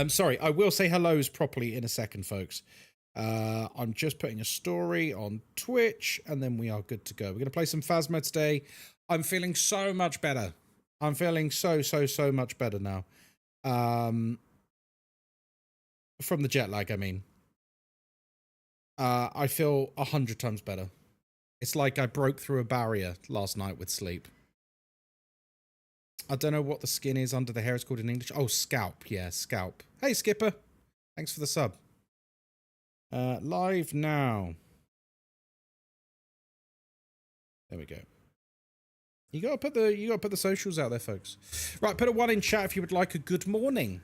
Sorry, I will say hellos properly in a second, folks. I'm just putting a story on Twitch, and then we are good to go. We're going to play some Phasmo today. I'm feeling so much better. I'm feeling so much better now. From the jet lag, I mean. I feel 100 times better. It's like I broke through a barrier last night with sleep. I don't know what the skin is under the hair. It's called in English. Oh, scalp. Yeah, scalp. Hey, Skipper. Thanks for the sub. Live now. There we go. You gotta put the socials out there, folks. Right, put a 1 in chat if you would like a good morning.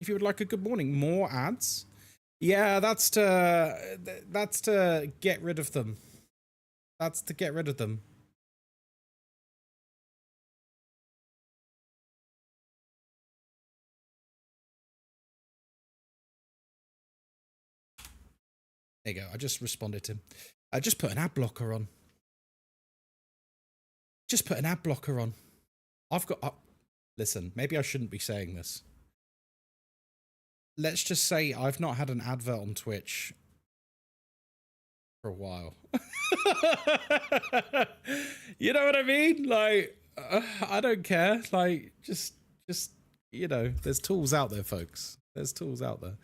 If you would like a good morning. More ads. Yeah, that's to get rid of them. That's to get rid of them. There you go. I just responded to him. I just put an ad blocker on. Just put an ad blocker on. I've got... listen, maybe I shouldn't be saying this. Let's just say I've not had an advert on Twitch for a while. You know what I mean? Like, I don't care. Like, just, you know, there's tools out there, folks. There's tools out there.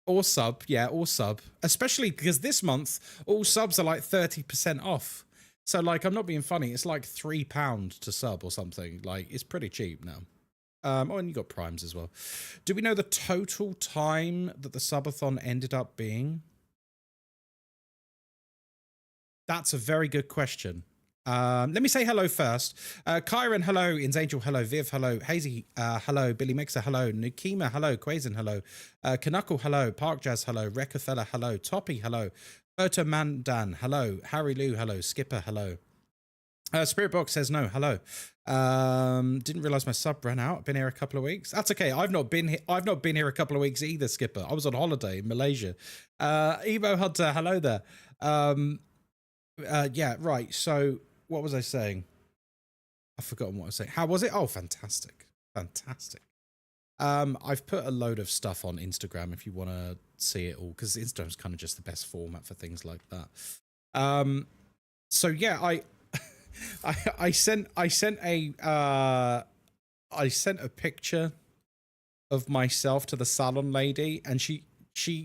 Or sub, yeah, or sub. Especially because this month, all subs are like 30% off. So, like, I'm not being funny. It's like £3 to sub or something. Like, it's pretty cheap now. Oh, and you got primes as well. Do we know the total time that the subathon ended up being? That's a very good question. Let me say hello first. Kyron, hello. Insangel, hello. Viv, hello. Hazy, hello. Billy Mixer, hello. Nukima, hello. Quazen, hello. Kanako, hello. Park Jazz, hello. Rekafella, hello. Toppy, hello. Berto Mandan, hello. Harry Lou, hello. Skipper, hello. Spirit Box says no, hello. Didn't realize my sub ran out. Been here a couple of weeks. That's okay. I've not been here a couple of weeks either, Skipper. I was on holiday in Malaysia. Emo Hunter, hello there. Yeah, right. So what was I saying? I've forgotten what I was saying. How was it? Oh, fantastic. Fantastic. I've put a load of stuff on Instagram if you want to see it all, because Instagram's kind of just the best format for things like that. So yeah, I sent a picture of myself to the salon lady, and she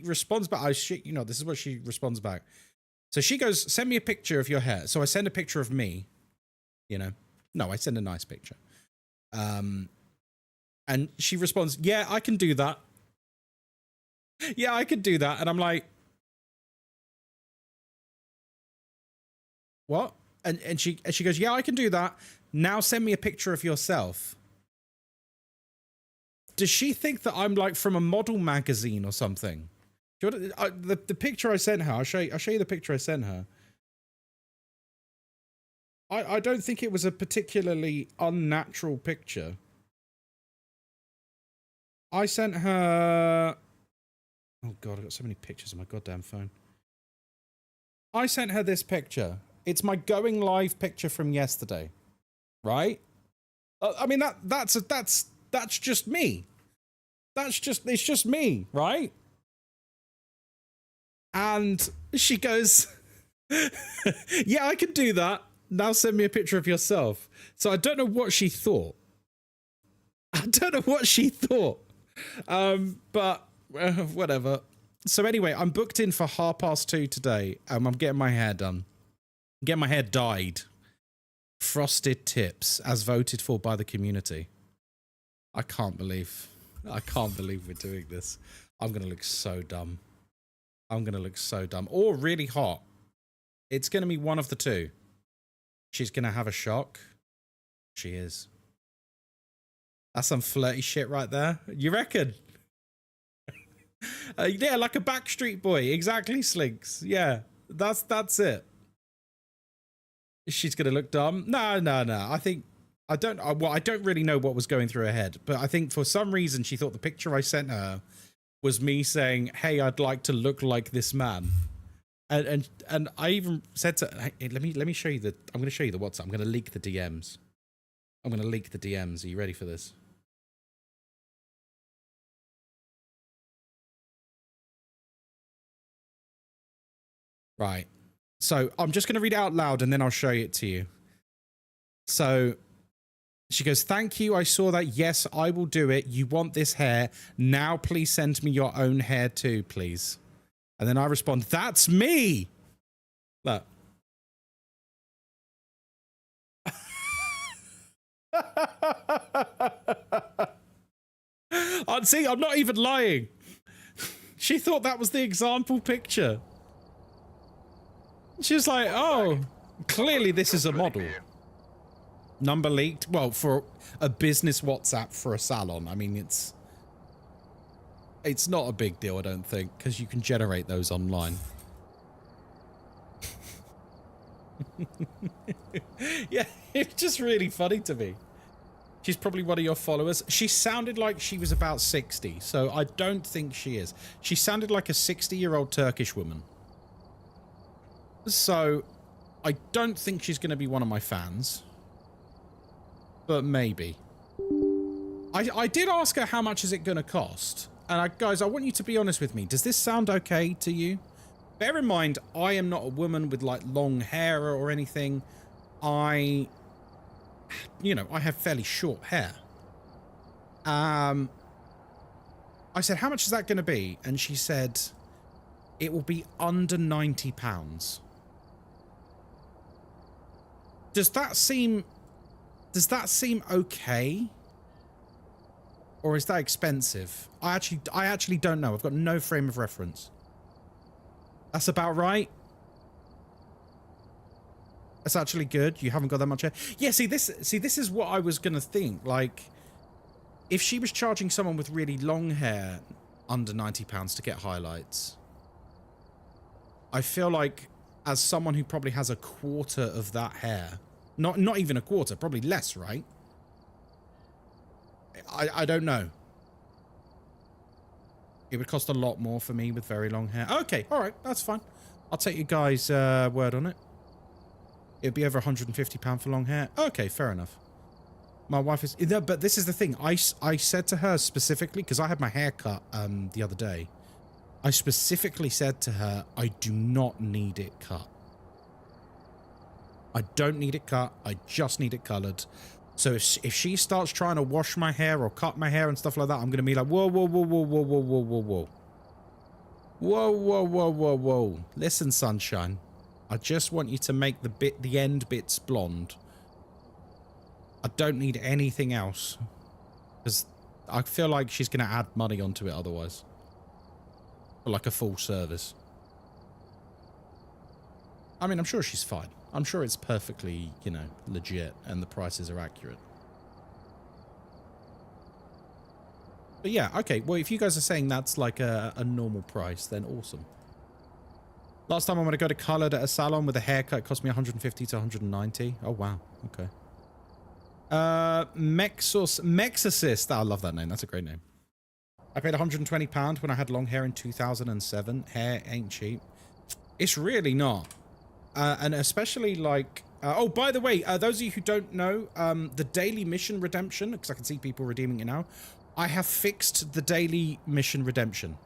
responds back. You know, this is what she responds back. So she goes, send me a picture of your hair. So I send a picture of me, you know. No, I send a nice picture. And she responds, yeah, I can do that. Yeah, I can do that. And I'm like, what? And she goes, yeah, I can do that. Now send me a picture of yourself. Does she think that I'm like from a model magazine or something? The picture I sent her, I'll show you the picture I sent her. I don't think it was a particularly unnatural picture. I sent her... Oh God, I've got so many pictures on my goddamn phone. I sent her this picture. It's my going live picture from yesterday, right? I mean, that's just me. It's just me, right? And she goes, yeah, I can do that. Now send me a picture of yourself. So I don't know what she thought. I don't know what she thought. But whatever. So anyway, I'm booked in for 2:30 today. I'm getting my hair done. Getting my hair dyed. Frosted tips, as voted for by the community. I can't believe we're doing this. I'm going to look so dumb. I'm going to look so dumb. Or really hot. It's going to be one of the two. She's going to have a shock. She is. That's some flirty shit right there. You reckon? Yeah, like a Backstreet Boy. Exactly, Slinks. Yeah, that's it. She's going to look dumb. No. I don't really know what was going through her head, but I think for some reason she thought the picture I sent her was me saying, hey, I'd like to look like this man. And I even said to her, hey, let me show you I'm going to show you the WhatsApp. I'm going to leak the DMs. Are you ready for this? Right. So I'm just going to read it out loud and then I'll show it to you. So she goes, thank you. I saw that. Yes, I will do it. You want this hair. Now please send me your own hair too, please. And then I respond, that's me. Look. See, I'm not even lying. She thought that was the example picture. She was like, oh, clearly this is a model. Number leaked. Well, for a business WhatsApp for a salon, I mean, it's not a big deal, I don't think, because you can generate those online. Yeah, it's just really funny to me. She's probably one of your followers. She sounded like she was about 60, so I don't think she is. She sounded like a 60-year-old Turkish woman. So I don't think she's going to be one of my fans. But maybe. I did ask her how much is it going to cost. And guys, I want you to be honest with me. Does this sound okay to you? Bear in mind, I am not a woman with like long hair or anything. You know, I have fairly short hair. I said, how much is that going to be? And she said, it will be under £90. Does that seem okay? Or is that expensive? I actually don't know. I've got no frame of reference. That's about right. That's actually good. You haven't got that much hair. Yeah, see this is what I was gonna think. Like, if she was charging someone with really long hair under £90 to get highlights, I feel like as someone who probably has a quarter of that hair, not even a quarter, probably less, right? I don't know. It would cost a lot more for me with very long hair. Okay, all right, that's fine. I'll take your guys' word on it. It'd be over £150 for long hair. Okay, fair enough. My wife is... No, but this is the thing. I said to her specifically, because I had my hair cut the other day. I specifically said to her, I do not need it cut. I don't need it cut. I just need it coloured. So if she starts trying to wash my hair or cut my hair and stuff like that, I'm going to be like, whoa, whoa, whoa, whoa, whoa, whoa, whoa, whoa, whoa. Whoa, whoa, whoa, whoa, whoa. Listen, sunshine. I just want you to make the end bits blonde. I don't need anything else. Because I feel like she's going to add money onto it otherwise. For like a full service. I mean, I'm sure she's fine. I'm sure it's perfectly, you know, legit and the prices are accurate. But yeah, okay. Well, if you guys are saying that's like a normal price, then awesome. Last time I went to go to colored at a salon with a haircut, it cost me 150 to 190. Oh, wow. Okay. Mexorcist. I love that name. That's a great name. I paid £120 when I had long hair in 2007. Hair ain't cheap. It's really not. And especially like... oh, by the way, those of you who don't know, the daily mission redemption, because I can see people redeeming it now, I have fixed the daily mission redemption.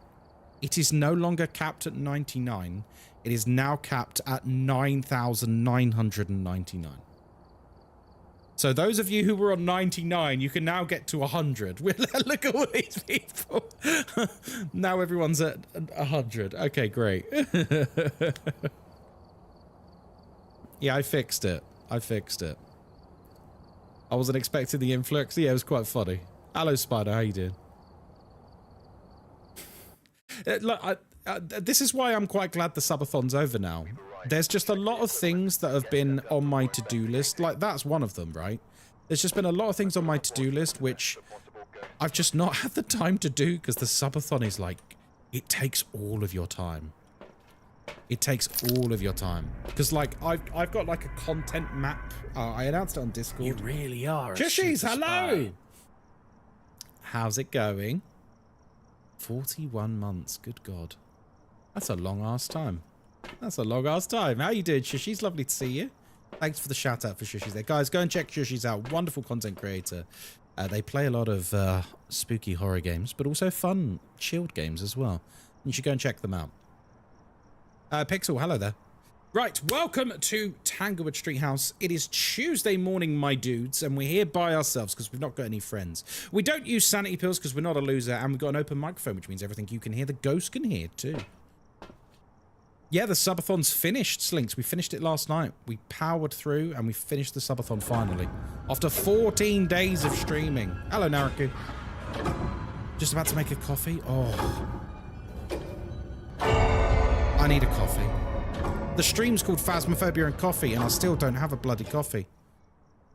It is no longer capped at 99. It is now capped at 9,999. So those of you who were on 99, you can now get to 100. Look at all these people. Now everyone's at 100. Okay, great. Yeah, I fixed it. I fixed it. I wasn't expecting the influx. Yeah, it was quite funny. Hello, Spider. How you doing? Look, this is why I'm quite glad the subathon's over now. There's just a lot of things that have been on my to-do list. Like, that's one of them, right? There's just been a lot of things on my to-do list which I've just not had the time to do because the subathon is like, it takes all of your time. It takes all of your time. Because, like, I've got, like, a content map. I announced it on Discord. You really are a Shushies, super hello! spy. How's it going? 41 months. Good God. That's a long-ass time. That's a long-ass time. How you doing, Shushies? Lovely to see you. Thanks for the shout-out for Shushies there. Guys, go and check Shushies out. Wonderful content creator. They play a lot of spooky horror games, but also fun, chilled games as well. You should go and check them out. Pixel, hello there. Right, welcome to Tanglewood Street House. It is Tuesday morning, my dudes, and we're here by ourselves because we've not got any friends. We don't use sanity pills because we're not a loser, and we've got an open microphone, which means everything you can hear, the ghost can hear too. Yeah, the subathon's finished, Slinks. We finished it last night. We powered through, and we finished the subathon finally. After 14 days of streaming. Hello, Naraku. Just about to make a coffee. Oh. I need a coffee. The stream's called Phasmophobia and Coffee, and I still don't have a bloody coffee.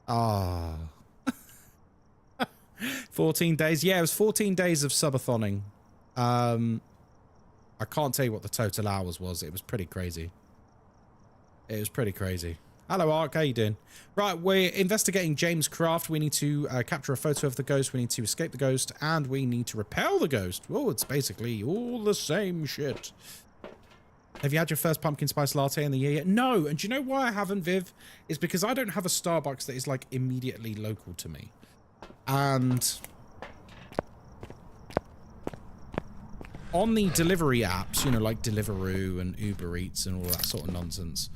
Ah. 14 days. Yeah, it was 14 days of subathoning. I can't tell you what the total hours was. It was pretty crazy. It was pretty crazy. Hello, Ark. How you doing? Right, we're investigating James Craft. We need to capture a photo of the ghost. We need to escape the ghost, and we need to repel the ghost. Oh, it's basically all the same shit. Have you had your first pumpkin spice latte in the year yet? No, and do you know why I haven't, Viv? It's because I don't have a Starbucks that is, like, immediately local to me. And on the delivery apps, you know, like Deliveroo and Uber Eats and all that sort of nonsense,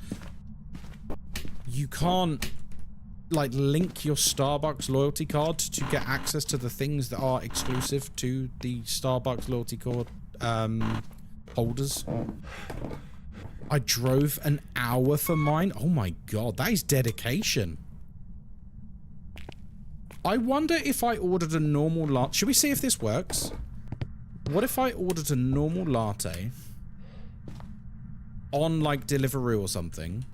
you can't, like, link your Starbucks loyalty card to get access to the things that are exclusive to the Starbucks loyalty card holders. I drove an hour for mine. Oh my god, that is dedication. I wonder if I ordered a normal latte. Should we see if this works? What if I ordered a normal latte on, like, Deliveroo or something,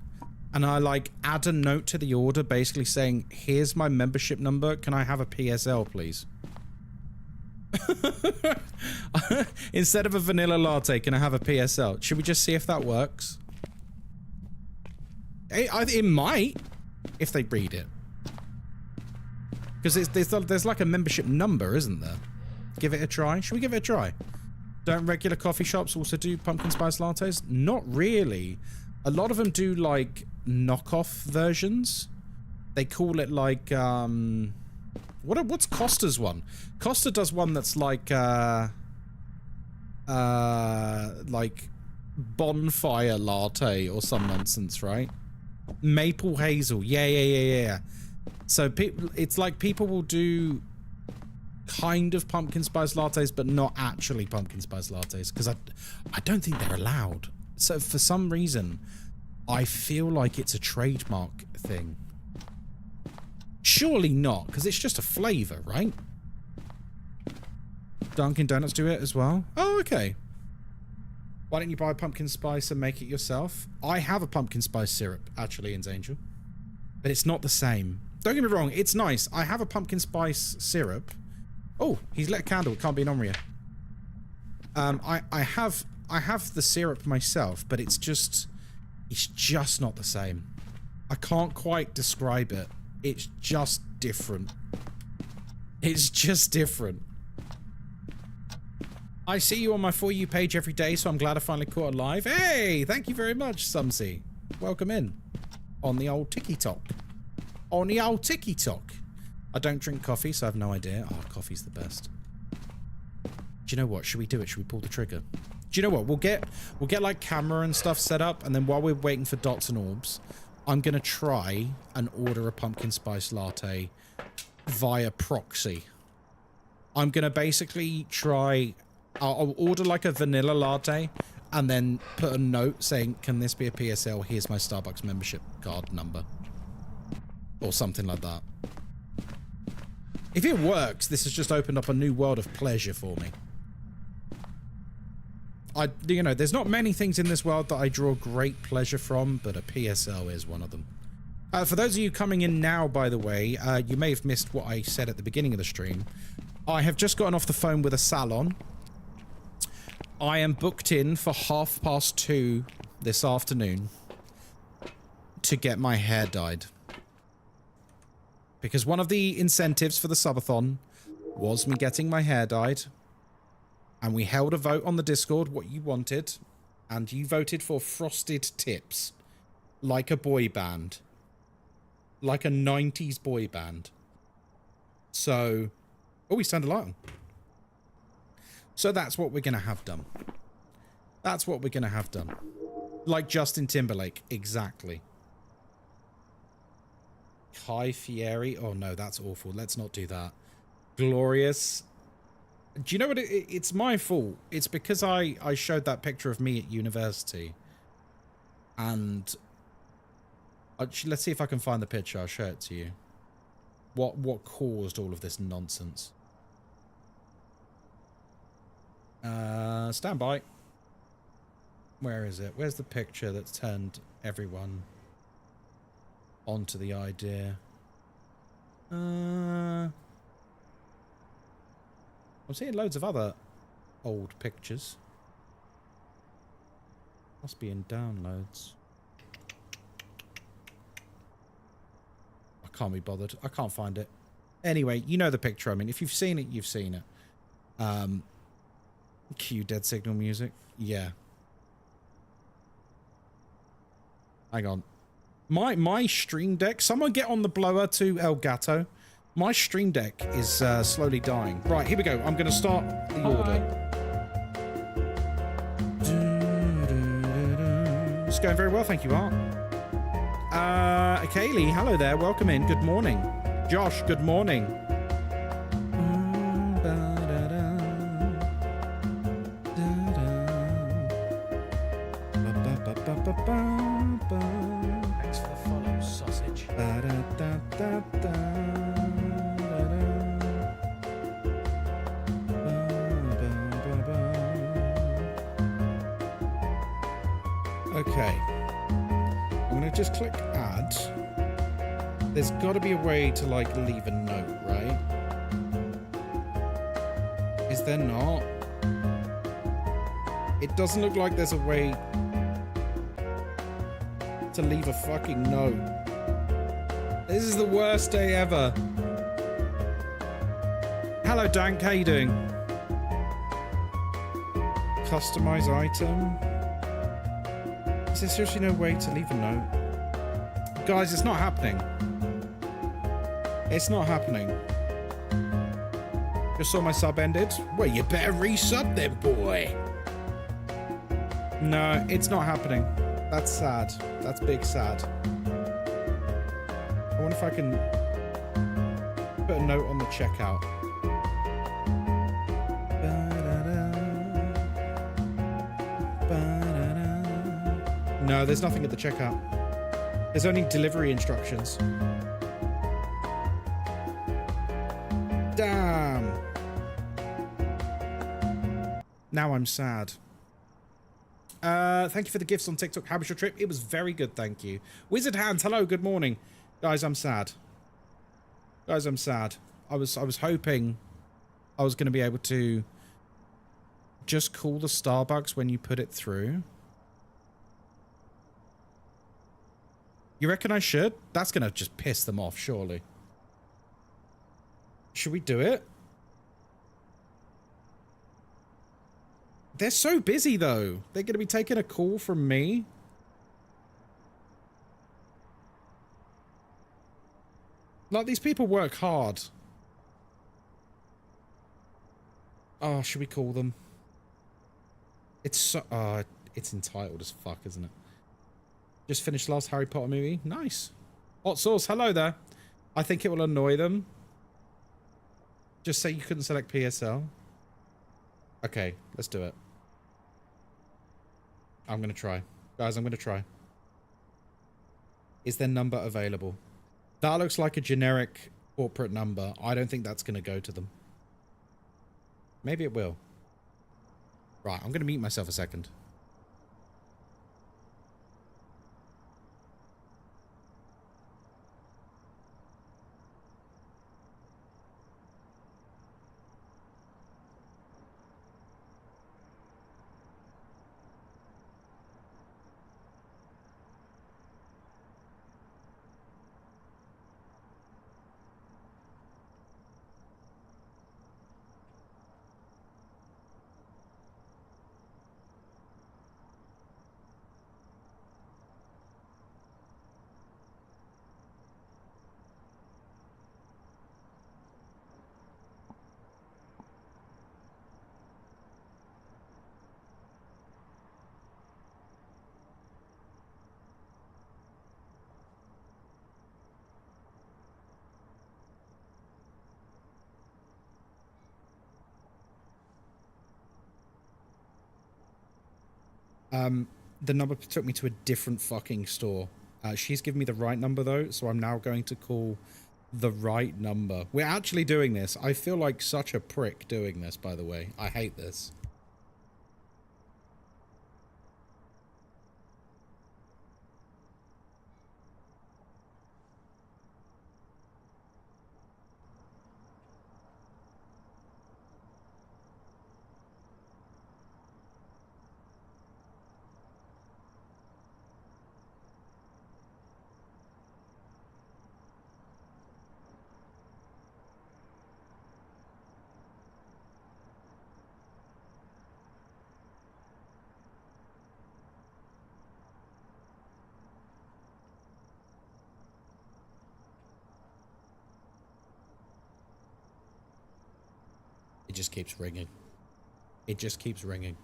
and I, like, add a note to the order basically saying, here's my membership number, can I have a PSL, please? Instead of a vanilla latte, can I have a PSL? Should we just see if that works? It might, if they read it. Because there's like a membership number, isn't there? Give it a try. Should we give it a try? Don't regular coffee shops also do pumpkin spice lattes? Not really. A lot of them do, like, knockoff versions. They call it, like, what's Costa's one? Costa does one that's like bonfire latte or some nonsense, right? Maple hazel. Yeah. So it's like people will do kind of pumpkin spice lattes, but not actually pumpkin spice lattes, because I don't think they're allowed. So for some reason, I feel like it's a trademark thing. Surely not, because it's just a flavor, right? Dunkin' Donuts do it as well. Oh, okay. Why don't you buy pumpkin spice and make it yourself? I have a pumpkin spice syrup, actually, in Angel. But it's not the same. Don't get me wrong, it's nice. I have a pumpkin spice syrup. Oh, he's lit a candle. It can't be an Omria. I have the syrup myself, but it's just not the same. I can't quite describe it. It's just different. It's just different. I see you on my For You page every day, so I'm glad I finally caught it live. Hey, thank you very much, Sumsy. Welcome in. On the old TikTok. On the old TikTok. I don't drink coffee, so I have no idea. Oh, coffee's the best. Do you know what? Should we do it? Should we pull the trigger? Do you know what? We'll get like camera and stuff set up, and then while we're waiting for dots and orbs, I'm gonna try and order a pumpkin spice latte via proxy. I'm gonna basically try. I'll order like a vanilla latte, and then put a note saying, "Can this be a PSL? Here's my Starbucks membership card number," or something like that. If it works, this has just opened up a new world of pleasure for me. You know, there's not many things in this world that I draw great pleasure from, but a PSL is one of them. For those of you coming in now, by the way, you may have missed what I said at the beginning of the stream. I have just gotten off the phone with a salon. I am booked in for 2:30 this afternoon to get my hair dyed. Because one of the incentives for the subathon was me getting my hair dyed. And we held a vote on the Discord what you wanted. And you voted for frosted tips. Like a boy band. Like a 90s boy band. So... Oh, we turned a light on. So that's what we're going to have done. That's what we're going to have done. Like Justin Timberlake. Exactly. Kai Fieri. Oh no, that's awful. Let's not do that. Glorious. Do you know what? It's my fault. It's because I showed that picture of me at university. And let's see if I can find the picture. I'll show it to you. What caused all of this nonsense? Stand by. Where is it? Where's the picture that's turned everyone onto the idea? I'm seeing loads of other old pictures. Must be in downloads. I can't be bothered. I can't find it. Anyway, you know the picture. I mean, if you've seen it, you've seen it. Cue dead signal music. Yeah. Hang on. My stream deck. Someone get on the blower to El Gato. My stream deck is slowly dying. Right, here we go. I'm going to start the order. It's going very well, thank you, Art. Kaylee, hello there. Welcome in. Good morning. Josh, good morning. Thanks for the follow, sausage. Okay. I'm going to just click add. There's got to be a way to, like, leave a note, right? Is there not? It doesn't look like there's a way to leave a fucking note. This is the worst day ever. Hello, Dank. How you doing? Customize item. Is there seriously no way to leave a note? Guys, it's not happening. It's not happening. Just saw my sub ended. Well, you better resub then, boy. No, it's not happening. That's sad. That's big sad. I wonder if I can put a note on the checkout. No, there's nothing at the checkout. There's only delivery instructions. Damn. Now I'm sad. Thank you for the gifts on TikTok. How was your trip? It was very good, thank you. Wizard Hands, hello, good morning. Guys, I'm sad. Guys, I'm sad. I was hoping I was going to be able to just call the Starbucks when you put it through. You reckon I should? That's going to just piss them off, surely. Should we do it? They're so busy, though. They're going to be taking a call from me. Like, these people work hard. Oh, should we call them? It's so... it's entitled as fuck, isn't it? Just finished the last Harry Potter movie. Nice. Hot sauce, hello there. I think it will annoy them. Just say you couldn't select PSL. Okay, let's do it. I'm going to try. Guys, I'm going to try. Is their number available? That looks like a generic corporate number. I don't think that's going to go to them. Maybe it will. Right, I'm going to mute myself a second. The number took me to a different fucking store. She's given me the right number though, so I'm now going to call the right number. We're actually doing this. I feel like such a prick doing this, by the way. I hate this. It just keeps ringing. It just keeps ringing.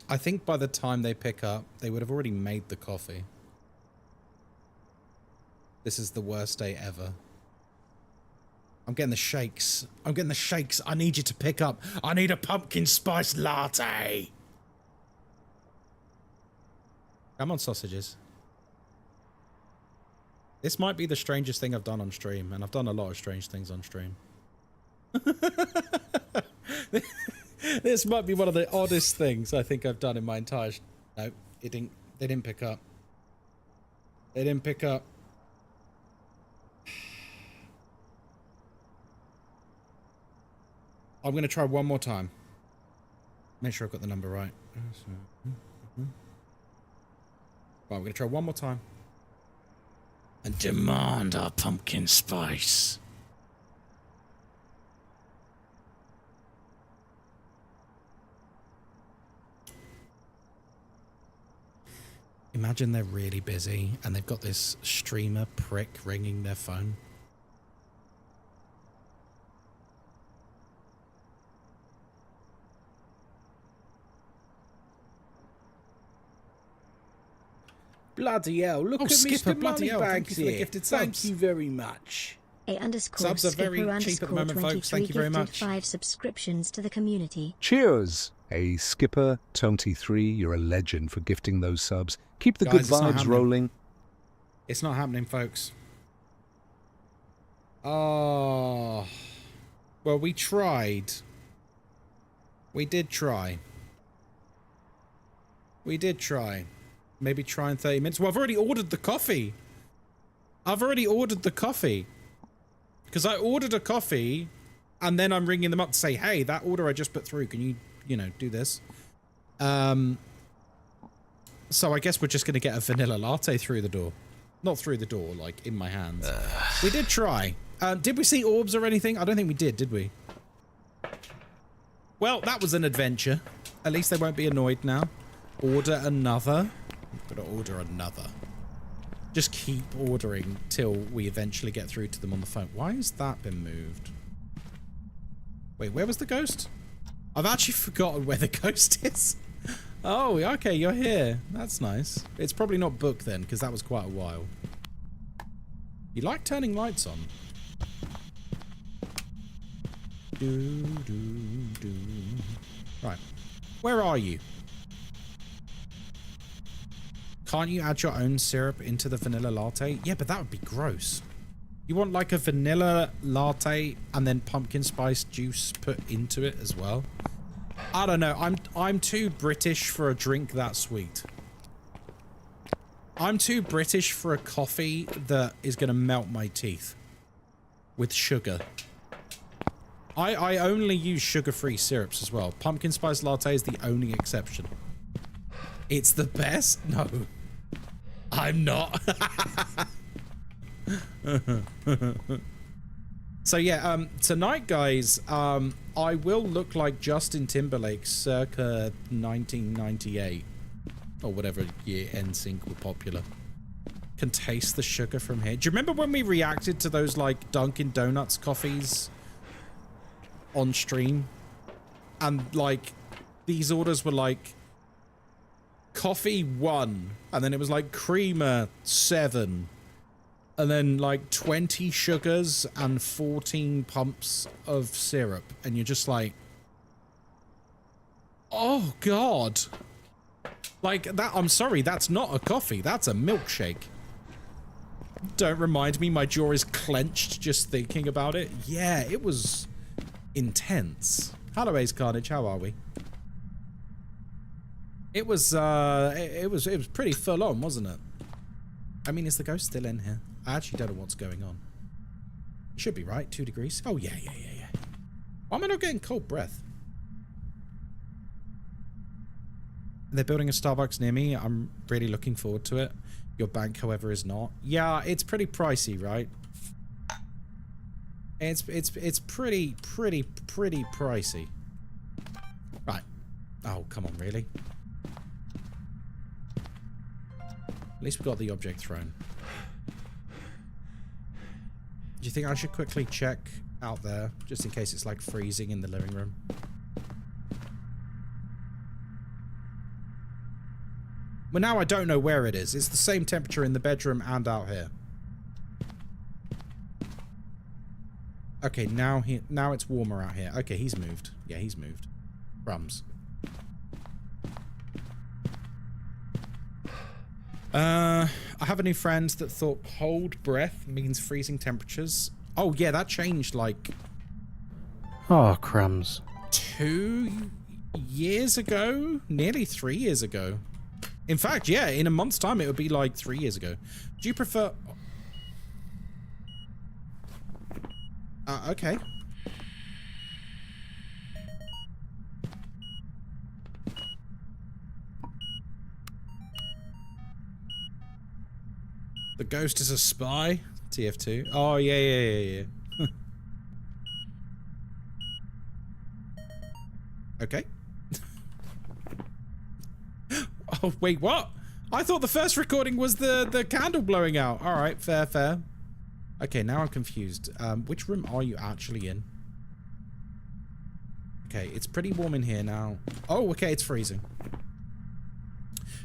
I think by the time they pick up, they would have already made the coffee. This is the worst day ever. I'm getting the shakes. I'm getting the shakes. I need you to pick up. I need a pumpkin spice latte. Come on, sausages. This might be the strangest thing I've done on stream, and I've done a lot of strange things on stream. This might be one of the oddest things I think I've done in my entire... No, it didn't. They didn't pick up. They didn't pick up. I'm going to try one more time. Make sure I've got the number right. Right, I'm going to try one more time. And demand our pumpkin spice. Imagine they're really busy and they've got this streamer prick ringing their phone. Bloody hell, look at Skipper, Mr. bloody hell, thank Moneybags you for the here. gifted Thank subs. you very much. Subs are very cheap at the moment, folks. Thank you very much. 5 subscriptions to the community. Cheers! Hey, Skipper, 23, you're a legend for gifting those subs. Keep the Guys, good it's not vibes happening. rolling. It's not happening, folks. Oh. Well, we tried. We did try. We did try. Maybe try in 30 minutes. Well, I've already ordered the coffee. I've already ordered the coffee. Because I ordered a coffee, and then I'm ringing them up to say, hey, that order I just put through, can you, you know, do this? So I guess we're just going to get a vanilla latte through the door. Not through the door, like, in my hands. We did try. Did we see orbs or anything? I don't think we did we? Well, that was an adventure. At least they won't be annoyed now. Order another. I'm going to order another. Just keep ordering till we eventually get through to them on the phone. Why has that been moved? Wait, where was the ghost? I've actually forgotten where the ghost is. Oh, okay, you're here. That's nice. It's probably not booked then, because that was quite a while. You like turning lights on? Right. Where are you? Can't you add your own syrup into the vanilla latte? Yeah, but that would be gross. You want like a vanilla latte and then pumpkin spice juice put into it as well? I don't know. I'm too British for a drink that sweet. I'm too British for a coffee that is going to melt my teeth with sugar. I only use sugar-free syrups as well. Pumpkin spice latte is the only exception. It's the best? No. I'm not. So yeah, tonight, guys, I will look like Justin Timberlake circa 1998. Or whatever year NSYNC were popular. Can taste the sugar from here. Do you remember when we reacted to those, like, Dunkin' Donuts coffees on stream? And, like, these orders were, like, coffee 1, and then it was like creamer 7, and then like 20 sugars and 14 pumps of syrup, and you're just like, oh god. Like that, I'm sorry, that's not a coffee, that's a milkshake. Don't remind me, my jaw is clenched just thinking about it. Yeah, it was intense. Hello, Ace Carnage, how are we? It was pretty full on, wasn't it? I mean, is the ghost still in here? I actually don't know what's going on. It should be right, 2 degrees. Oh yeah. Why am I not getting cold breath? They're building a Starbucks near me. I'm really looking forward to it. Your bank, however, is not. Yeah, it's pretty pricey, right? It's pretty pricey. Right. Oh, come on, really? At least we got the object thrown. Do you think I should quickly check out there, just in case it's like freezing in the living room? Well, now I don't know where it is. It's the same temperature in the bedroom and out here. Okay, now it's warmer out here. Okay, he's moved. Yeah, he's moved. Crumbs. I have a new friend that thought cold breath means freezing temperatures. Oh, yeah, that changed like... Oh, crumbs. 2 years ago? Nearly 3 years ago. In fact, yeah, in a month's time, it would be like 3 years ago. Do you prefer... okay. The ghost is a spy? TF2. Oh, yeah. Okay. Oh, wait, what? I thought the first recording was the candle blowing out. All right, fair. Okay, now I'm confused. Which room are you actually in? Okay, it's pretty warm in here now. Oh, okay, it's freezing.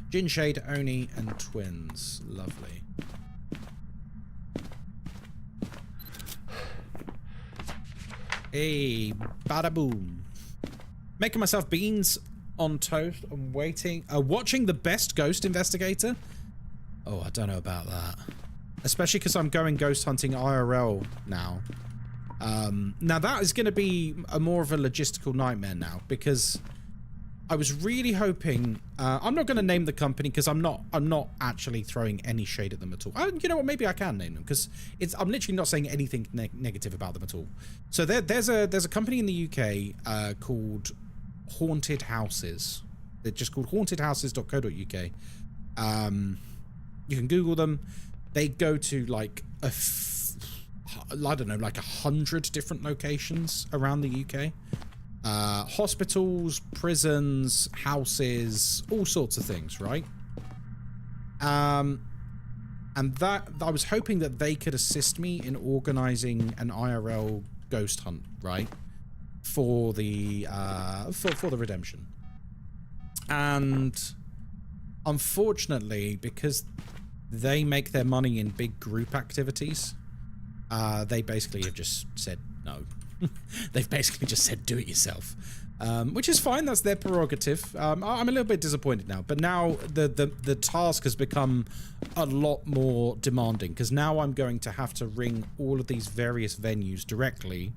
Gin Shade, Oni, and twins. Lovely. Hey, bada boom. Making myself beans on toast and waiting. Watching The Best Ghost Investigator? Oh, I don't know about that. Especially because I'm going ghost hunting IRL now. Now that is going to be more of a logistical nightmare now, because I was really hoping... I'm not going to name the company because I'm not actually throwing any shade at them at all. You know what? Maybe I can name them because I'm literally not saying anything negative about them at all. So there's a company in the UK called Haunted Houses. They're just called hauntedhouses.co.uk. You can Google them. They go to like I don't know, like 100 different locations around the UK. Hospitals, prisons, houses, all sorts of things, right? And that I was hoping that they could assist me in organizing an IRL ghost hunt, right? For the for the redemption. And unfortunately, because they make their money in big group activities, they basically have just said no. They've basically just said do it yourself, which is fine. That's their prerogative. I'm a little bit disappointed now, but now the task has become a lot more demanding, because now I'm going to have to ring all of these various venues directly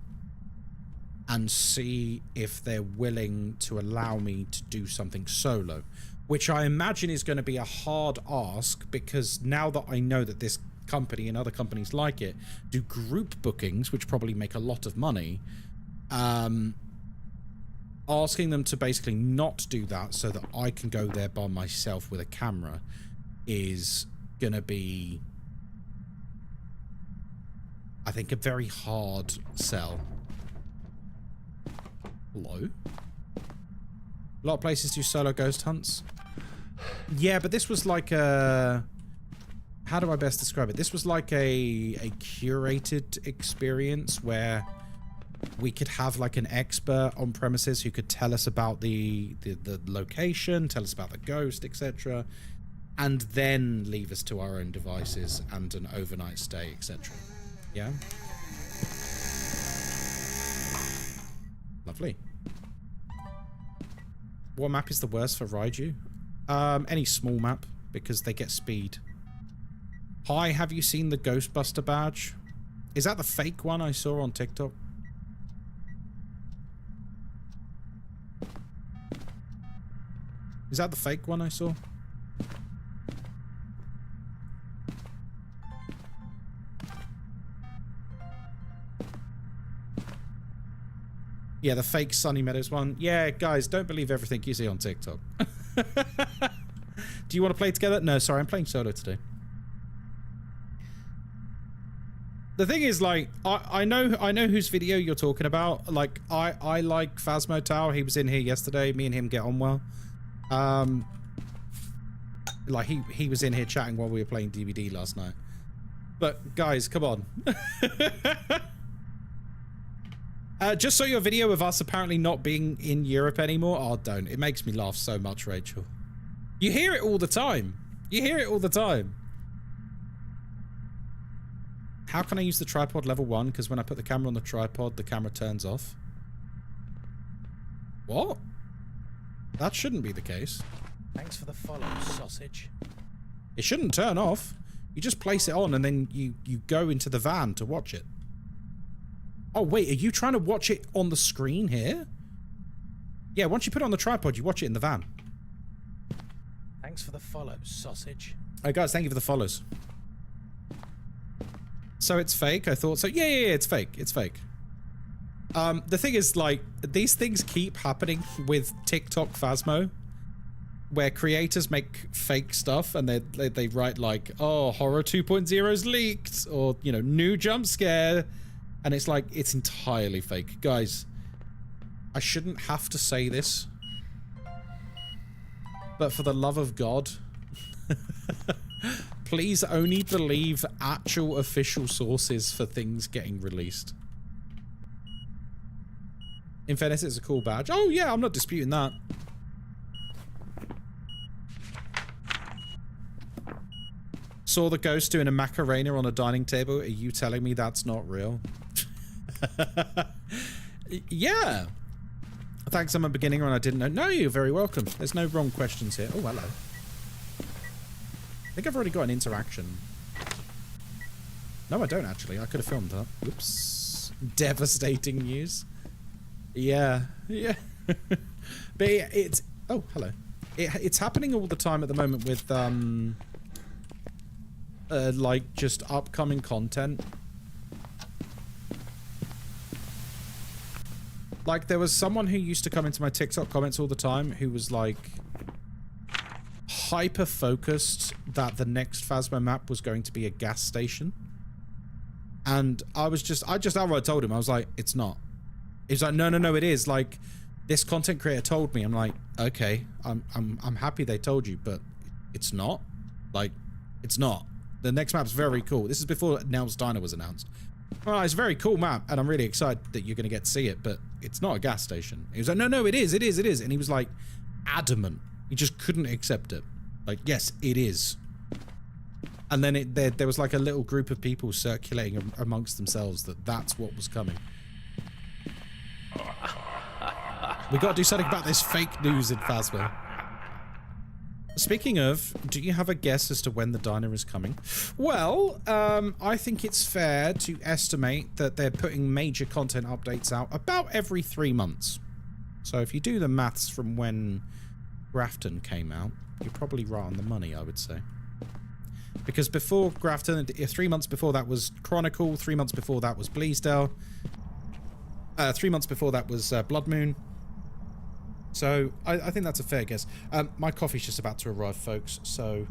and see if they're willing to allow me to do something solo, which I imagine is going to be a hard ask, because now that I know that this company and other companies like it do group bookings, which probably make a lot of money, asking them to basically not do that so that I can go there by myself with a camera is gonna be, I think, a very hard sell. Hello? A lot of places do solo ghost hunts. Yeah, but this was like a... How do I best describe it? This was like a curated experience where we could have like an expert on premises who could tell us about the location, tell us about the ghost, etc., and then leave us to our own devices and an overnight stay, etc. Yeah? Lovely. What map is the worst for Raiju? Any small map, because they get speed. Hi, have you seen the Ghostbuster badge? Is that the fake one I saw on TikTok? Is that the fake one I saw? Yeah, the fake Sunny Meadows one. Yeah, guys, don't believe everything you see on TikTok. Do you want to play together? No, sorry, I'm playing solo today. The thing is, like, I know whose video you're talking about. Like, I like Phasmo Tower. He was in here yesterday. Me and him get on well. Like, he was in here chatting while we were playing DVD last night. But, guys, come on. Just saw your video of us apparently not being in Europe anymore. Oh, don't. It makes me laugh so much, Rachel. You hear it all the time. You hear it all the time. How can I use the tripod level 1? Because when I put the camera on the tripod, the camera turns off. What? That shouldn't be the case. Thanks for the follow, sausage. It shouldn't turn off. You just place it on and then you go into the van to watch it. Oh, wait, are you trying to watch it on the screen here? Yeah, once you put it on the tripod, you watch it in the van. Thanks for the follow, sausage. Oh, guys, thank you for the follows. So it's fake? I thought so. Yeah, it's fake. It's fake. The thing is, like, these things keep happening with TikTok Phasmo, where creators make fake stuff and they write like, oh, Horror 2.0's leaked, or, you know, new jump scare. And it's like, it's entirely fake. Guys, I shouldn't have to say this, but for the love of God, please only believe actual official sources for things getting released. In fairness, it's a cool badge. Oh yeah, I'm not disputing that. Saw the ghost doing a Macarena on a dining table. Are you telling me that's not real? Yeah. Thanks, I'm a beginner and I didn't know. No, you're very welcome. There's no wrong questions here. Oh, hello. I think I've already got an interaction. No, I don't actually. I could have filmed that. Oops. Devastating news. Yeah. Yeah. But it's... Oh, hello. It's happening all the time at the moment with, like, just upcoming content. Like, there was someone who used to come into my TikTok comments all the time who was, like, hyper-focused that the next Phasmo map was going to be a gas station. And I just outright told him, I was like, it's not. He was like, no, it is. Like, this content creator told me. I'm like, okay, I'm happy they told you, but it's not. Like, it's not. The next map's very cool. This is before Nell's Diner was announced. Well, it's a very cool map, and I'm really excited that you're going to get to see it, but it's not a gas station. He was like, no, it is. And he was, like, adamant. He just couldn't accept it. Like, yes, it is. And then there was, like, a little group of people circulating amongst themselves that that's what was coming. We got to do something about this fake news in Phasmo. Speaking of, do you have a guess as to when the diner is coming? Well, I think it's fair to estimate that they're putting major content updates out about every 3 months. So if you do the maths from when Grafton came out, you're probably right on the money, I would say. Because before Grafton, 3 months before that was Chronicle, 3 months before that was Bleasdale, 3 months before that was Blood Moon. So, I think that's a fair guess. My coffee's just about to arrive, folks, so...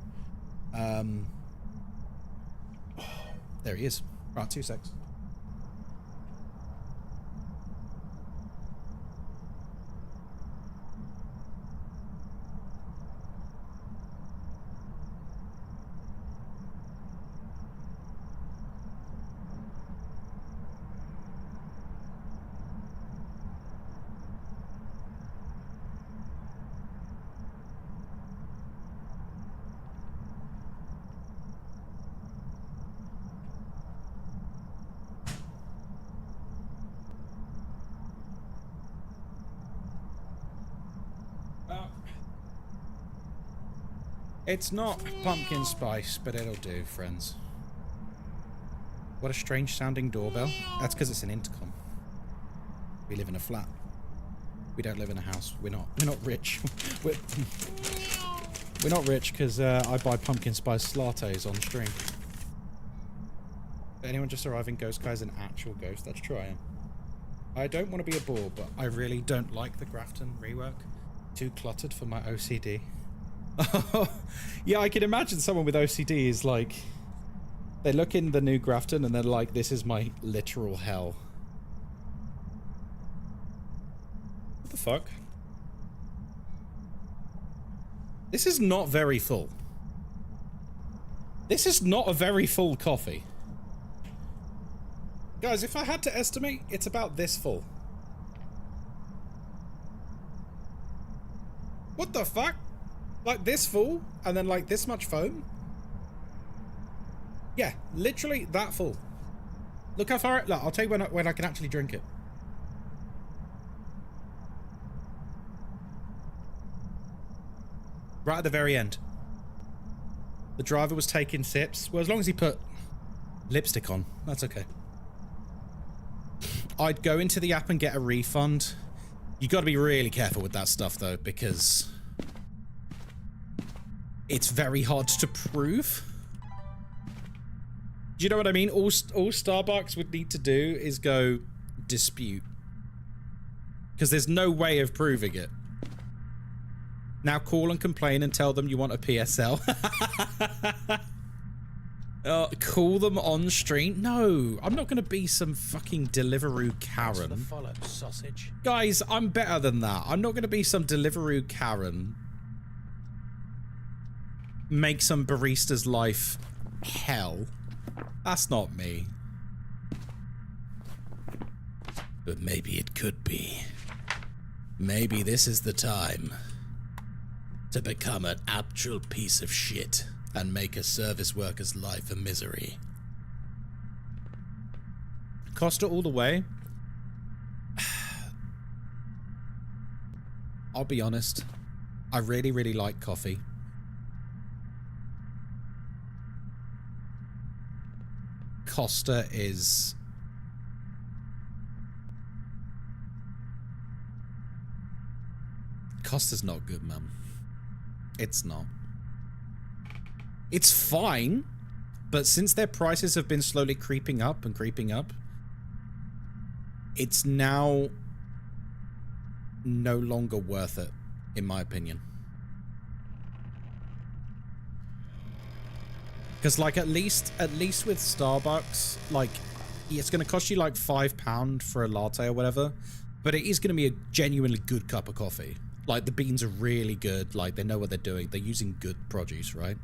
there he is. Right, 2 secs. It's not pumpkin spice, but it'll do, friends. What a strange sounding doorbell. That's because it's an intercom. We live in a flat. We don't live in a house. We're not rich. we're not rich because I buy pumpkin spice lattes on stream. Anyone just arriving? Ghostkai's an actual ghost. That's true, I am. I don't want to be a bore, but I really don't like the Grafton rework. Too cluttered for my OCD. Yeah, I can imagine someone with OCD is like, they look in the new Grafton and they're like, this is my literal hell. What the fuck? This is not very full. This is not a very full coffee. Guys, if I had to estimate, it's about this full. What the fuck? Like this full, and then like this much foam? Yeah, literally that full. Look how far. Look, I'll tell you when I can actually drink it. Right at the very end. The driver was taking sips. Well, as long as he put lipstick on, that's okay. I'd go into the app and get a refund. You got to be really careful with that stuff though, because it's very hard to prove. Do you know what I mean? All Starbucks would need to do is go dispute, because there's no way of proving it. Now call and complain and tell them you want a PSL. Call them on stream? No, I'm not going to be some fucking Deliveroo Karen. Thanks for the follow, sausage. Guys, I'm better than that. I'm not going to be some Deliveroo Karen. Make some barista's life hell. That's not me. But maybe it could be. Maybe this is the time to become an actual piece of shit and make a service worker's life a misery. Costa all the way. I'll be honest. I really, really like coffee. Costa is... Costa's not good, man. It's not. It's fine, but since their prices have been slowly creeping up and creeping up, it's now no longer worth it, in my opinion. Because, like, at least with Starbucks, like, it's going to cost you, like, £5 for a latte or whatever, but it is going to be a genuinely good cup of coffee. Like, the beans are really good. Like, they know what they're doing. They're using good produce, right?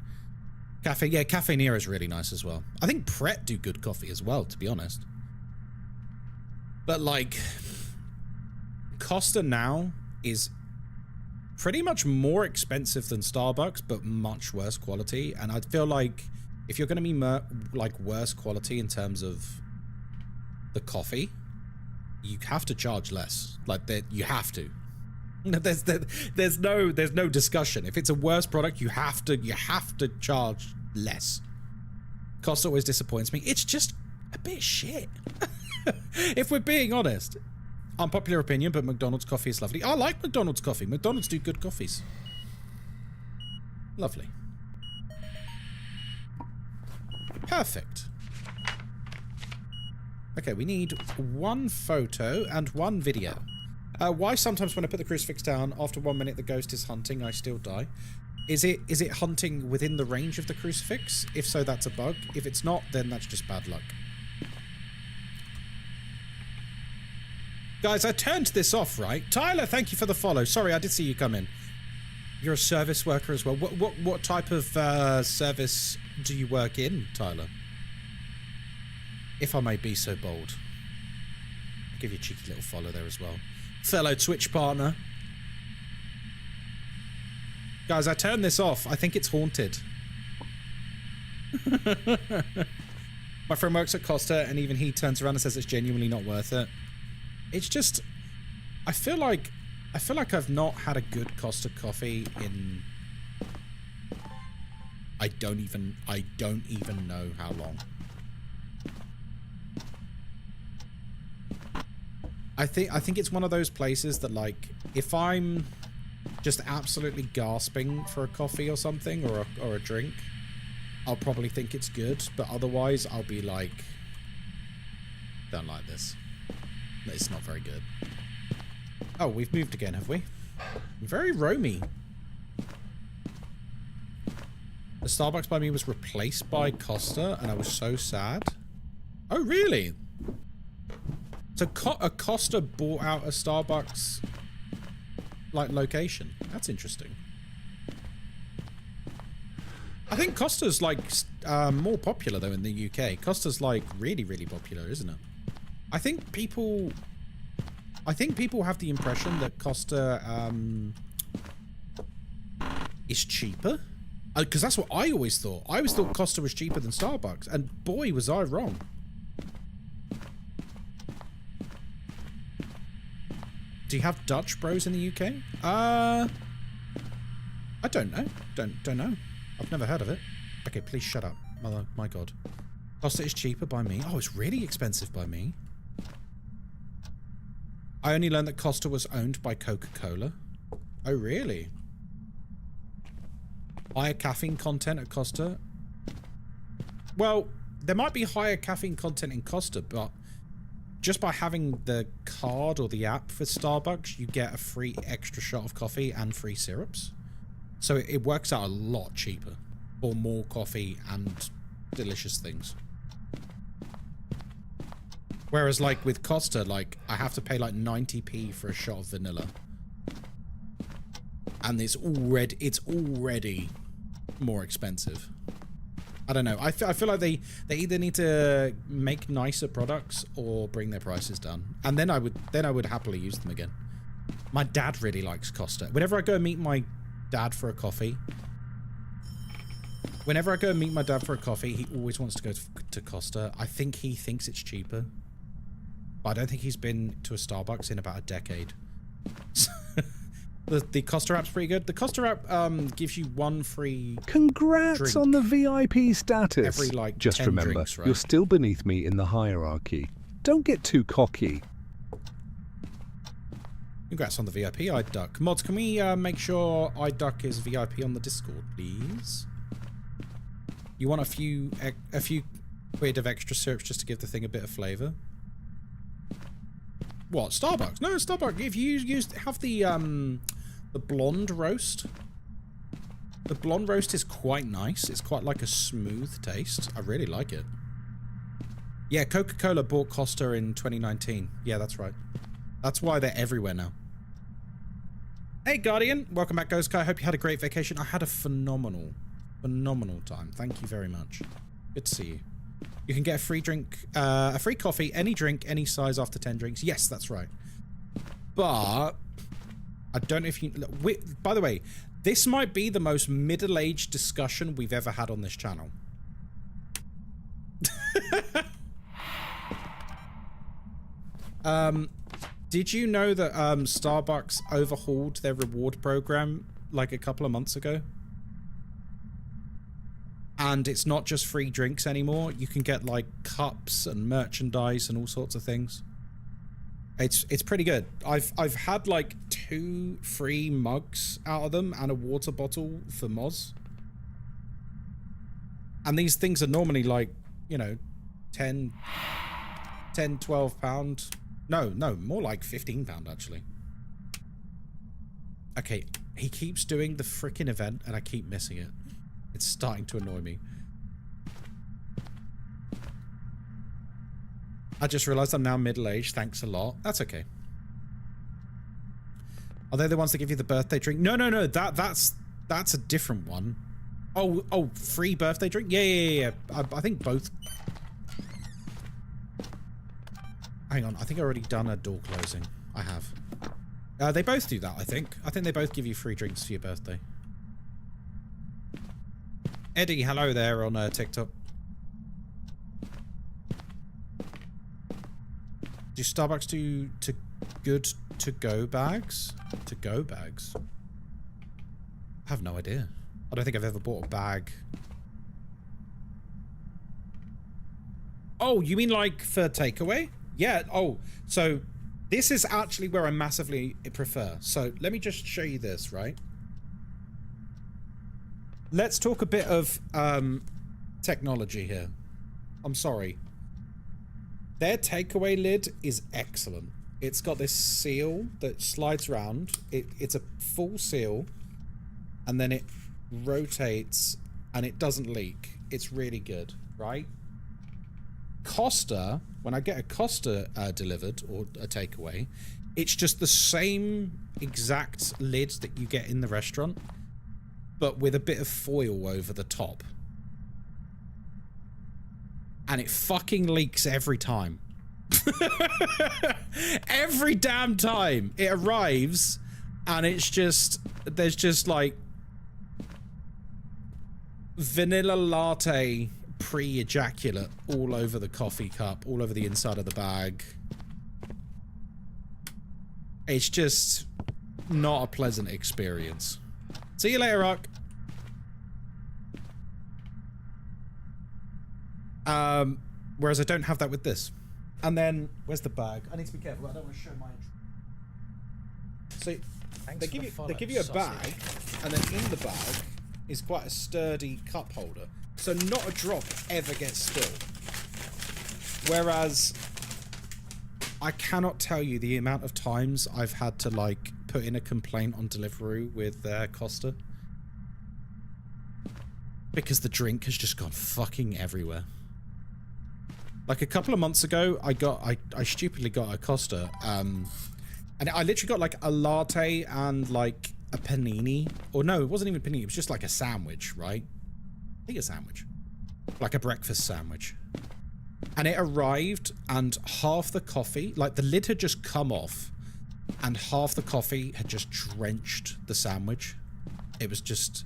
Cafe, yeah, Cafe Nero is really nice as well. I think Pret do good coffee as well, to be honest. But, like, Costa now is pretty much more expensive than Starbucks, but much worse quality. And I feel like if you're going to be, like, worse quality in terms of the coffee, you have to charge less. Like, you have to. There's no discussion. If it's a worse product, you have to charge less. Costa always disappoints me. It's just a bit shit. If we're being honest. Unpopular opinion, but McDonald's coffee is lovely. I like McDonald's coffee. McDonald's do good coffees. Lovely. Perfect. Okay, we need one photo and one video. Why sometimes when I put the crucifix down, after 1 minute the ghost is hunting, I still die? Is it hunting within the range of the crucifix? If so, that's a bug. If it's not, then that's just bad luck. Guys, I turned this off, right? Tyler, thank you for the follow. Sorry, I did see you come in. You're a service worker as well. What type of service do you work in, Tyler? If I may be so bold. I'll give you a cheeky little follow there as well. Fellow Twitch partner. Guys, I turned this off. I think it's haunted. My friend works at Costa and even he turns around and says it's genuinely not worth it. It's just, I feel like I've not had a good Costa coffee in I don't even know how long. I think it's one of those places that, like, if I'm just absolutely gasping for a coffee or something, or a drink, I'll probably think it's good, but otherwise I'll be like, don't like this. It's not very good. Oh, we've moved again, have we? Very roamy. The Starbucks by me was replaced by Costa, and I was so sad. Oh, really? So a Costa bought out a Starbucks, like, location. That's interesting. I think Costa's, like, more popular, though, in the UK. Costa's, like, really, really popular, isn't it? I think people have the impression that Costa is cheaper. Because that's what I always thought. I always thought Costa was cheaper than Starbucks. And boy, was I wrong. Do you have Dutch Bros in the UK? I don't know. Don't know. I've never heard of it. Okay, please shut up. My God. Costa is cheaper by me. Oh, it's really expensive by me. I only learned that Costa was owned by Coca-Cola. Oh, really? Higher caffeine content at Costa? Well, there might be higher caffeine content in Costa, but just by having the card or the app for Starbucks, you get a free extra shot of coffee and free syrups. So it works out a lot cheaper for more coffee and delicious things. Whereas, like, with Costa, like, I have to pay like 90p for a shot of vanilla. And it's already more expensive. I don't know. I feel like they either need to make nicer products or bring their prices down. And then I would happily use them again. My dad really likes Costa. Whenever I go and meet my dad for a coffee, he always wants to go to Costa. I think he thinks it's cheaper. But I don't think he's been to a Starbucks in about a decade. The Costa app's pretty good. The Costa app gives you one free Congrats drink on the VIP status. every, like, Just 10 remember, drinks, right? you're still beneath me in the hierarchy. Don't get too cocky. Congrats on the VIP, iDuck. Mods, can we make sure iDuck is VIP on the Discord, please? You want a few quid of extra syrups just to give the thing a bit of flavour? What, Starbucks? No, Starbucks. If you have the blonde roast. The blonde roast is quite nice. It's quite like a smooth taste. I really like it. Yeah, Coca-Cola bought Costa in 2019. Yeah, that's right. That's why they're everywhere now. Hey, Guardian. Welcome back, Ghostkai. I hope you had a great vacation. I had a phenomenal time. Thank you very much. Good to see you. You can get a free drink, a free coffee, any drink, any size after 10 drinks. Yes, that's right. But I don't know if you... by the way, this might be the most middle-aged discussion we've ever had on this channel. Did you know that Starbucks overhauled their reward program like a couple of months ago? And it's not just free drinks anymore. You can get, like, cups and merchandise and all sorts of things. It's pretty good. I've had, like, 2 free mugs out of them and a water bottle for Moz. And these things are normally, like, you know, 10, 12 pound. No, more like 15 pound, actually. Okay, he keeps doing the freaking event and I keep missing it. It's starting to annoy me. I just realized I'm now middle-aged. Thanks a lot. That's okay. Are they the ones that give you the birthday drink? No. That's a different one. Oh, free birthday drink? Yeah. I think both. Hang on. I think I've already done a door closing. I have. They both do that, I think. I think they both give you free drinks for your birthday. Eddie, hello there on TikTok. Do Starbucks do good to-go bags? To-go bags? I have no idea. I don't think I've ever bought a bag. Oh, you mean like for takeaway? Yeah. Oh, so this is actually where I massively prefer. So let me just show you this, right? Let's talk a bit of technology here. I'm sorry. Their takeaway lid is excellent. It's got this seal that slides around. It's a full seal, and then it rotates, and it doesn't leak. It's really good, right? Costa, when I get a Costa delivered, or a takeaway, it's just the same exact lid that you get in the restaurant, but with a bit of foil over the top. And it fucking leaks every time. Every damn time it arrives, and it's just, there's just like vanilla latte pre-ejaculate all over the coffee cup, all over the inside of the bag. It's just not a pleasant experience. See you later, Rock. Whereas I don't have that with this. And then, where's the bag? I need to be careful. I don't want to show my intro. So they give you a bag, and then in the bag is quite a sturdy cup holder. So not a drop ever gets spilled. Whereas I cannot tell you the amount of times I've had to like put in a complaint on Deliveroo with Costa. Because the drink has just gone fucking everywhere. Like a couple of months ago, I stupidly got a Costa, and I literally got like a latte and like a panini, or no, it wasn't even panini, it was just like a sandwich, right? I think a sandwich, like a breakfast sandwich. And it arrived, and half the coffee, like the lid had just come off, and half the coffee had just drenched the sandwich. It was just,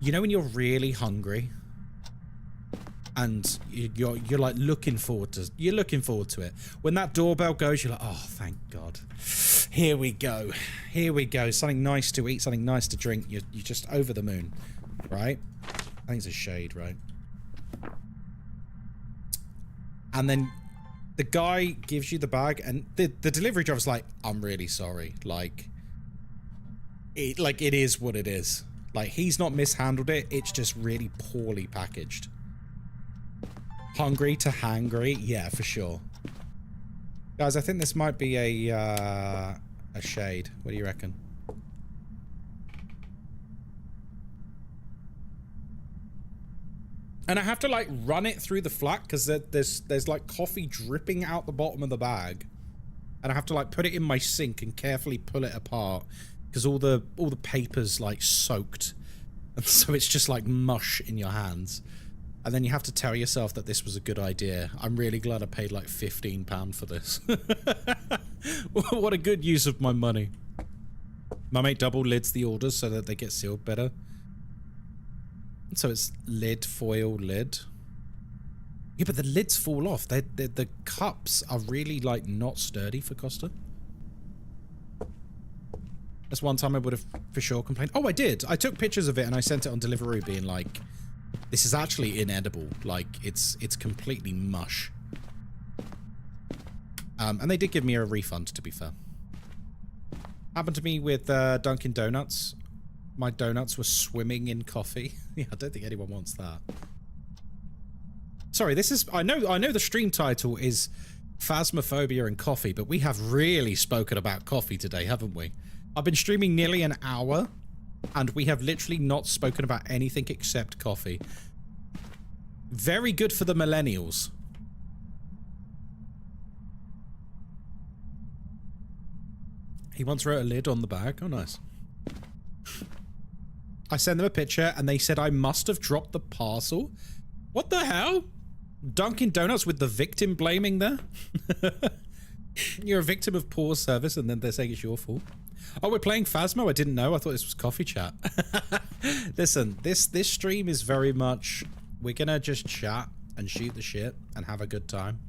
you know when you're really hungry and you're like looking forward to it. When that doorbell goes, you're like, oh, thank God. Here we go. Here we go. Something nice to eat, something nice to drink. You're just over the moon, right? I think it's a shade, right? And then the guy gives you the bag, and the delivery driver's like, I'm really sorry. Like it is what it is. Like, he's not mishandled it. It's just really poorly packaged. Hungry to hangry? Yeah, for sure. Guys, I think this might be a shade. What do you reckon? And I have to like run it through the flat because there's like coffee dripping out the bottom of the bag, and I have to like put it in my sink and carefully pull it apart because all the paper's like soaked, and so it's just like mush in your hands. And then you have to tell yourself that this was a good idea. I'm really glad I paid like £15 for this. What a good use of my money. My mate double lids the orders so that they get sealed better. So it's lid, foil, lid. Yeah, but the lids fall off. The cups are really like not sturdy for Costa. That's one time I would have for sure complained. Oh, I did. I took pictures of it and I sent it on Deliveroo being like, this is actually inedible. Like, it's completely mush. And they did give me a refund, to be fair. Happened to me with Dunkin' Donuts. My donuts were swimming in coffee. Yeah, I don't think anyone wants that. Sorry, this is... I know the stream title is Phasmophobia and Coffee, but we have really spoken about coffee today, haven't we? I've been streaming nearly an hour, and we have literally not spoken about anything except coffee. Very good for the millennials. He once wrote a lid on the bag. Oh, nice. I sent them a picture, and they said I must have dropped the parcel. What the hell? Dunkin' Donuts with the victim blaming there? You're a victim of poor service, and then they're saying it's your fault. Oh, we're playing Phasmo? I didn't know. I thought this was coffee chat. Listen, this stream is very much... We're gonna just chat and shoot the shit and have a good time.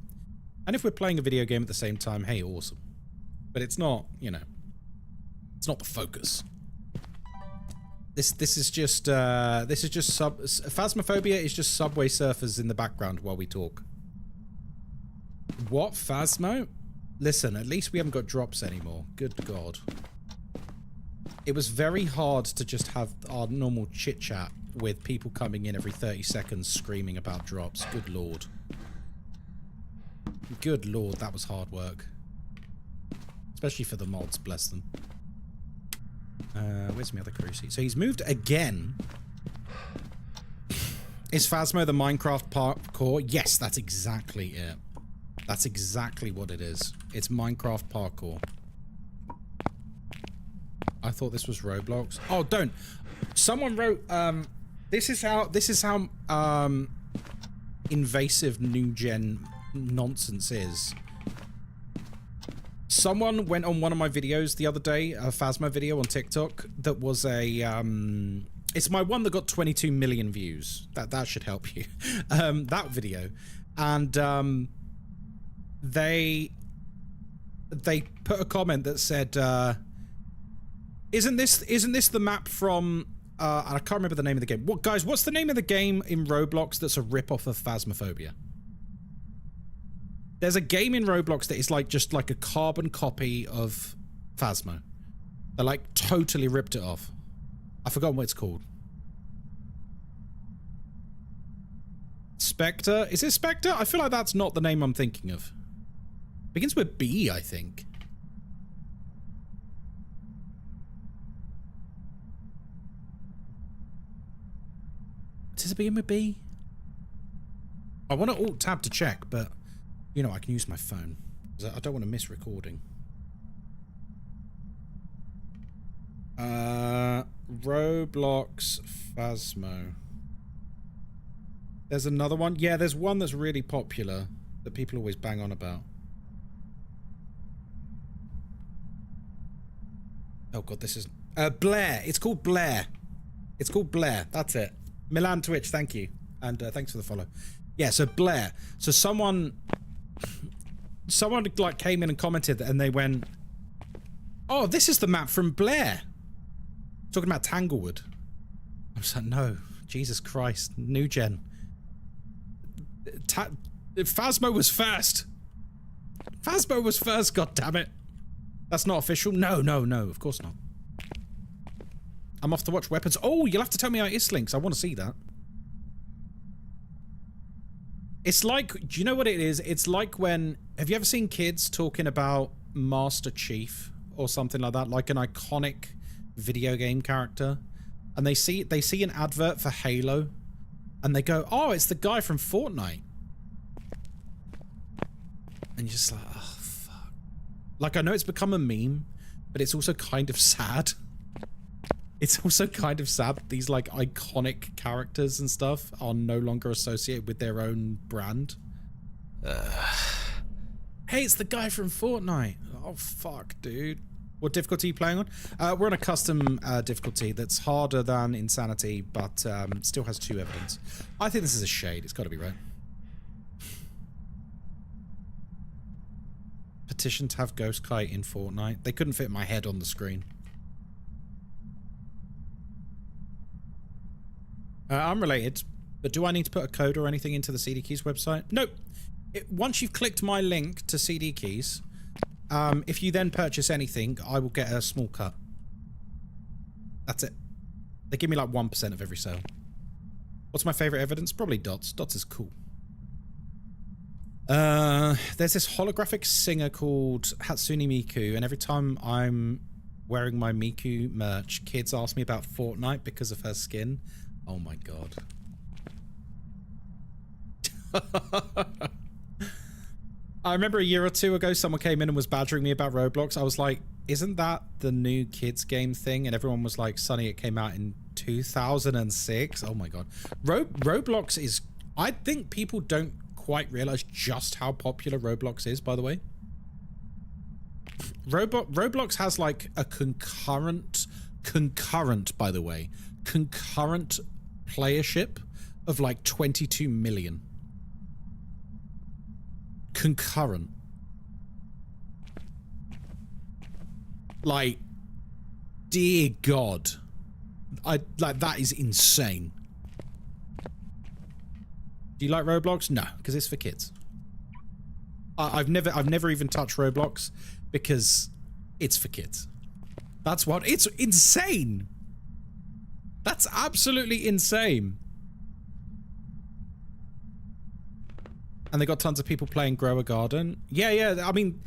And if we're playing a video game at the same time, hey, awesome. But it's not, you know... It's not the focus. This is just Phasmophobia is just Subway Surfers in the background while we talk. What, Phasmo? Listen, at least we haven't got drops anymore. Good God. It was very hard to just have our normal chit-chat with people coming in every 30 seconds screaming about drops. Good Lord. Good Lord, that was hard work. Especially for the mods, bless them. Where's my other cruci? So he's moved again. Is Phasmo the Minecraft parkour? Yes, that's exactly it. That's exactly what it is. It's Minecraft parkour. I thought this was Roblox. Oh, don't. Someone wrote, this is how invasive new gen nonsense is. Someone went on one of my videos the other day, a Phasmo video on TikTok, that was a, it's my one that got 22 million views. That should help you. That video. And, they put a comment that said, isn't this the map from, and I can't remember the name of the game. What, guys, what's the name of the game in Roblox that's a rip-off of Phasmophobia? There's a game in Roblox that is like just like a carbon copy of Phasmo. They like totally ripped it off. I've forgotten what it's called. Spectre? Is it Spectre? I feel like that's not the name I'm thinking of. Begins with B, I think. Does it begin with B? I want to alt-tab to check, but, you know, I can use my phone. I don't want to miss recording. Roblox Phasmo. There's another one. Yeah, there's one that's really popular that people always bang on about. Oh god, this is Blair. It's called Blair. It's called Blair. That's it. Milan Twitch, thank you. And thanks for the follow. Yeah, so Blair. So someone like came in and commented and they went, "Oh, this is the map from Blair." Talking about Tanglewood. I was like, no, Jesus Christ, new gen. Phasmo was first. Phasmo was first, god damn it. That's not official. No, of course not. I'm off to watch Weapons. Oh, you'll have to tell me how it is, Links. I want to see that. It's like, do you know what it is? It's like when, have you ever seen kids talking about Master Chief or something like that? Like an iconic video game character. And they see an advert for Halo and they go, "Oh, it's the guy from Fortnite." And you're just like, oh, fuck. Like, I know it's become a meme, but it's also kind of sad. It's also kind of sad that these, like, iconic characters and stuff are no longer associated with their own brand. Hey, it's the guy from Fortnite. Oh, fuck, dude. What difficulty are you playing on? We're on a custom difficulty that's harder than Insanity, but still has 2 evidence. I think this is a shade. It's got to be right. Petition to have Ghostkai in Fortnite. They couldn't fit my head on the screen. I'm related, but do I need to put a code or anything into the CD Keys website? Nope. Once you've clicked my link to CD Keys, if you then purchase anything, I will get a small cut. That's it. They give me like 1% of every sale. What's my favorite evidence? Probably Dots. Dots is cool. There's this holographic singer called Hatsune Miku, and every time I'm wearing my Miku merch, kids ask me about Fortnite because of her skin. Oh my god. I remember a year or 2 ago, someone came in and was badgering me about Roblox. I was like, isn't that the new kids game thing? And everyone was like, Sonny, it came out in 2006. Oh my god. Roblox is... I think people don't quite realize just how popular Roblox is, by the way. Roblox has like a concurrent, by the way, concurrent playership of like 22 million. Concurrent. Like, dear God. That is insane. Do you like Roblox? No, because it's for kids. I've never even touched Roblox because it's for kids. That's what. It's insane. That's absolutely insane. And they got tons of people playing Grow a Garden. Yeah. I mean,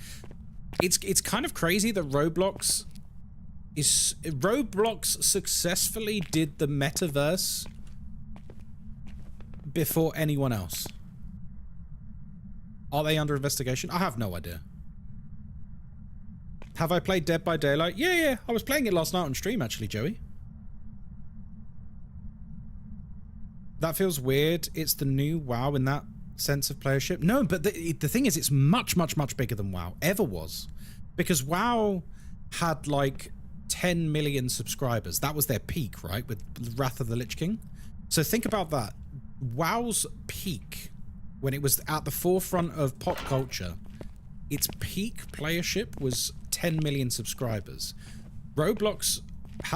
it's kind of crazy that Roblox successfully did the metaverse before anyone else. Are they under investigation? I have no idea. Have I played Dead by Daylight? Yeah. I was playing it last night on stream, actually, Joey. That feels weird. It's the new WoW in that sense of playership. No, but the thing is, it's much bigger than WoW ever was. Because WoW had like 10 million subscribers. That was their peak, right? With Wrath of the Lich King. So think about that. WoW's peak, when it was at the forefront of pop culture, its peak playership was 10 million subscribers. Roblox,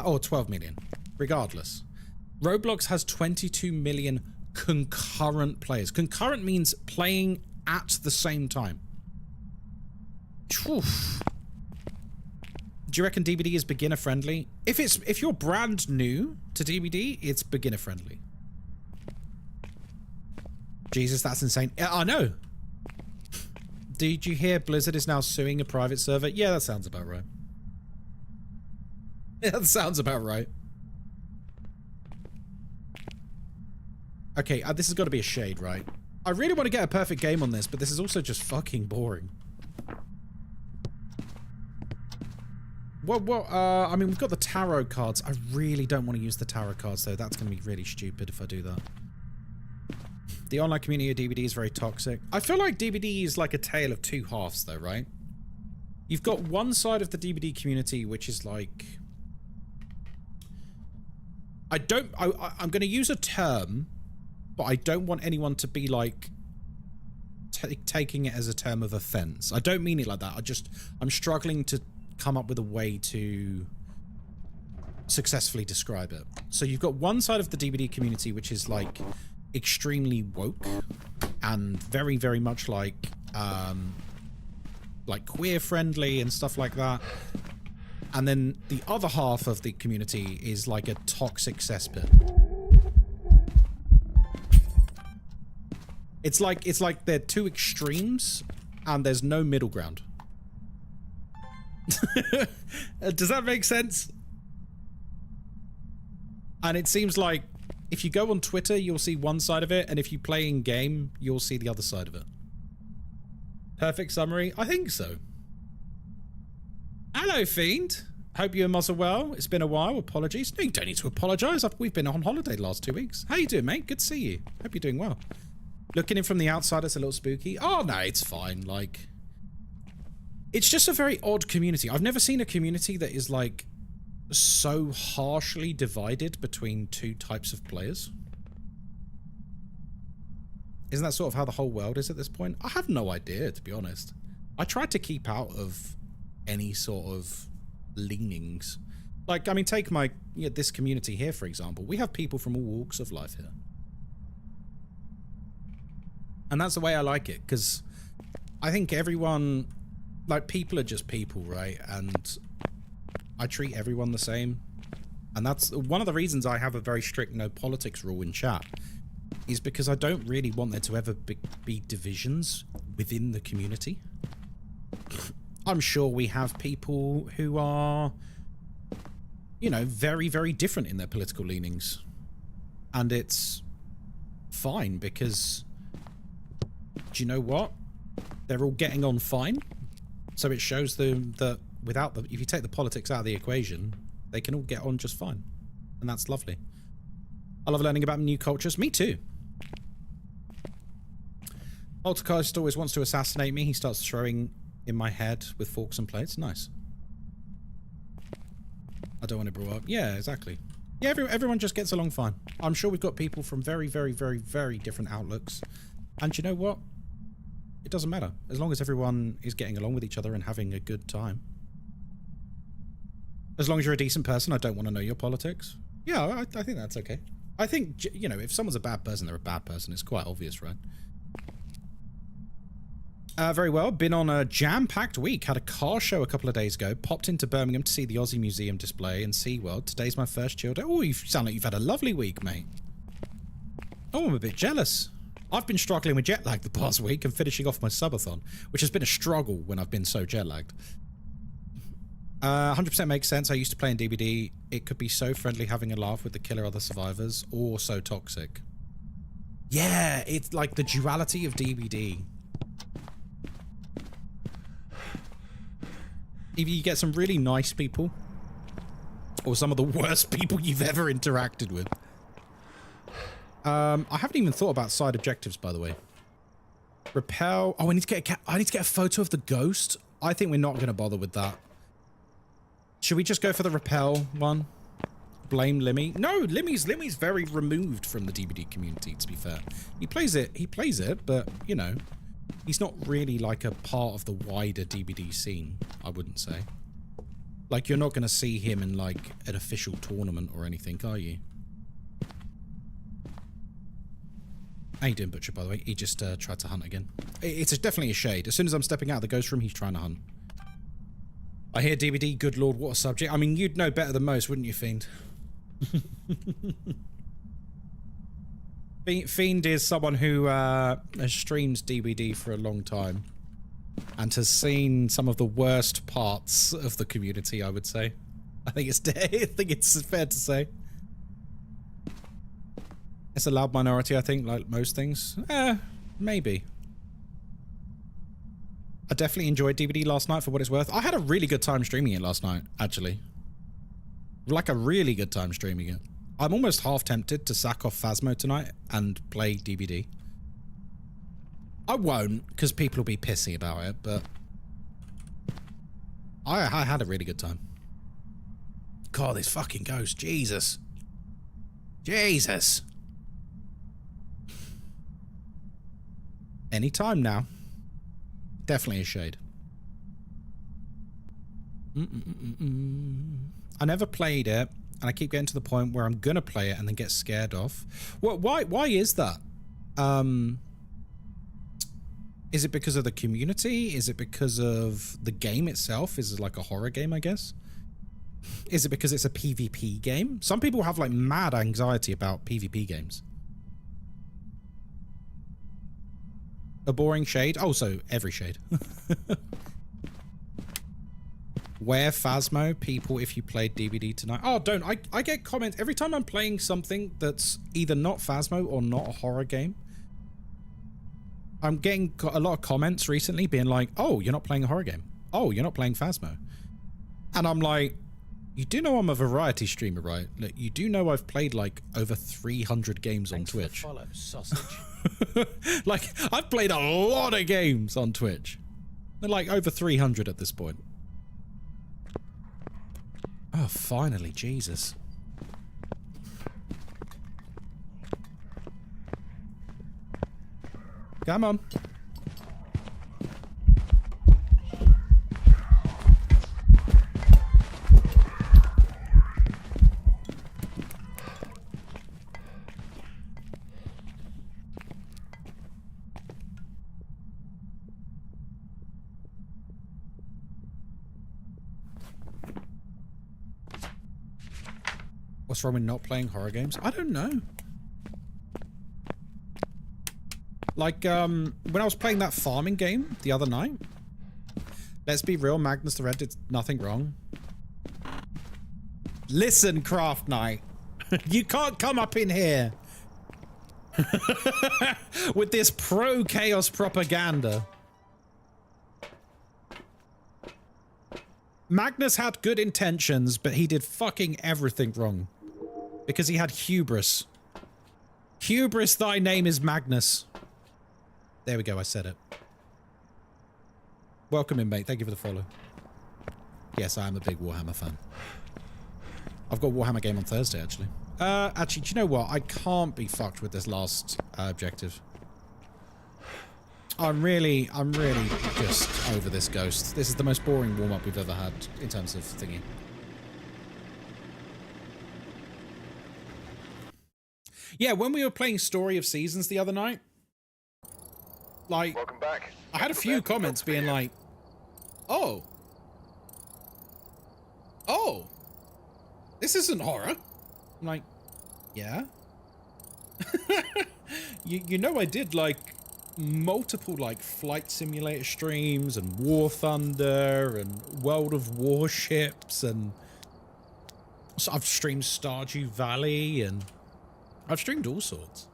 or 12 million, regardless. Roblox has 22 million concurrent players. Concurrent means playing at the same time. Oof. Do you reckon DBD is beginner friendly? If you're brand new to DBD, it's beginner friendly. Jesus, that's insane. I know. Did you hear Blizzard is now suing a private server? Yeah, that sounds about right. Yeah, that sounds about right. Okay, this has got to be a shade, right? I really want to get a perfect game on this, but this is also just fucking boring. Well, I mean, we've got the tarot cards. I really don't want to use the tarot cards, though. That's going to be really stupid if I do that. The online community of DBD is very toxic. I feel like DBD is like a tale of two halves, though, right? You've got one side of the DBD community, which is like... I'm going to use a term, but I don't want anyone to be like... taking it as a term of offense. I don't mean it like that. I'm struggling to come up with a way to successfully describe it. So you've got one side of the DBD community, which is like extremely woke and very much like queer friendly and stuff like that. And then the other half of the community is like a toxic cesspit. It's like they're two extremes and there's no middle ground. Does that make sense? And it seems like if you go on Twitter, you'll see one side of it, and if you play in game, you'll see the other side of it. Perfect summary? I think so. Hello, Fiend. Hope you and Muzz are well. It's been a while. Apologies. No, you don't need to apologise. We've been on holiday the last 2 weeks. How you doing, mate? Good to see you. Hope you're doing well. Looking in from the outside, it's a little spooky. Oh, no, it's fine. Like, it's just a very odd community. I've never seen a community that is, like, so harshly divided between two types of players. Isn't that sort of how the whole world is at this point? I have no idea, to be honest. I tried to keep out of any sort of leanings. Like, I mean, take this community here, for example. We have people from all walks of life here. And that's the way I like it, because I think everyone, like, people are just people, right? And I treat everyone the same. And that's one of the reasons I have a very strict no politics rule in chat, is because I don't really want there to ever be divisions within the community. I'm sure we have people who are, you know, very different in their political leanings. And it's fine, because do you know what? They're all getting on fine. So it shows them that if you take the politics out of the equation, they can all get on just fine. And that's lovely. I love learning about new cultures. Me too. Poltergeist always wants to assassinate me. He starts throwing in my head with forks and plates. Nice. I don't want to grow up. Yeah, exactly. Yeah, everyone just gets along fine. I'm sure we've got people from very different outlooks. And you know what? It doesn't matter. As long as everyone is getting along with each other and having a good time. As long as you're a decent person, I don't want to know your politics. Yeah, I think that's okay. I think, you know, if someone's a bad person, they're a bad person. It's quite obvious, right? Very well. Been on a jam-packed week. Had a car show a couple of days ago. Popped into Birmingham to see the Aussie Museum display and SeaWorld. Today's my first chill day. Oh, you sound like you've had a lovely week, mate. Oh, I'm a bit jealous. I've been struggling with jet lag the past week and finishing off my subathon, which has been a struggle when I've been so jet lagged. 100% makes sense. I used to play in DBD. It could be so friendly having a laugh with the killer other survivors, or so toxic. Yeah, it's like the duality of DBD. Either you get some really nice people, or some of the worst people you've ever interacted with. I haven't even thought about side objectives, by the way. Repel. Oh, I need to get a photo of the ghost. I think we're not going to bother with that. Should we just go for the repel one? Blame Limmy? No, Limmy's very removed from the DBD community, to be fair. He plays it, but, you know, he's not really like a part of the wider DBD scene, I wouldn't say. Like, you're not going to see him in, like, an official tournament or anything, are you? How you doing, Butcher, by the way? He just tried to hunt again. It's definitely a shade. As soon as I'm stepping out of the ghost room, he's trying to hunt. I hear DBD, good lord, what a subject. I mean, you'd know better than most, wouldn't you, Fiend? Fiend is someone who has streamed DBD for a long time and has seen some of the worst parts of the community, I would say. I think it's fair to say. It's a loud minority, I think, like most things. Maybe. I definitely enjoyed DBD last night for what it's worth. I had a really good time streaming it last night, actually. Like a really good time streaming it. I'm almost half tempted to sack off Phasmo tonight and play DBD. I won't, because people will be pissy about it, but I had a really good time. God, this fucking ghost. Jesus. Jesus. Anytime now. Definitely a shade. I never played it, and I keep getting to the point where I'm gonna play it and then get scared off. Why is that? Is it because of the community? Is it because of the game itself? Is it like a horror game, I guess? Is it because it's a PvP game? Some people have like mad anxiety about PvP games. A boring shade? Oh, so every shade. Wear Phasmo, people, if you played DBD tonight. Oh, don't. I get comments every time I'm playing something that's either not Phasmo or not a horror game. I'm getting a lot of comments recently being like, oh, you're not playing a horror game. Oh, you're not playing Phasmo. And I'm like, you do know I'm a variety streamer, right? Like, you do know I've played like over 300 games on Twitch. For the follow, sausage. Like, I've played a lot of games on Twitch. They're like over 300 at this point. Oh, finally, Jesus. Come on. What's wrong with not playing horror games? I don't know. Like, when I was playing that farming game the other night, let's be real, Magnus the Red did nothing wrong. Listen, Craft Knight, you can't come up in here with this pro-chaos propaganda. Magnus had good intentions, but he did fucking everything wrong. Because he had hubris. Hubris, thy name is Magnus. There we go, I said it. Welcome in, mate. Thank you for the follow. Yes, I am a big Warhammer fan. I've got a Warhammer game on Thursday, actually. Actually, do you know what? I can't be fucked with this last objective. I'm really just over this ghost. This is the most boring warm-up we've ever had in terms of thingy. Yeah, when we were playing Story of Seasons the other night, like, Welcome back. I had a few comments being like, oh, this isn't horror. I'm like, yeah. you know I did like multiple like flight simulator streams and War Thunder and World of Warships, and so I've streamed Stardew Valley, and I've streamed all sorts.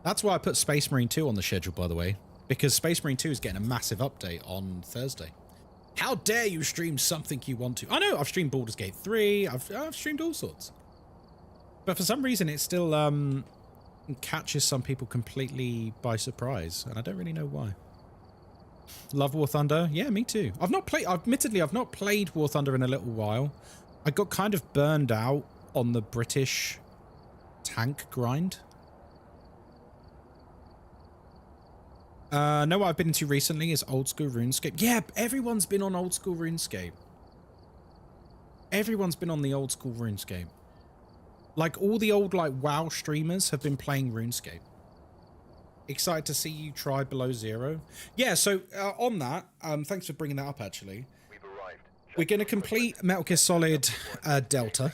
That's why I put Space Marine 2 on the schedule, by the way, because Space Marine 2 is getting a massive update on Thursday. How dare you stream something you want to? I know, I've streamed Baldur's Gate 3, I've streamed all sorts. But for some reason, it still catches some people completely by surprise, and I don't really know why. Love War Thunder? Yeah, me too. Admittedly, I've not played War Thunder in a little while. I got kind of burned out on the British tank grind. No, what I've been into recently is old school RuneScape. Yeah, everyone's been on old school RuneScape. Everyone's been on the old school RuneScape. Like, all the old, like, WoW streamers have been playing RuneScape. Excited to see you try Below Zero. Yeah, so, on that, thanks for bringing that up, actually. We're going to complete Metal Gear Solid Delta.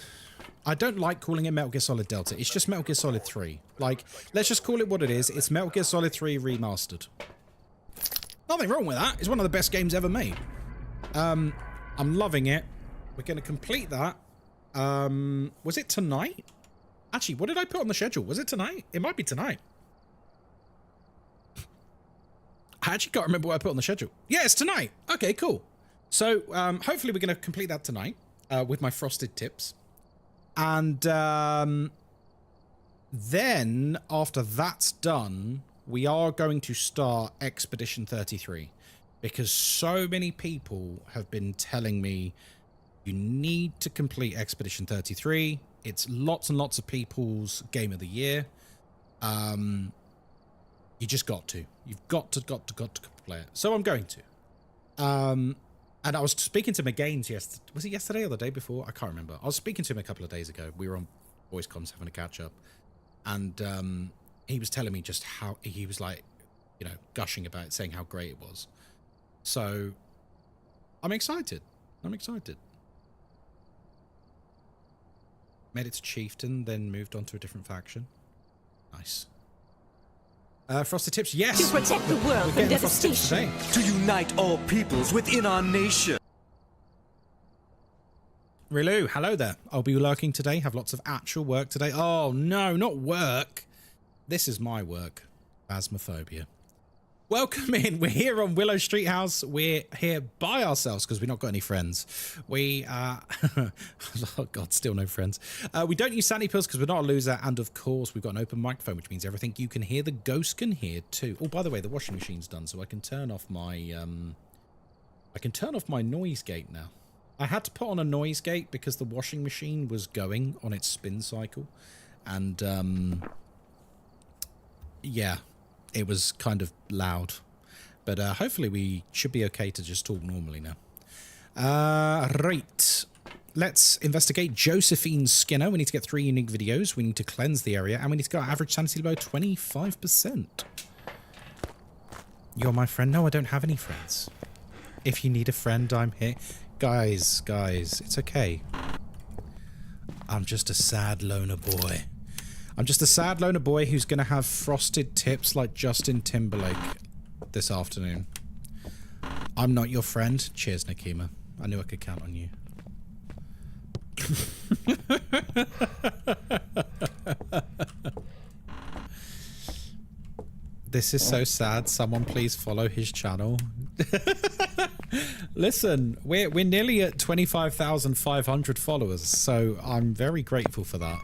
I don't like calling it Metal Gear Solid Delta. It's just Metal Gear Solid 3. Like, let's just call it what it is. It's Metal Gear Solid 3 Remastered. Nothing wrong with that. It's one of the best games ever made. I'm loving it. We're going to complete that. Was it tonight? Actually, what did I put on the schedule? Was it tonight? It might be tonight. I actually can't remember what I put on the schedule. Yeah, it's tonight. Okay, cool. So, hopefully we're going to complete that tonight with my frosted tips. And then, after that's done, we are going to start Expedition 33. Because so many people have been telling me, you need to complete Expedition 33. It's lots and lots of people's game of the year. You just got to. You've got to play it. So I'm going to. And I was speaking to McGaines yesterday. Was it yesterday or the day before? I can't remember. I was speaking to him a couple of days ago. We were on Voice Comms having a catch up. And he was telling me just how he was like, you know, gushing about it, saying how great it was. So I'm excited. I'm excited. Made it to Chieftain, then moved on to a different faction. Nice. Frosted Tips, yes! To protect the world from devastation. To unite all peoples within our nation. Rilu, hello there. I'll be lurking today, have lots of actual work today. Oh no, not work. This is my work. Phasmophobia. Welcome in. We're here on Willow Street House. We're here by ourselves because we've not got any friends. We, oh God, still no friends. We don't use sanity pills because we're not a loser. And of course, we've got an open microphone, which means everything you can hear, the ghost can hear too. Oh, by the way, the washing machine's done, so I can turn off my, noise gate now. I had to put on a noise gate because the washing machine was going on its spin cycle. And, yeah. It was kind of loud, but hopefully we should be okay to just talk normally now. Right. Let's investigate Josephine Skinner. We need to get 3 unique videos. We need to cleanse the area, and we need to get our average sanity below 25%. You're my friend? No, I don't have any friends. If you need a friend, I'm here. Guys, it's okay. I'm just a sad loner boy. I'm just a sad loner boy who's going to have frosted tips like Justin Timberlake this afternoon. I'm not your friend. Cheers, Nakima. I knew I could count on you. This is so sad. Someone please follow his channel. Listen, we're nearly at 25,500 followers, so I'm very grateful for that.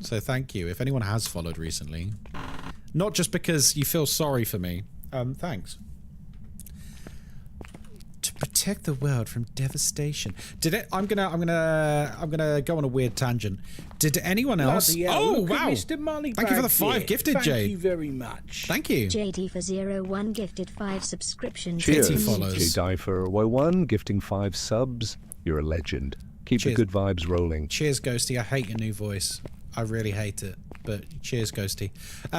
So thank you. If anyone has followed recently, not just because you feel sorry for me, thanks. To protect the world from devastation. Did it? I'm gonna go on a weird tangent. Did anyone else? Oh wow! Mr. Money Thank you for the 5 gifted, Jade. Thank you very much. Thank you. JD for 01 gifted 5 subscriptions. Cheers. Pity follows. Jedi for 01, gifting 5 subs. You're a legend. Keep Cheers. the good vibes rolling. Cheers, Ghosty. I hate your new voice. I really hate it. But cheers, Ghosty.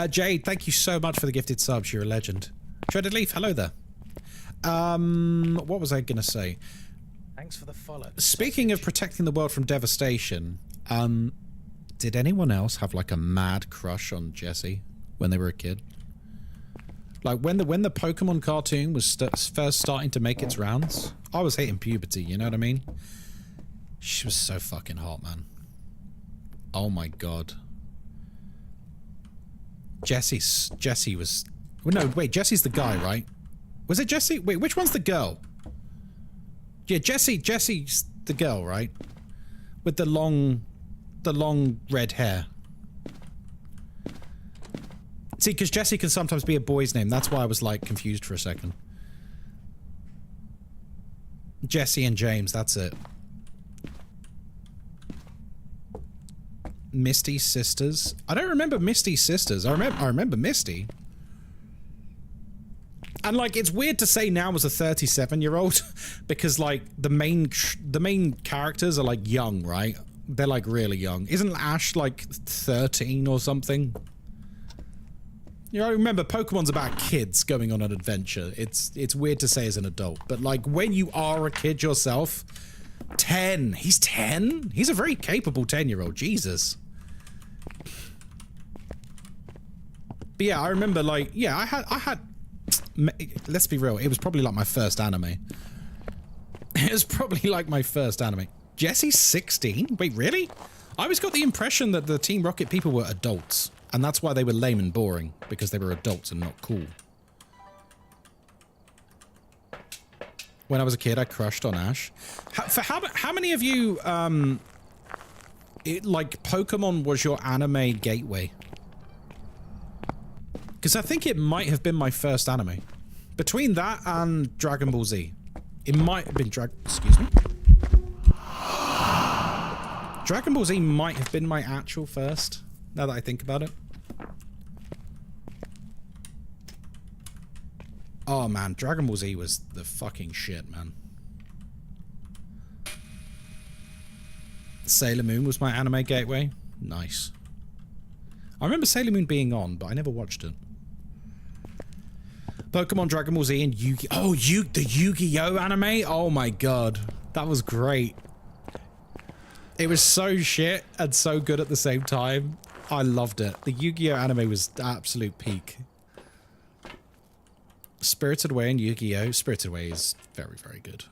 Jade, thank you so much for the gifted subs. You're a legend. Shredded Leaf, hello there. What was I going to say? Thanks for the follow. Speaking of protecting the world from devastation, did anyone else have like a mad crush on Jessie when they were a kid? Like when the Pokemon cartoon was first starting to make its rounds, I was hitting puberty, you know what I mean? She was so fucking hot, man. Oh my god. Jessie was... Well, no, wait, Jessie's the guy, right? Was it Jessie? Wait, which one's the girl? Yeah, Jessie's the girl, right? With the long red hair. See, because Jessie can sometimes be a boy's name. That's why I was, like, confused for a second. Jessie and James, that's it. Misty's sisters. I don't remember Misty's sisters. I remember Misty. And like, it's weird to say now as a 37-year-old because like the main characters are like young, right? They're like really young. Isn't Ash like 13 or something? You know, I remember Pokemon's about kids going on an adventure. It's weird to say as an adult, but like when you are a kid yourself, 10. He's 10? He's a very capable 10-year-old. Jesus. But yeah, I remember like, yeah, I had, let's be real, it was probably like my first anime. It was probably like my first anime. Jessie's 16? Wait, really? I always got the impression that the Team Rocket people were adults, and that's why they were lame and boring, because they were adults and not cool. When I was a kid, I crushed on Ash. How many of you, like, Pokemon was your anime gateway? Because I think it might have been my first anime. Between that and Dragon Ball Z. It might have been excuse me? Dragon Ball Z might have been my actual first, now that I think about it. Oh man, Dragon Ball Z was the fucking shit, man. Sailor Moon was my anime gateway. Nice. I remember Sailor Moon being on, but I never watched it. Pokemon, Dragon Ball Z, and Yu-Gi... Oh, the Yu-Gi-Oh anime? Oh my god. That was great. It was so shit and so good at the same time. I loved it. The Yu-Gi-Oh anime was the absolute peak. Spirited Away and Yu-Gi-Oh! Spirited Away is very, very good.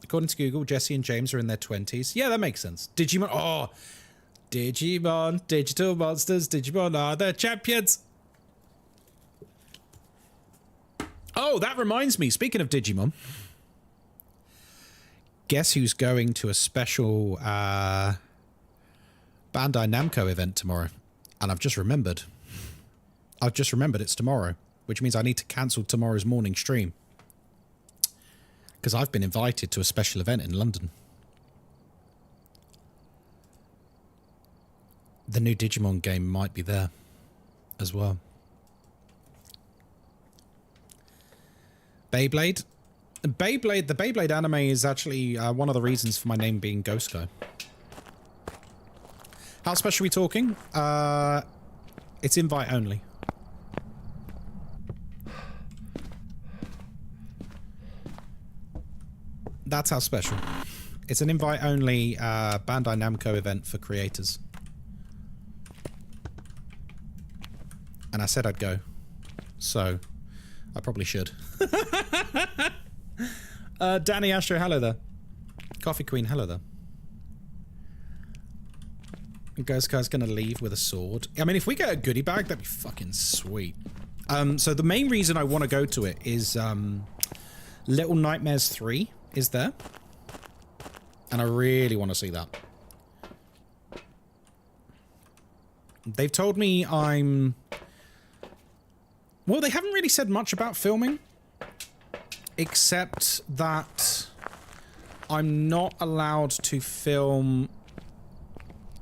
According to Google, Jessie and James are in their 20s. Yeah, that makes sense. Digimon... Oh! Digimon, digital monsters, Digimon are the champions. Oh, that reminds me. Speaking of Digimon, guess who's going to a special Bandai Namco event tomorrow? And I've just remembered. It's tomorrow, which means I need to cancel tomorrow's morning stream. Because I've been invited to a special event in London. The new Digimon game might be there as well. Beyblade. The Beyblade anime is actually one of the reasons for my name being Ghostkai. How special are we talking? It's invite only. That's how special. It's an invite only Bandai Namco event for creators. And I said I'd go. So, I probably should. Danny Astro, hello there. Coffee Queen, hello there. Ghostkai's gonna leave with a sword. I mean, if we get a goodie bag, that'd be fucking sweet. So the main reason I want to go to it is Little Nightmares 3 is there. And I really want to see that. They've told me I'm... Well, they haven't really said much about filming, except that I'm not allowed to film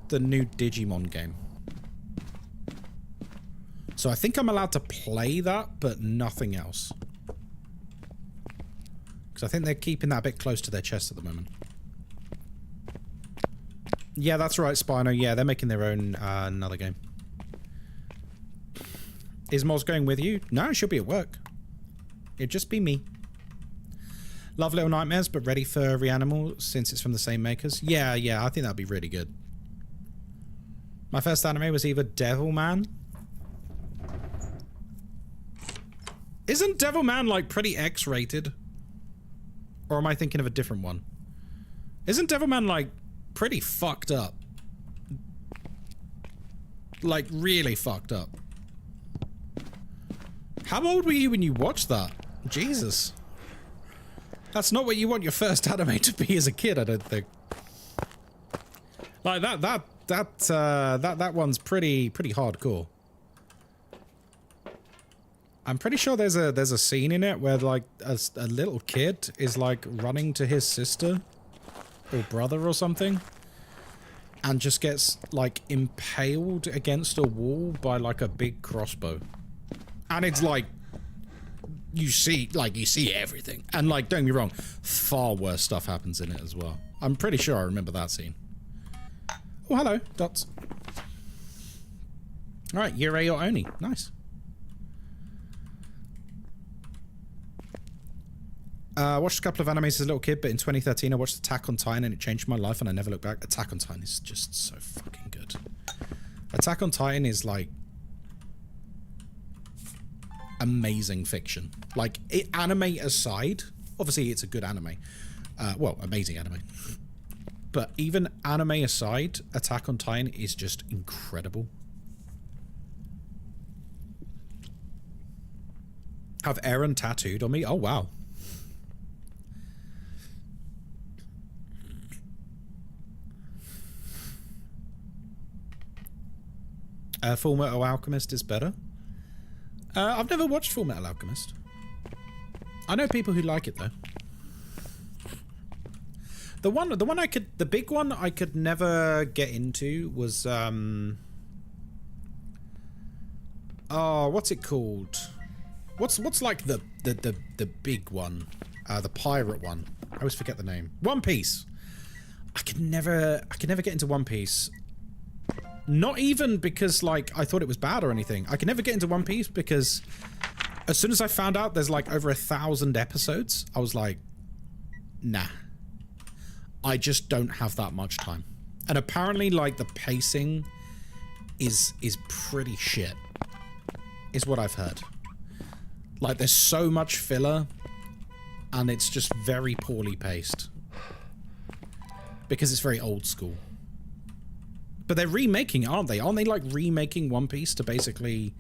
the new Digimon game. So I think I'm allowed to play that, but nothing else. Because I think they're keeping that a bit close to their chest at the moment. Yeah, that's right, Spino. Yeah, they're making their own another game. Is Moz going with you? No, she'll be at work. It'd just be me. Love Little Nightmares, but ready for Reanimal since it's from the same makers. Yeah, I think that'd be really good. My first anime was either Devilman. Isn't Devilman like pretty X-rated? Or am I thinking of a different one? Isn't Devilman like pretty fucked up? Like really fucked up. How old were you when you watched that? Jesus. That's not what you want your first anime to be as a kid, I don't think. Like that one's pretty hardcore. I'm pretty sure there's a scene in it where like a little kid is like running to his sister or brother or something and just gets like impaled against a wall by like a big crossbow. And it's like you see everything. And like, don't get me wrong, far worse stuff happens in it as well. I'm pretty sure I remember that scene. Oh, hello, Dots. Alright, Yurei or Oni. Nice. Watched a couple of animes as a little kid, but in 2013 I watched Attack on Titan and it changed my life and I never looked back. Attack on Titan is just so fucking good. Attack on Titan is like amazing fiction. Like, anime aside, obviously it's a good anime. Well, amazing anime. But even anime aside, Attack on Titan is just incredible. Have Eren tattooed on me? Oh, wow. Full Metal Alchemist is better. I've never watched Full Metal Alchemist. I know people who like it though. The big one I could never get into was oh, what's it called? What's like the big one, the pirate one? I always forget the name. One Piece. I could never get into One Piece. Not even because like I thought it was bad or anything. I could never get into One Piece because as soon as I found out there's like over 1,000 episodes, I was like, nah. I just don't have that much time. And apparently like the pacing is pretty shit. Is what I've heard. Like there's so much filler and it's just very poorly paced. Because it's very old school. But they're remaking it, aren't they? Aren't they like remaking One Piece to basically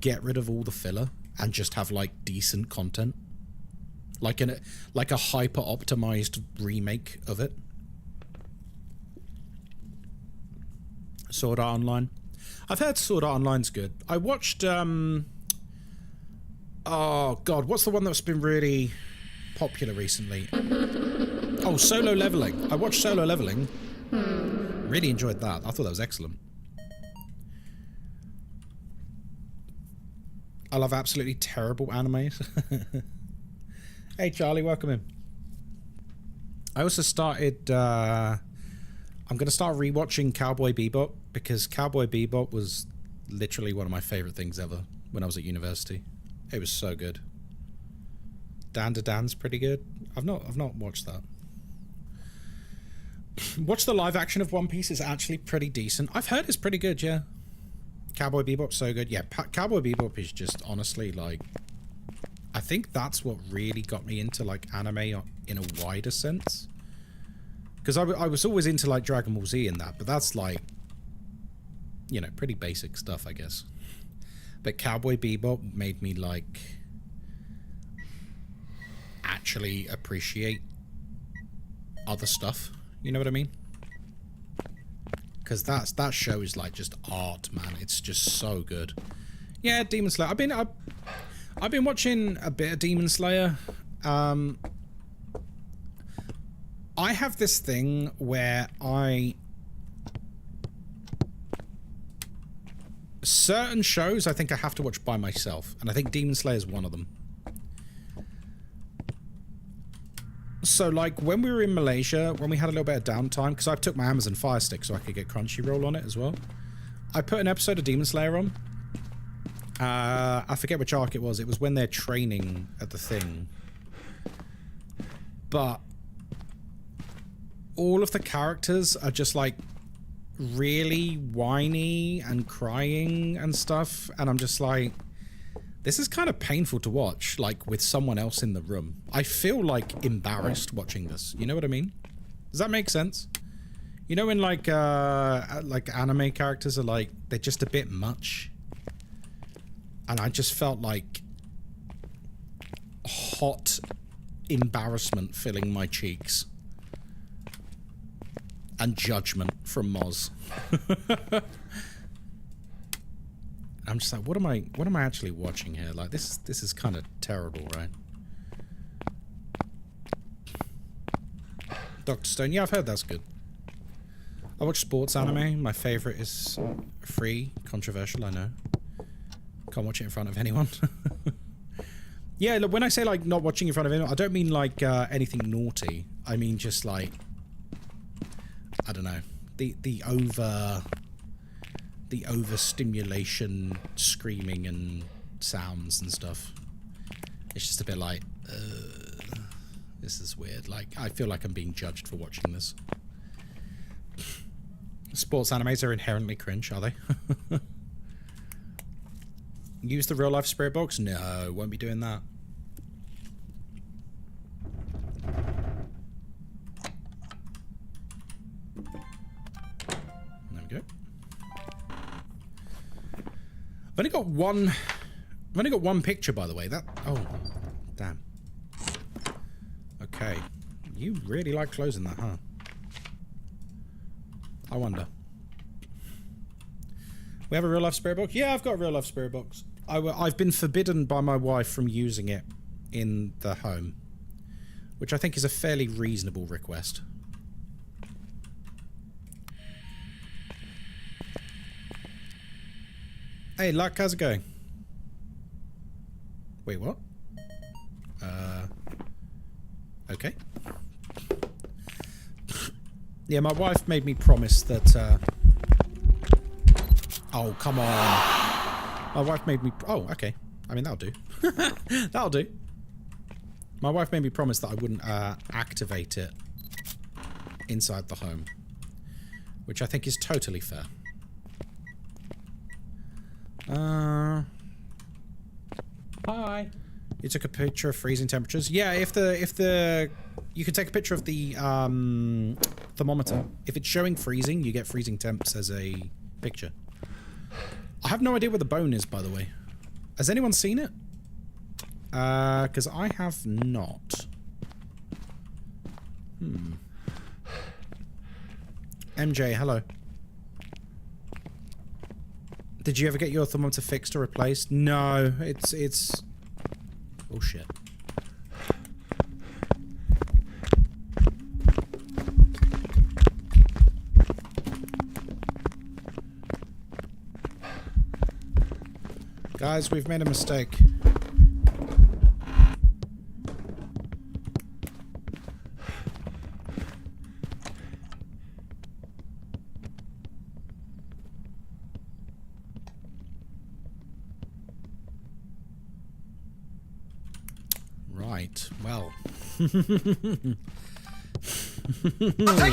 get rid of all the filler and just have like decent content? Like a hyper optimized remake of it. Sword Art Online. I've heard Sword Art Online's good. I watched oh god, what's the one that's been really popular recently? Oh, Solo Leveling. I watched Solo Leveling. Really enjoyed that. I thought that was excellent. I love absolutely terrible animes. Hey Charlie, welcome in. I also started I'm gonna start rewatching Cowboy Bebop because Cowboy Bebop was literally one of my favorite things ever when I was at university. It was so good. Dan to Dan's pretty good. I've not watched that. Watch the live action of One Piece. Is actually pretty decent. I've heard it's pretty good, yeah. Cowboy Bebop's so good. Yeah, Cowboy Bebop is just honestly like, I think that's what really got me into like anime in a wider sense. Because I was always into like Dragon Ball Z and that, but that's like, you know, pretty basic stuff, I guess. But Cowboy Bebop made me like actually appreciate other stuff. You know what I mean? Because that show is like just art, man. It's just so good. Yeah, Demon Slayer. I've been watching a bit of Demon Slayer. I have this thing where certain shows I think I have to watch by myself, and I think Demon Slayer is one of them. So, like, when we were in Malaysia, when we had a little bit of downtime, because I took my Amazon Fire Stick so I could get Crunchyroll on it as well, I put an episode of Demon Slayer on. I forget which arc it was. It was when they're training at the thing. But all of the characters are just, like, really whiny and crying and stuff. And I'm just like, this is kind of painful to watch, like, with someone else in the room. I feel, like, embarrassed watching this. You know what I mean? Does that make sense? You know when, like anime characters are, like, they're just a bit much? And I just felt, like, hot embarrassment filling my cheeks. And judgment from Moz. I'm just like, what am I actually watching here? Like, this is kind of terrible, right? Dr. Stone, yeah, I've heard that's good. I watch sports anime. My favorite is Free. Controversial, I know. Can't watch it in front of anyone. Yeah, look, when I say, like, not watching in front of anyone, I don't mean, like, anything naughty. I mean just, like, I don't know, the overstimulation, screaming and sounds and stuff. It's just a bit like, this is weird. Like, I feel like I'm being judged for watching this. Sports animes are inherently cringe, are they? Use the real life spirit box? No, won't be doing that. I've only got one picture, by the way. Oh, damn. Okay. You really like closing that, huh? I wonder. We have a real life spirit box? Yeah, I've got a real life spirit box. I've been forbidden by my wife from using it in the home, which I think is a fairly reasonable request. Hey, Luck, how's it going? Wait, what? Okay. Yeah, my wife made me promise that, oh, come on. My wife made me... Oh, okay. I mean, that'll do. That'll do. My wife made me promise that I wouldn't, activate it inside the home, which I think is totally fair. Hi. You took a picture of freezing temperatures? Yeah, if you can take a picture of the thermometer. If it's showing freezing, you get freezing temps as a picture. I have no idea where the bone is, by the way. Has anyone seen it? Because I have not. MJ, hello. Did you ever get your thermometer fixed or replaced? No, it's... Oh, shit. Guys, we've made a mistake. Right, well. I'm taking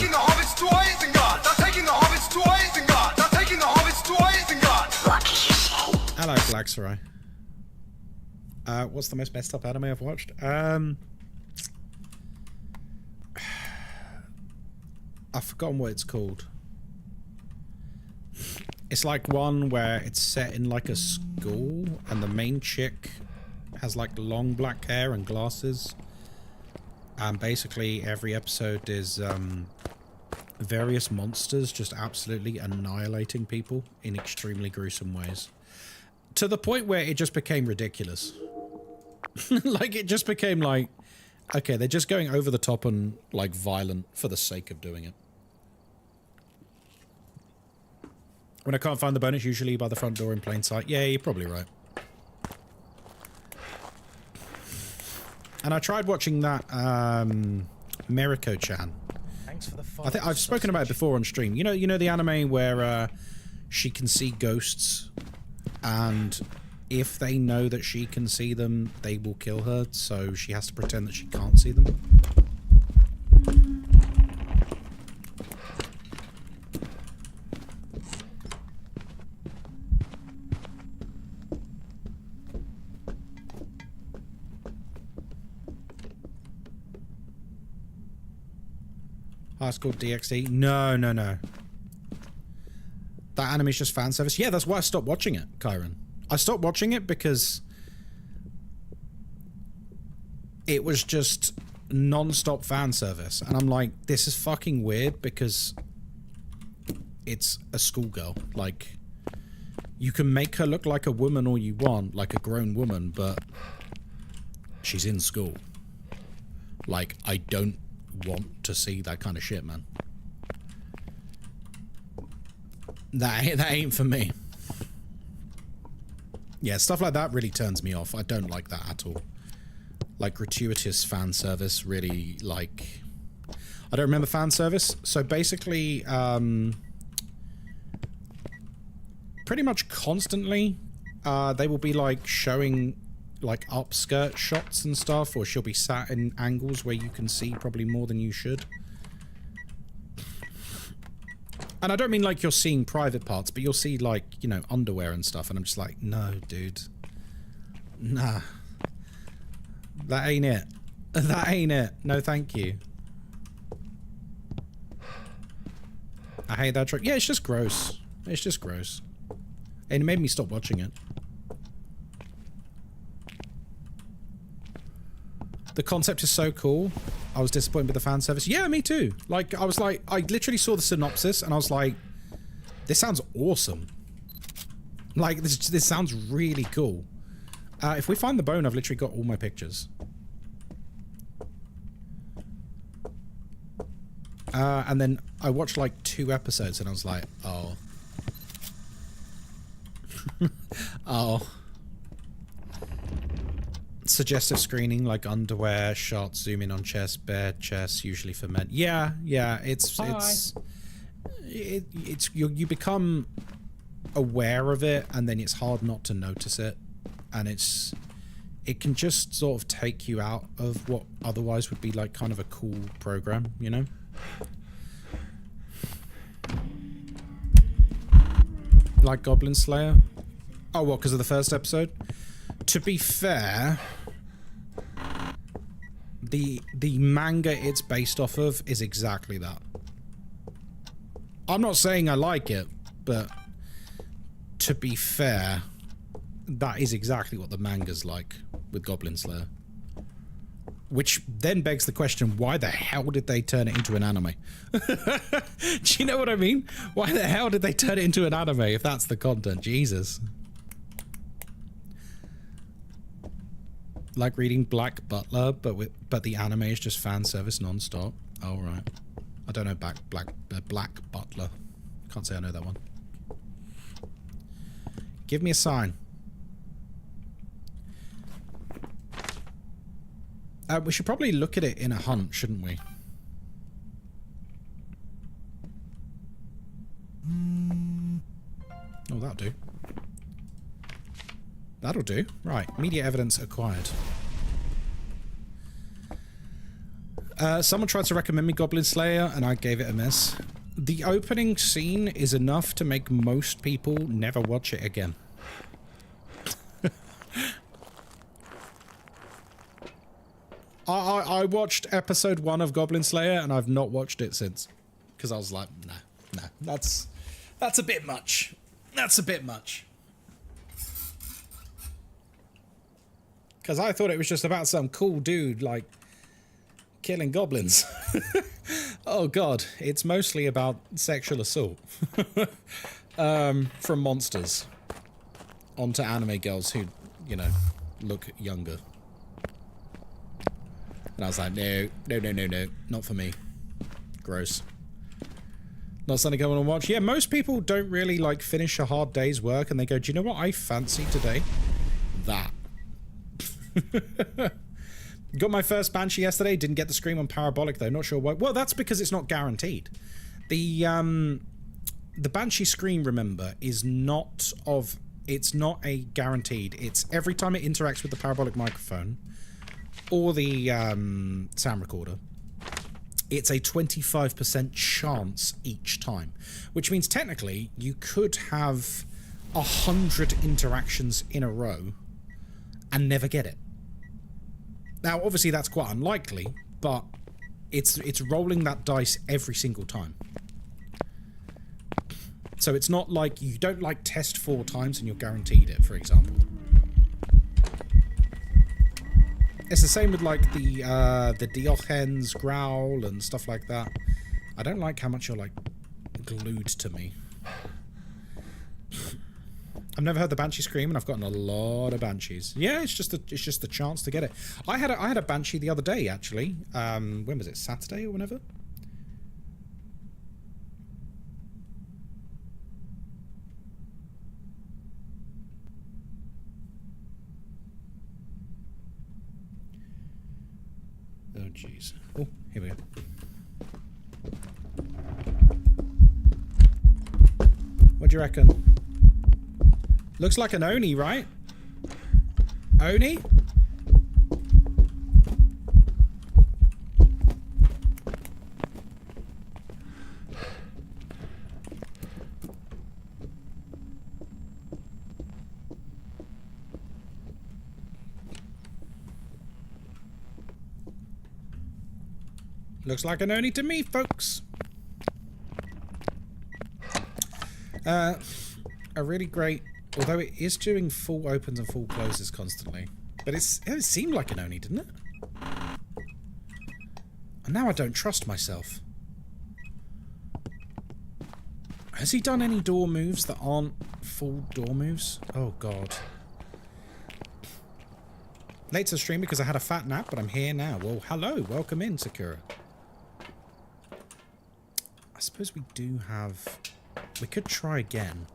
the hobbits to Isengard! I'm taking the hobbits to Isengard! I'm taking the hobbits to Isengard! What did you say? Hello, Black Sarai. What's the most messed up anime I've watched? I've forgotten what it's called. It's like one where it's set in like a school and the main chick has like long black hair and glasses. And basically every episode is various monsters just absolutely annihilating people in extremely gruesome ways. To the point where it just became ridiculous. Like, it just became like, okay, they're just going over the top and like violent for the sake of doing it. When I can't find the bone, it's usually by the front door in plain sight. Yeah, you're probably right. And I tried watching that Miriko-chan. Thanks for the follow. I think I've spoken about it before on stream. You know the anime where she can see ghosts, and if they know that she can see them, they will kill her, so she has to pretend that she can't see them. High School DxD? No. That anime's just fan service. Yeah, that's why I stopped watching it, Kyron. I stopped watching it because it was just non-stop fan service. And I'm like, this is fucking weird because it's a schoolgirl. Like, you can make her look like a woman all you want, like a grown woman, but she's in school. Like, I don't want to see that kind of shit, man. That ain't for me. Yeah, stuff like that really turns me off. I don't like that at all. Like, gratuitous fan service really, like... I don't remember fan service. So basically, pretty much constantly, they will be, like, showing, like, upskirt shots and stuff, or she'll be sat in angles where you can see probably more than you should. And I don't mean like you're seeing private parts, but you'll see, like, you know, underwear and stuff, and I'm just like, no, dude. Nah. That ain't it. That ain't it. No, thank you. I hate that trick. Yeah, it's just gross. It's just gross. And it made me stop watching it. The concept is so cool. I was disappointed with the fan service. Yeah, me too. Like, I was like, I literally saw the synopsis and I was like, this sounds awesome. Like, this sounds really cool. If we find the bone, I've literally got all my pictures. And then I watched like 2 episodes and I was like, oh. Oh. Suggestive screening, like underwear, shots, zoom in on chest, bare chest, usually for men. Yeah, you become aware of it, and then it's hard not to notice it, and it can just sort of take you out of what otherwise would be like kind of a cool program, you know? Like Goblin Slayer. Oh, what, because of the first episode? To be fair, the manga it's based off of is exactly that. I'm not saying I like it, but to be fair, that is exactly what the manga's like with Goblin Slayer. Which then begs the question, why the hell did they turn it into an anime? Do you know what I mean? Why the hell did they turn it into an anime if that's the content? Jesus. Like reading Black Butler, but the anime is just fan service non-stop. Oh, right. I don't know Black Butler. Can't say I know that one. Give me a sign. We should probably look at it in a hunt, shouldn't we? Oh, that'll do. That'll do. Right. Media evidence acquired. Someone tried to recommend me Goblin Slayer, and I gave it a miss. The opening scene is enough to make most people never watch it again. I watched episode 1 of Goblin Slayer, and I've not watched it since. Because I was like, no, that's a bit much. That's a bit much. Because I thought it was just about some cool dude, like, killing goblins. Oh god, it's mostly about sexual assault. From monsters. Onto anime girls who, you know, look younger. And I was like, no, not for me. Gross. Not something I want to watch. Yeah, most people don't really, like, finish a hard day's work and they go, do you know what I fancy today? That. Got my first Banshee yesterday. Didn't get the scream on Parabolic though. Not sure why. Well, that's because it's not guaranteed. The Banshee scream, remember, is not of... It's not a guaranteed. It's every time it interacts with the parabolic microphone or the sound recorder, it's a 25% chance each time. Which means technically you could have 100 interactions in a row and never get it. Now, obviously, that's quite unlikely, but it's rolling that dice every single time. So it's not like you don't like test 4 times and you're guaranteed it, for example. It's the same with like the Diogenes growl and stuff like that. I don't like how much you're like glued to me. I've never heard the Banshee scream, and I've gotten a lot of Banshees. Yeah, it's just the chance to get it. I had a Banshee the other day, actually. When was it? Saturday or whenever? Oh jeez. Oh, here we go. What do you reckon? Looks like an Oni, right? Oni? Looks like an Oni to me, folks. A really great... Although it is doing full opens and full closes constantly. But it seemed like an Oni, didn't it? And now I don't trust myself. Has he done any door moves that aren't full door moves? Oh, God. Late to the stream because I had a fat nap, but I'm here now. Well, hello. Welcome in, Sakura. I suppose we do have... We could try again.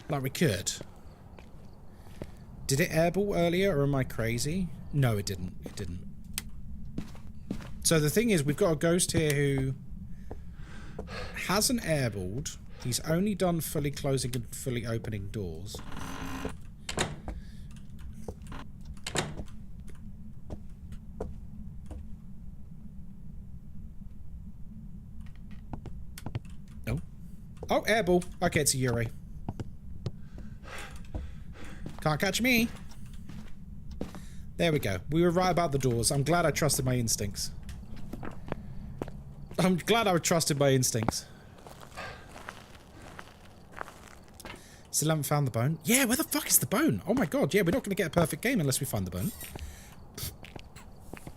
Like we could. Did it airball earlier or am I crazy? No, it didn't. It didn't. So the thing is, we've got a ghost here who hasn't airballed. He's only done fully closing and fully opening doors. Oh. Oh, airball. Okay, it's a Yuri. Can't catch me. There we go. We were right about the doors. I'm glad I trusted my instincts. I'm glad I trusted my instincts. Still haven't found the bone? Yeah, where the fuck is the bone? Oh my god, yeah, we're not going to get a perfect game unless we find the bone.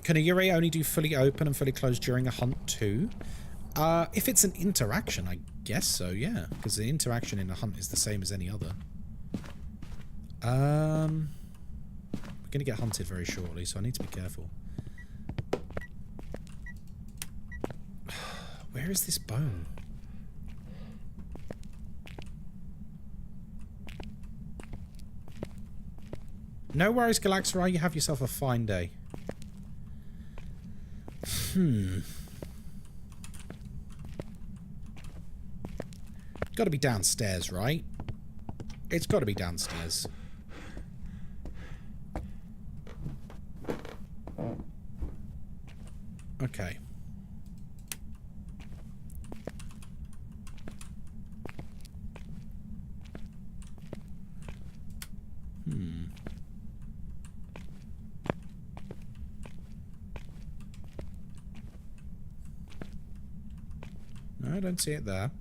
Can a Yuri only do fully open and fully closed during a hunt too? If it's an interaction, I guess so, yeah. Because the interaction in a hunt is the same as any other. We're going to get hunted very shortly, so I need to be careful. Where is this bone? No worries, Galaxarai, you have yourself a fine day. Got to be downstairs, right? It's got to be downstairs. Okay. No, I don't see it there.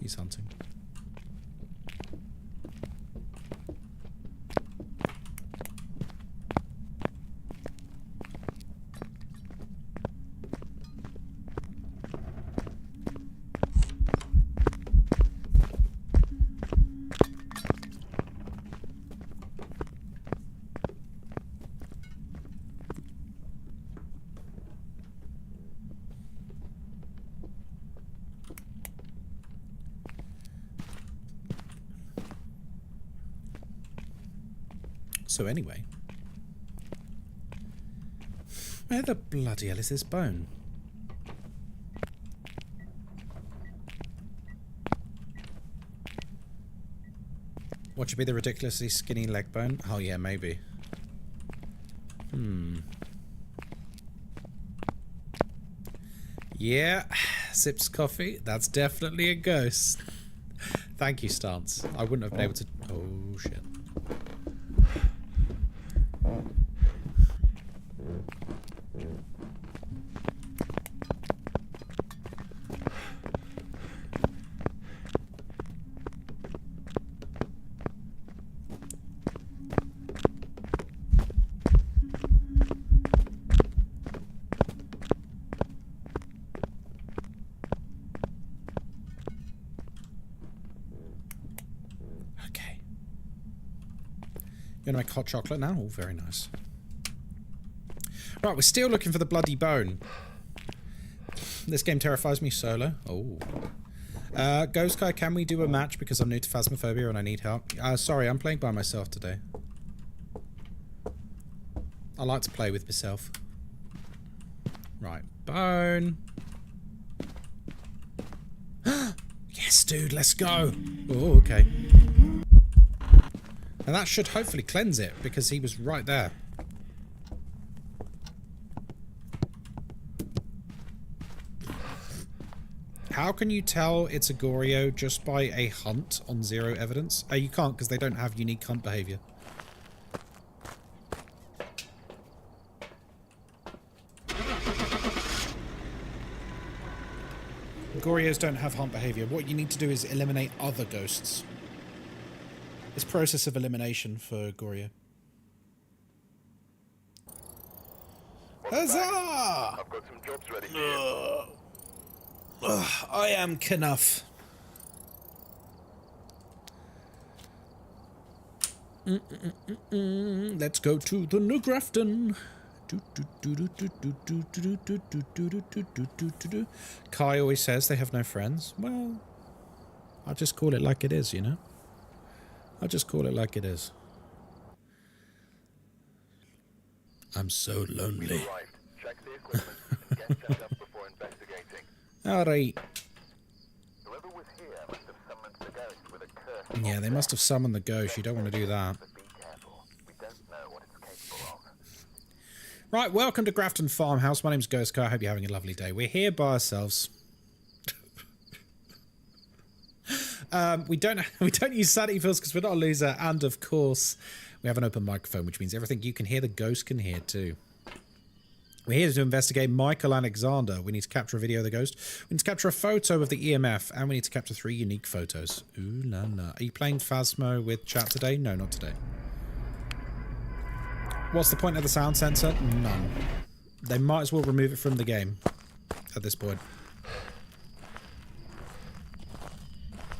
He's hunting. So anyway. Where the bloody hell is this bone? What should be the ridiculously skinny leg bone? Oh yeah, maybe. Yeah, sips coffee. That's definitely a ghost. Thank you, Stance. I wouldn't have been able to... Oh, shit. You're gonna make hot chocolate now? Oh, very nice. Right, we're still looking for the bloody bone. This game terrifies me solo. Oh. Ghostkai, can we do a match? Because I'm new to Phasmophobia and I need help. Sorry, I'm playing by myself today. I like to play with myself. Right, bone. Yes, dude, let's go. Oh, okay. And that should hopefully cleanse it, because he was right there. How can you tell it's a Goryo just by a hunt on 0 evidence? You can't, because they don't have unique hunt behavior. Goryos don't have hunt behavior. What you need to do is eliminate other ghosts. It's process of elimination for Goryo. Huzzah! I've got some jobs ready for you. I am Knuff. Let's go to the New Grafton. Kai always says they have no friends. Well, I'll just call it like it is, you know? I'll just call it like it is. I'm so lonely. Check the equipment and get set up before investigating. Alright. Whoever was here must have summoned the ghost with a curse. Yeah, they must have summoned the ghost. You don't want to do that. But be careful. We don't know what it's capable of. Right, welcome to Grafton Farmhouse. My name's Ghostkai. I hope you're having a lovely day. We're here by ourselves. We don't use sanity pills because we're not a loser, and of course we have an open microphone, which means everything you can hear, the ghost can hear too. We're here to investigate Michael Alexander. We need to capture a video of the ghost. We need to capture a photo of the EMF, and we need to capture 3 unique photos. Ooh la la. Are you playing Phasmo with chat today? No, not today. What's the point of the sound sensor? None. They might as well remove it from the game at this point.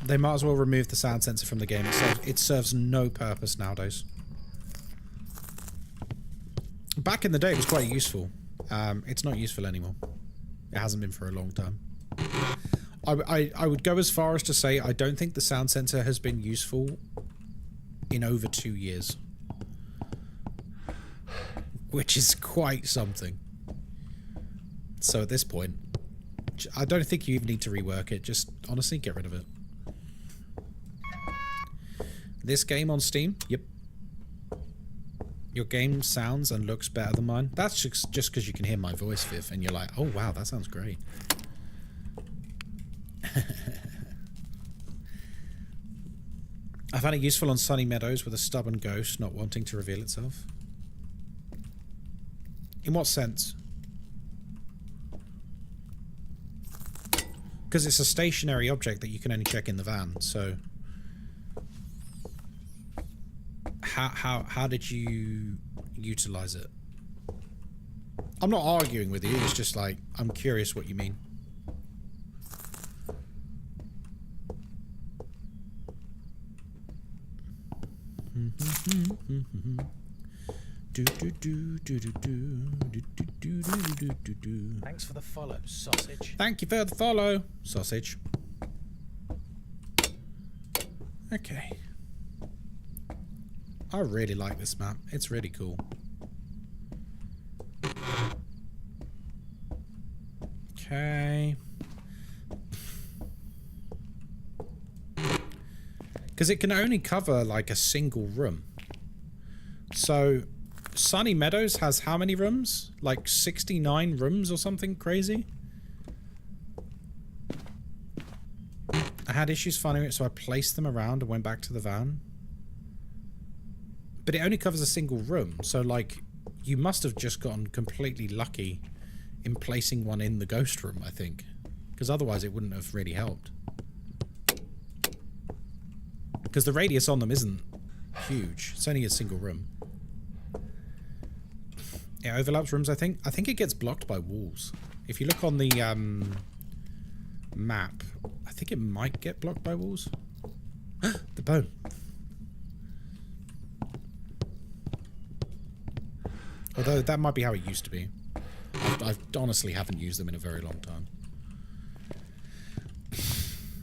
They might as well remove the sound sensor from the game. It serves no purpose nowadays. Back in the day, it was quite useful. It's not useful anymore. It hasn't been for a long time. I would go as far as to say I don't think the sound sensor has been useful in over 2 years. Which is quite something. So at this point, I don't think you even need to rework it. Just honestly get rid of it. This game on Steam? Yep. Your game sounds and looks better than mine. That's just because you can hear my voice, Viv, and you're like, oh wow, that sounds great. I found it useful on Sunny Meadows with a stubborn ghost not wanting to reveal itself. In what sense? Because it's a stationary object that you can only check in the van, so... How did you utilize it? I'm not arguing with you, it's just like, I'm curious what you mean. Thanks for the follow, sausage. Thank you for the follow, sausage. Okay. I really like this map. It's really cool. Okay. Because it can only cover like a single room. So Sunny Meadows has how many rooms? Like 69 rooms or something crazy? I had issues finding it, so I placed them around and went back to the van. But it only covers a single room, so like you must have just gotten completely lucky in placing one in the ghost room, I think. Because otherwise it wouldn't have really helped. Because the radius on them isn't huge. It's only a single room. It overlaps rooms, I think. I think it gets blocked by walls. If you look on the map, I think it might get blocked by walls. The bone. Although that might be how it used to be. I honestly haven't used them in a very long time.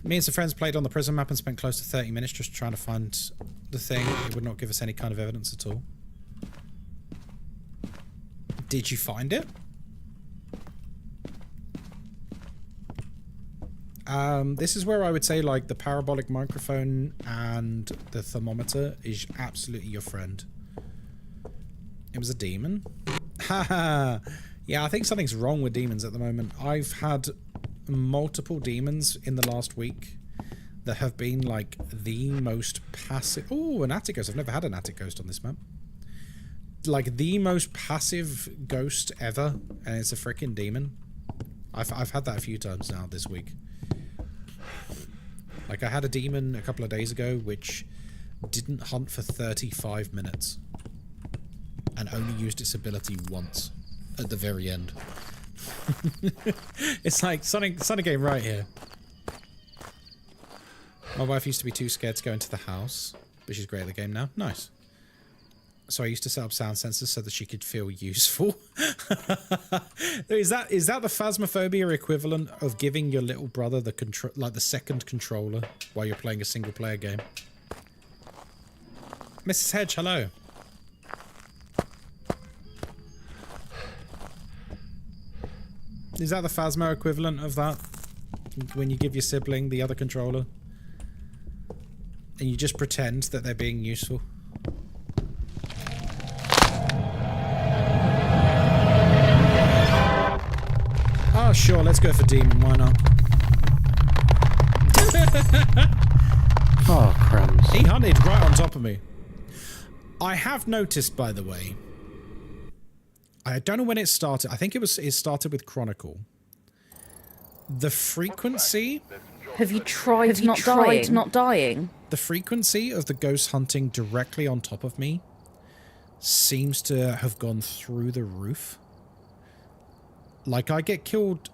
Me and some friends played on the prison map and spent close to 30 minutes just trying to find the thing. It would not give us any kind of evidence at all. Did you find it? This is where I would say like the parabolic microphone and the thermometer is absolutely your friend. It was a demon. Haha. Yeah, I think something's wrong with demons at the moment. I've had multiple demons in the last week that have been like the most passive. Oh, an attic ghost. I've never had an attic ghost on this map. Like the most passive ghost ever, and it's a freaking demon. I've had that a few times now this week. Like I had a demon a couple of days ago which didn't hunt for 35 minutes and only used its ability once at the very end. It's like Sonic game right here. My wife used to be too scared to go into the house, but she's great at the game now. Nice. So I used to set up sound sensors so that she could feel useful. Is that the Phasmophobia equivalent of giving your little brother the second controller while you're playing a single player game? Mrs. Hedge, hello. Is that the Phasmo equivalent of that? When you give your sibling the other controller? And you just pretend that they're being useful? Oh, sure, let's go for demon, why not? Oh, crumbs. He hunted right on top of me. I have noticed, by the way, I don't know when it started. I think it started with Chronicle. The frequency... Have you tried not dying? The frequency of the ghost hunting directly on top of me seems to have gone through the roof. Like, I get killed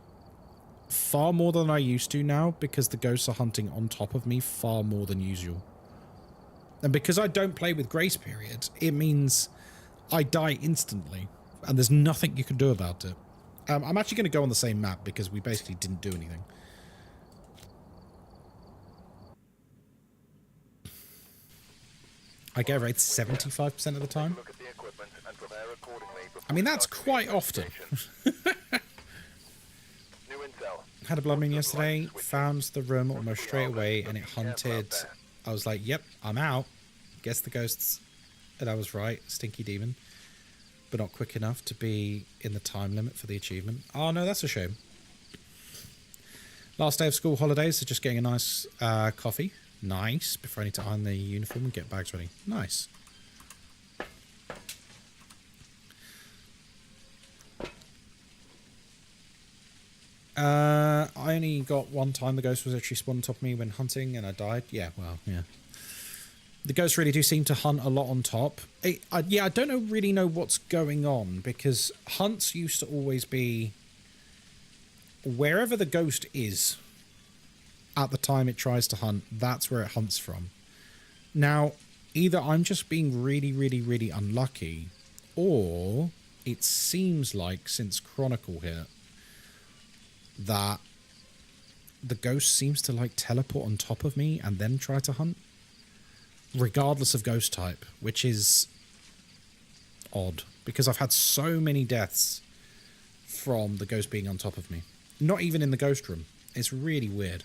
far more than I used to now because the ghosts are hunting on top of me far more than usual. And because I don't play with grace period, it means I die instantly. And there's nothing you can do about it. I'm actually going to go on the same map because we basically didn't do anything. I get rated 75% of the time. I mean, that's quite often. Had a blood moon yesterday, found the room almost straight away, and it hunted. I was like, yep, I'm out. Guess the ghosts. And I was right, stinky demon. But not quick enough to be in the time limit for the achievement. Oh no, that's a shame. Last day of school holidays, so just getting a nice coffee. Nice, before I need to iron the uniform and get bags ready. Nice. I only got one time the ghost was actually spawned on top of me when hunting and I died. Yeah, well, yeah. The ghosts really do seem to hunt a lot on top. Yeah, I don't really know what's going on because hunts used to always be wherever the ghost is at the time it tries to hunt, that's where it hunts from. Now, either I'm just being really, really, really unlucky, or it seems like since Chronicle hit that the ghost seems to like teleport on top of me and then try to hunt. regardless of ghost type, which is odd because I've had so many deaths from the ghost being on top of me. Not even in the ghost room. It's really weird.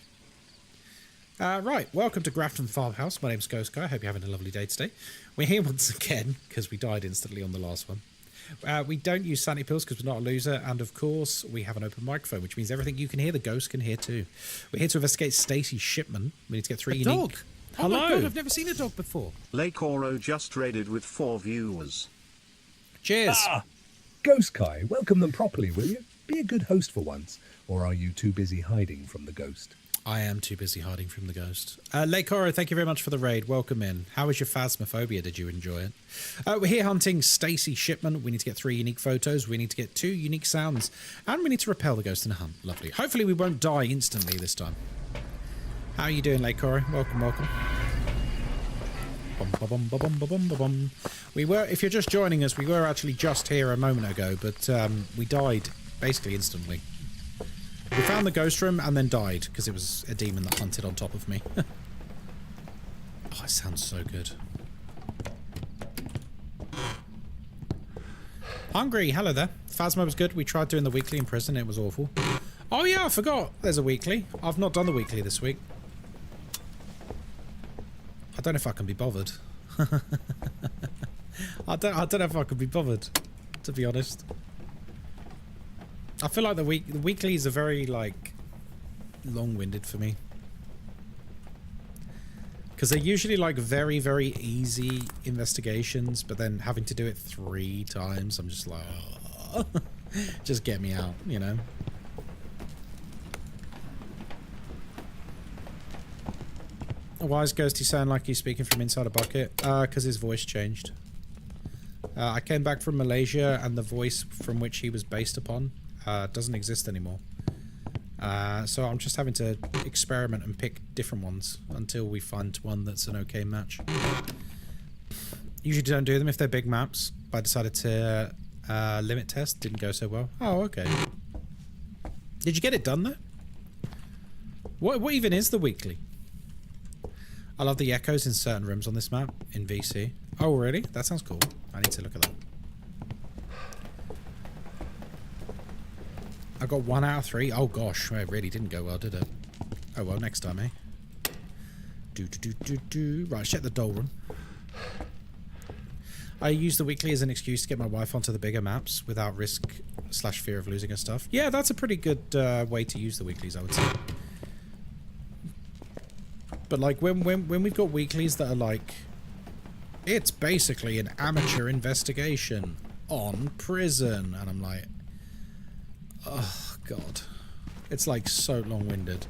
Right, welcome to Grafton Farmhouse. My name's Ghostkai. I hope you're having a lovely day today. We're here once again because we died instantly on the last one. We don't use sanity pills because we're not a loser, and of course we have an open microphone, which means everything you can hear, the ghost can hear too. We're here to investigate Stacy Shipman. We need to get 3 unique... Dog! Oh Hello! my god, I've never seen a dog before. Lake Oro just raided with 4 viewers. Cheers! Ghostkai, welcome them properly, will you? Be a good host for once. Or are you too busy hiding from the ghost? I am too busy hiding from the ghost. Lake Oro, thank you very much for the raid. Welcome in. How was your Phasmophobia? Did you enjoy it? We're here hunting Stacy Shipman. We need to get 3 unique photos. We need to get 2 unique sounds. And we need to repel the ghost in a hunt. Lovely. Hopefully we won't die instantly this time. How are you doing, Lake Oro? Welcome, welcome. We were, if you're just joining us, we were actually just here a moment ago, but we died basically instantly. We found the ghost room and then died because it was a demon that hunted on top of me. Oh, it sounds so good. Hungry, hello there. Phasmo was good. We tried doing the weekly in prison. It was awful. Oh yeah, I forgot. There's a weekly. I've not done the weekly this week. I don't know if I can be bothered. I don't know if I can be bothered, to be honest. I feel like the weeklies are very, like, long-winded for me. Because they're usually, like, very, very easy investigations, but then having to do it 3 times, I'm just like, oh, just get me out, you know? Why is Ghosty sound like he's speaking from inside a bucket? Because his voice changed. I came back from Malaysia, and the voice from which he was based upon doesn't exist anymore. So I'm just having to experiment and pick different ones until we find one that's an okay match. Usually don't do them if they're big maps, but I decided to limit test. Didn't go so well. Oh, okay. Did you get it done though? What even is the weekly? I love the echoes in certain rooms on this map in VC. Oh, really? That sounds cool. I need to look at that. I got 1 out of 3. Oh gosh, it really didn't go well, did it? Oh well, next time, eh? Right, check the doll room. I use the weekly as an excuse to get my wife onto the bigger maps without risk/fear of losing her stuff. Yeah, that's a pretty good way to use the weeklies, I would say. But like when we've got weeklies that are like, it's basically an amateur investigation on prison, and I'm like, oh god, it's like so long-winded,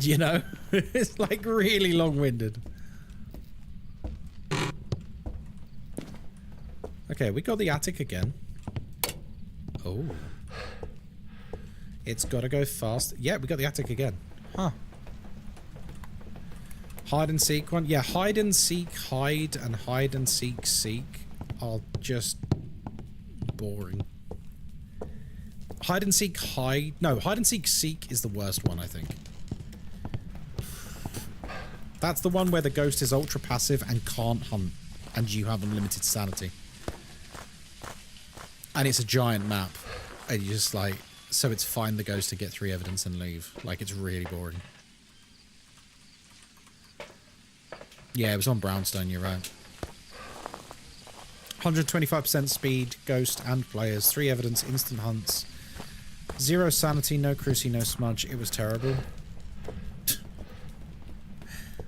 you know. It's like really long-winded. Okay, we got the attic again. Oh, it's gotta go fast. Yeah, we got the attic again. Huh. Hide and seek one. Yeah, hide and seek, hide, and hide and seek, seek are just boring. Hide and seek, hide. No, hide and seek, seek is the worst one, I think. That's the one where the ghost is ultra passive and can't hunt, and you have unlimited sanity. And it's a giant map, and you just like, so it's find the ghost to get 3 evidence and leave. Like, it's really boring. Yeah, it was on Brownstone, you're right. 125% speed, ghost and players, 3 evidence, instant hunts. 0 sanity, no cruci, no smudge. It was terrible.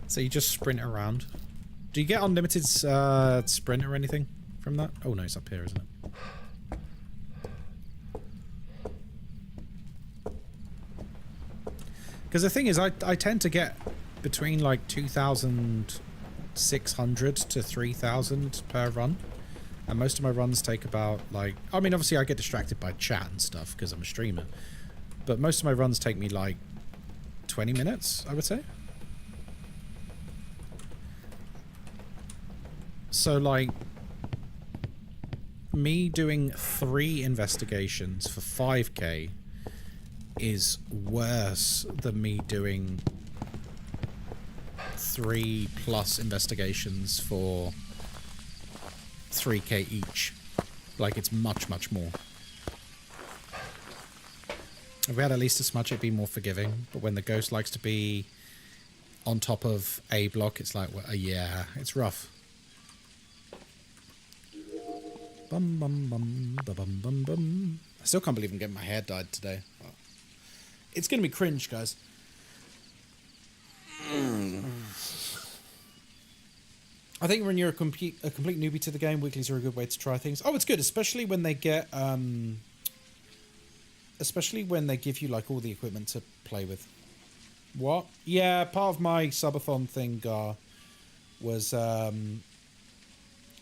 So you just sprint around. Do you get unlimited sprint or anything from that? Oh no, it's up here, isn't it? Because the thing is, I tend to get between like 2,600 to 3,000 per run. And most of my runs take about like, I mean, obviously I get distracted by chat and stuff because I'm a streamer. But most of my runs take me like 20 minutes, I would say. So like, me doing 3 investigations for 5k is worse than me doing 3+ investigations for 3k each. Like, it's much, much more. If we had at least as much, it'd be more forgiving. But when the ghost likes to be on top of a block, it's like, well, yeah, it's rough. Bum, bum, bum, ba, bum, bum, bum. I still can't believe I'm getting my hair dyed today. It's going to be cringe, guys. I think when you're a complete newbie to the game, weeklies are a good way to try things. Oh, it's good, especially when they get... especially when they give you, like, all the equipment to play with. What? Yeah, part of my subathon thing, was, I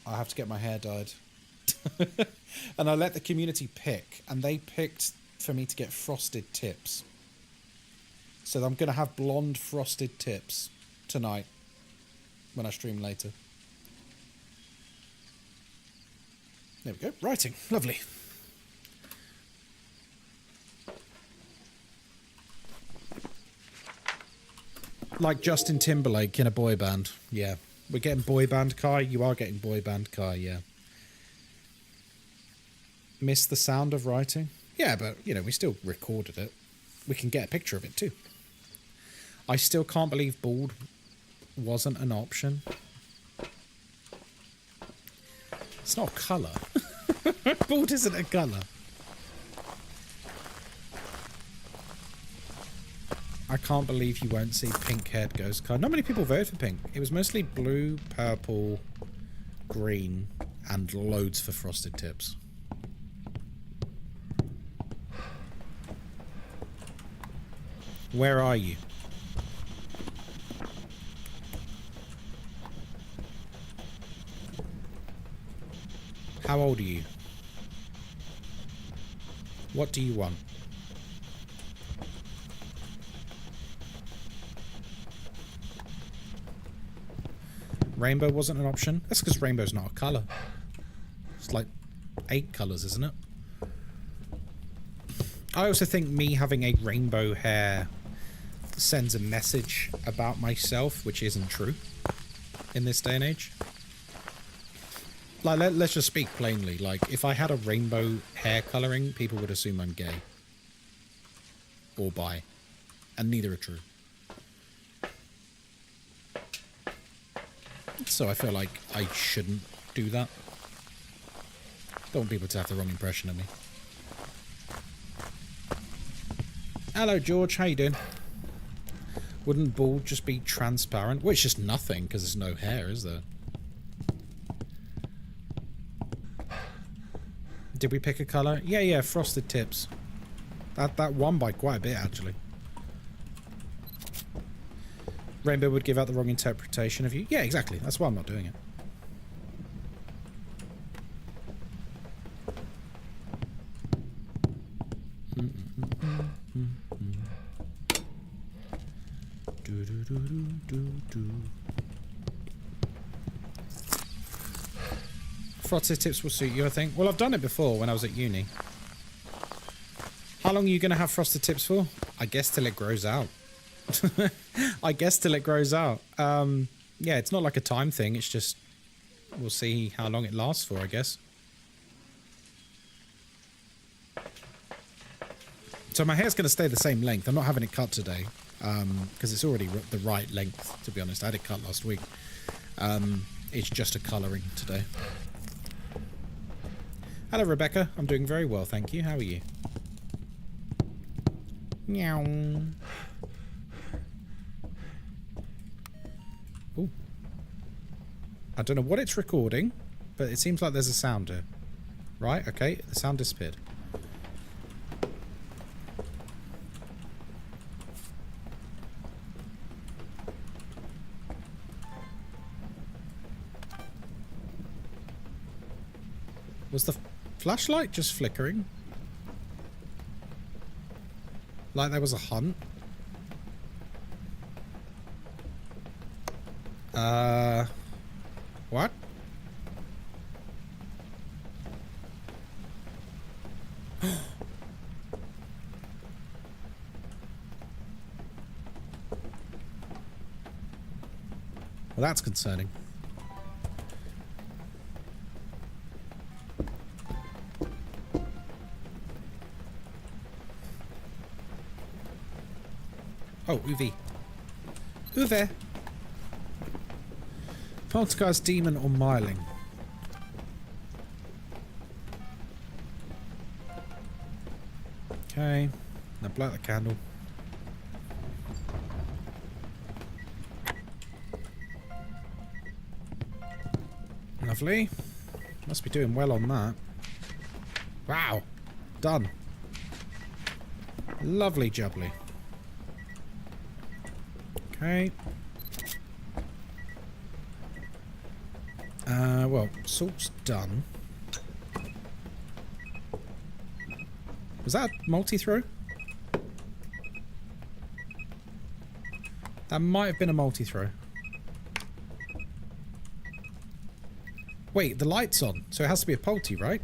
have to get my hair dyed. And I let the community pick, and they picked for me to get frosted tips. So I'm going to have blonde frosted tips tonight when I stream later. There we go. Writing. Lovely. Like Justin Timberlake in a boy band. Yeah. We're getting boy band Kai. You are getting boy band Kai, yeah. Miss the sound of writing? Yeah, but, you know, we still recorded it. We can get a picture of it, too. I still can't believe bald wasn't an option. It's not a colour. Bald isn't a colour. I can't believe you won't see pink-haired Ghostkai. Not many people voted for pink. It was mostly blue, purple, green, and loads for frosted tips. Where are you? How old are you? What do you want? Rainbow wasn't an option? That's because rainbow's not a colour. It's like 8 colours, isn't it? I also think me having a rainbow hair sends a message about myself, which isn't true in this day and age. Like, let's just speak plainly. Like, if I had a rainbow hair colouring, people would assume I'm gay. Or bi. And neither are true. So I feel like I shouldn't do that. Don't want people to have the wrong impression of me. Hello, George. How you doing? Wouldn't bald just be transparent? Well, it's just nothing, because there's no hair, is there? Did we pick a colour? Yeah, frosted tips. That won by quite a bit, actually. Rainbow would give out the wrong interpretation of you. Yeah, exactly. That's why I'm not doing it. Frosted tips will suit you, I think. Well, I've done it before when I was at uni. How long are you going to have frosted tips for? I guess till it grows out. I guess till it grows out. Yeah, it's not like a time thing. It's just we'll see how long it lasts for, I guess. So my hair's going to stay the same length. I'm not having it cut today because it's already the right length, to be honest. I had it cut last week. It's just a colouring today. Hello, Rebecca. I'm doing very well, thank you. How are you? Meow. Ooh. I don't know what it's recording, but it seems like there's a sound here. Right, okay, the sound disappeared. Was the flashlight just flickering? Like there was a hunt? What? Well, that's concerning. Oh, Uwe. Uwe! Poltergeist, demon, or myling? Okay. Now blow out the candle. Lovely. Must be doing well on that. Wow. Done. Lovely jubbly. Okay. Well, salt's done. Was that multi-throw? That might have been a multi-throw. Wait, the light's on, so it has to be a polty, right?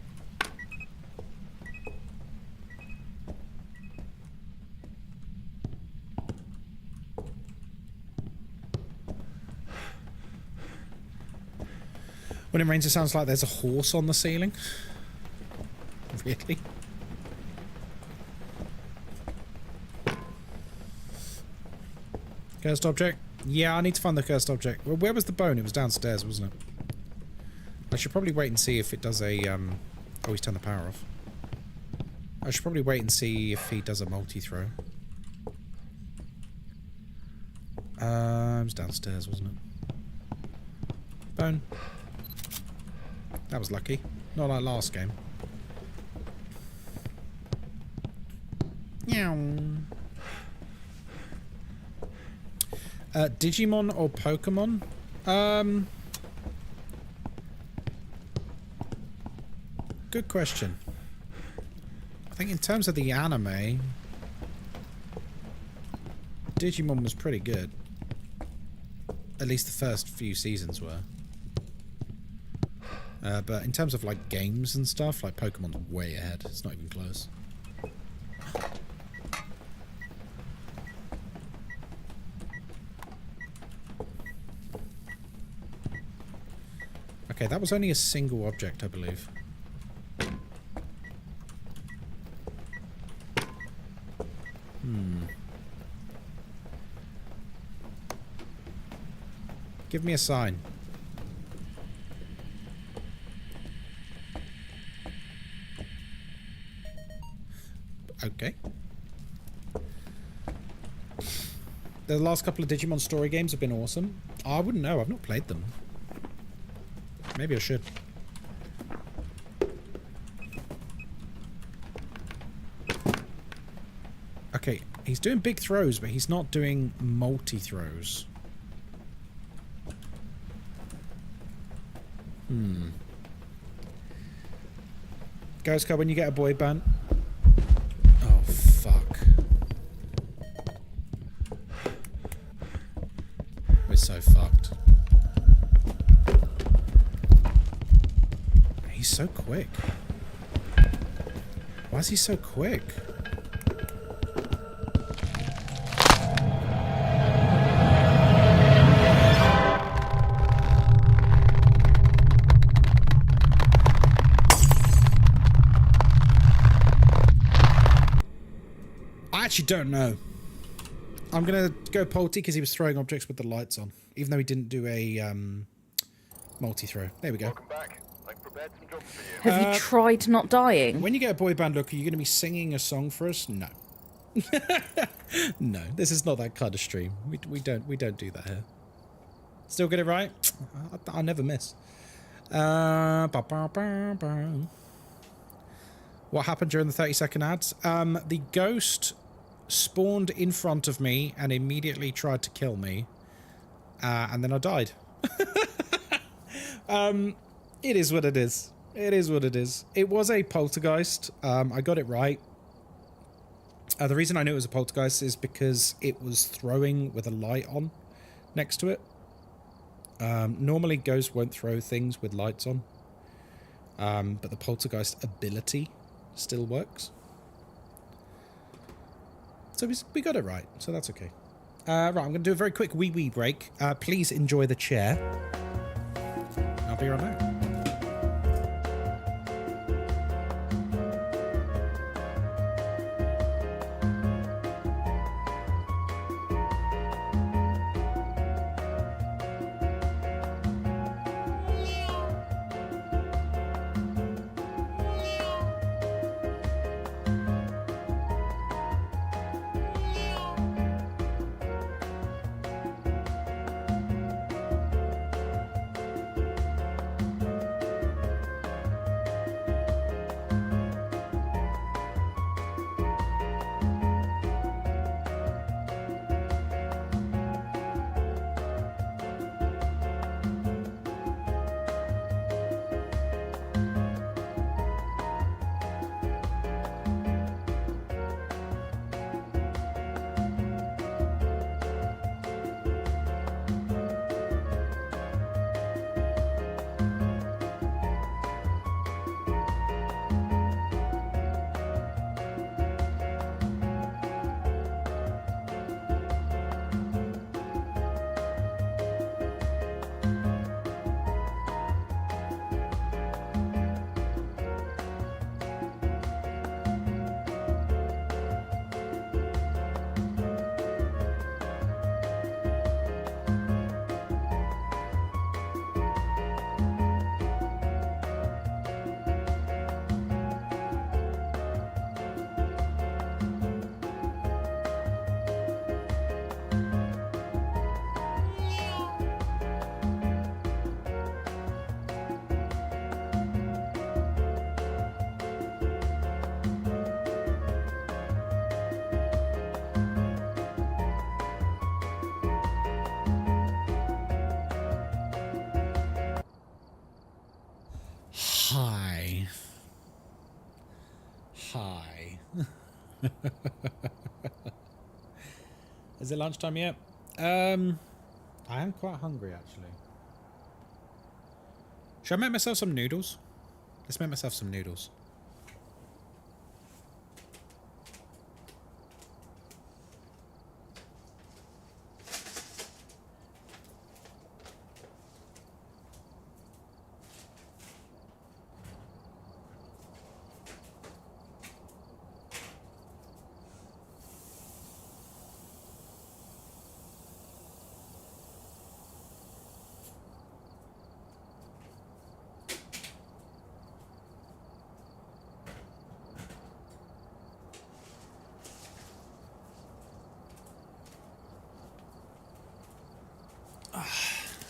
When it rains, it sounds like there's a horse on the ceiling. Really? Cursed object? Yeah, I need to find the cursed object. Well, where was the bone? It was downstairs, wasn't it? I should probably wait and see if it does a, oh, he's turned the power off. I should probably wait and see if he does a multi-throw. It was downstairs, wasn't it? Bone. That was lucky. Not like last game. Meow. Digimon or Pokemon? Good question. I think in terms of the anime, Digimon was pretty good. At least the first few seasons were. But in terms of like games and stuff, like Pokemon's way ahead. It's not even close. Okay, that was only a single object, I believe. Give me a sign. Okay. The last couple of Digimon story games have been awesome. I wouldn't know. I've not played them. Maybe I should. Okay, he's doing big throws, but he's not doing multi-throws. Ghostkai, when you get a boy band. Oh, fuck. We're so fucked. He's so quick. Why is he so quick? I actually don't know. I'm gonna go Polty because he was throwing objects with the lights on, even though he didn't do a multi-throw. There we go. Welcome back. I've prepared some jobs for you. Have you tried not dying? When you get a boy band look, are you going to be singing a song for us? No. No, this is not that kind of stream. We don't do that here. Still get it right? I never miss. What happened during the 30-second ads? The ghost spawned in front of me and immediately tried to kill me. And then I died. It is what it is. It is what it is. It was a poltergeist. I got it right. The reason I knew it was a poltergeist is because it was throwing with a light on next to it. Normally ghosts won't throw things with lights on. But the poltergeist ability still works. So we got it right, so that's okay. Right, I'm going to do a very quick wee break. Please enjoy the chair. I'll be right back. Hi. Hi. Is it lunchtime yet? I am quite hungry, actually. Should I make myself some noodles? Let's make myself some noodles.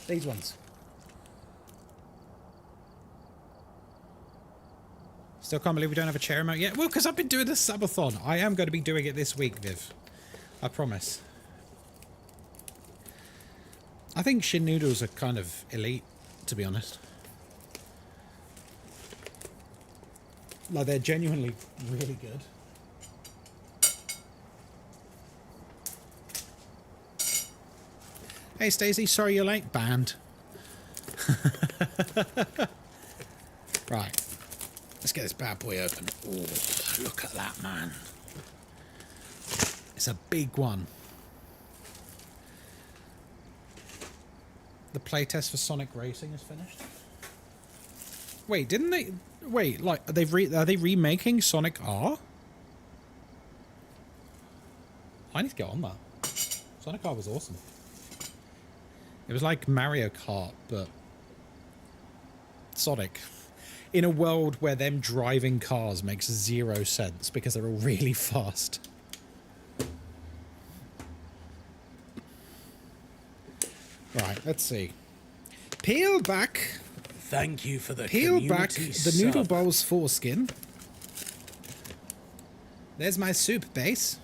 These ones. Still can't believe we don't have a chair remote yet. Well, because I've been doing the subathon. I am going to be doing it this week, Viv. I promise. I think shin noodles are kind of elite, to be honest. Like, they're genuinely really good. Hey, Stacey, sorry you're late. Banned. Right. Let's get this bad boy open. Oh, look at that, man. It's a big one. The playtest for Sonic Racing is finished. Wait, didn't they... Wait, like, are they remaking Sonic R? I need to get on that. Sonic R was awesome. It was like Mario Kart, but Sonic. In a world where them driving cars makes 0 sense because they're all really fast. Right, let's see. Peel back. Thank you for the Peel back community the noodle sub. bowl's foreskin. There's my soup base.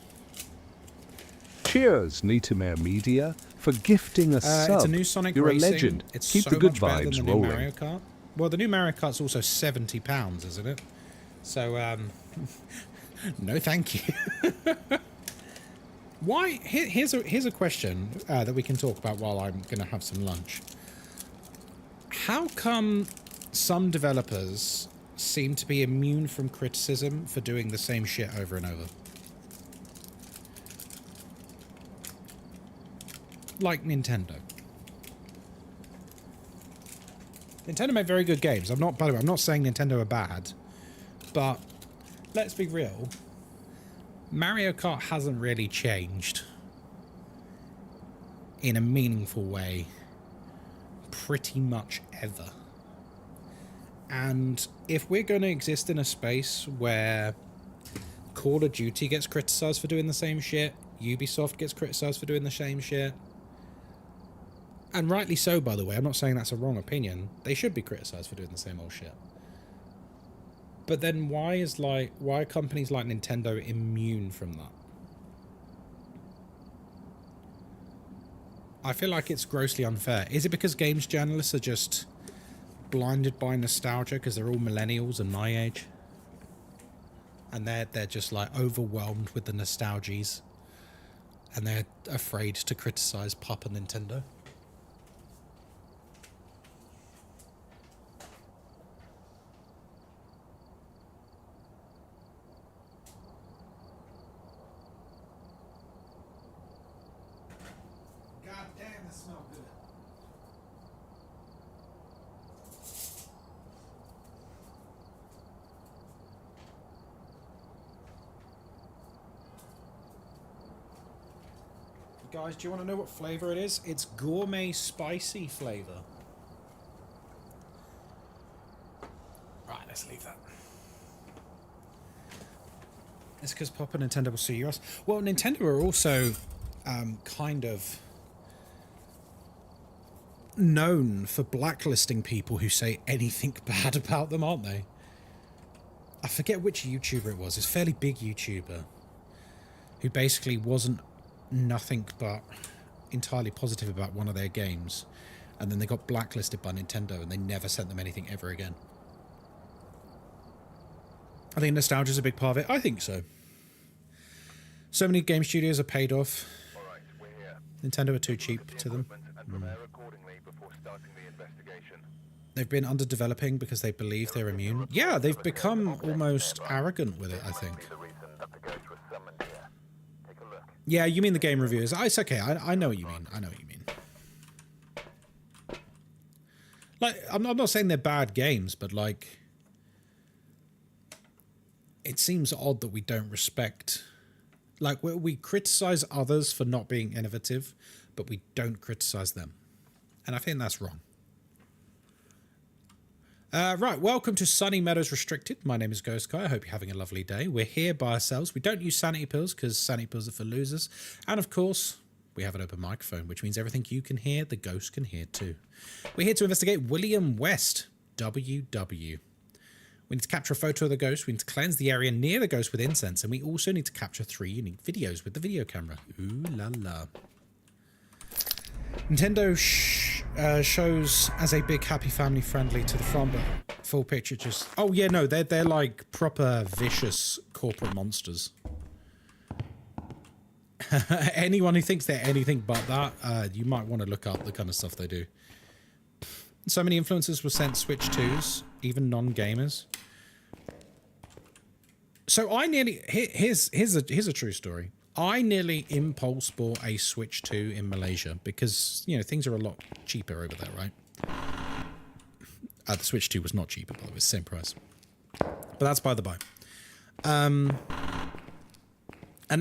Cheers, Netamare Media, for gifting a sub. It's a new Sonic You're Racing. a legend. It's Keep so the good much better than vibes the new rolling. Mario Kart. Well, the new Mario Kart's also £70, isn't it? So, no thank you. Why? Here's a question that we can talk about while I'm going to have some lunch. How come some developers seem to be immune from criticism for doing the same shit over and over? like Nintendo. Nintendo made very good games. By the way, I'm not saying Nintendo are bad, but let's be real. Mario Kart hasn't really changed in a meaningful way pretty much ever. And if we're going to exist in a space where Call of Duty gets criticized for doing the same shit, Ubisoft gets criticized for doing the same shit, and rightly so, by the way, I'm not saying that's a wrong opinion, they should be criticized for doing the same old shit. But then why are companies like Nintendo immune from that? I feel like it's grossly unfair. Is it because games journalists are just blinded by nostalgia because they're all millennials and my age? And they're just like overwhelmed with the nostalgies and they're afraid to criticize Papa Nintendo? God damn, that smells good. Guys, do you want to know what flavor it is? It's gourmet spicy flavor. Right, let's leave that. It's because Papa Nintendo will sue us. Well, Nintendo are also kind of known for blacklisting people who say anything bad about them, aren't they? I forget which YouTuber it was. It's a fairly big YouTuber who basically wasn't nothing but entirely positive about one of their games, and then they got blacklisted by Nintendo and they never sent them anything ever again. I think nostalgia is a big part of it. I think so. So many game studios are paid off. Nintendo are too cheap to them. They've been underdeveloping because they believe they're immune. Yeah, they've become almost arrogant with it, I think. Yeah, you mean the game reviewers. It's okay. I know what you mean. I know what you mean. Like, I'm not saying they're bad games, but like, it seems odd that we don't respect. Like, we criticize others for not being innovative, but we don't criticize them. And I think that's wrong. Right, welcome to Sunny Meadows Restricted. My name is Ghostkai. I hope you're having a lovely day. We're here by ourselves. We don't use sanity pills because sanity pills are for losers. And of course, we have an open microphone, which means everything you can hear, the ghost can hear too. We're here to investigate William West, WW. We need to capture a photo of the ghost. We need to cleanse the area near the ghost with incense. And we also need to capture 3 unique videos with the video camera. Ooh la la. Nintendo shows as a big, happy, family-friendly to the front, but full picture just... Oh, yeah, no, they're like proper vicious corporate monsters. Anyone who thinks they're anything but that, you might want to look up the kind of stuff they do. So many influencers were sent Switch 2s, even non-gamers. So I nearly... Here's a true story. I nearly impulse bought a Switch 2 in Malaysia because, you know, things are a lot cheaper over there, right? The Switch 2 was not cheaper, by the way, it's the same price. But that's by the by. And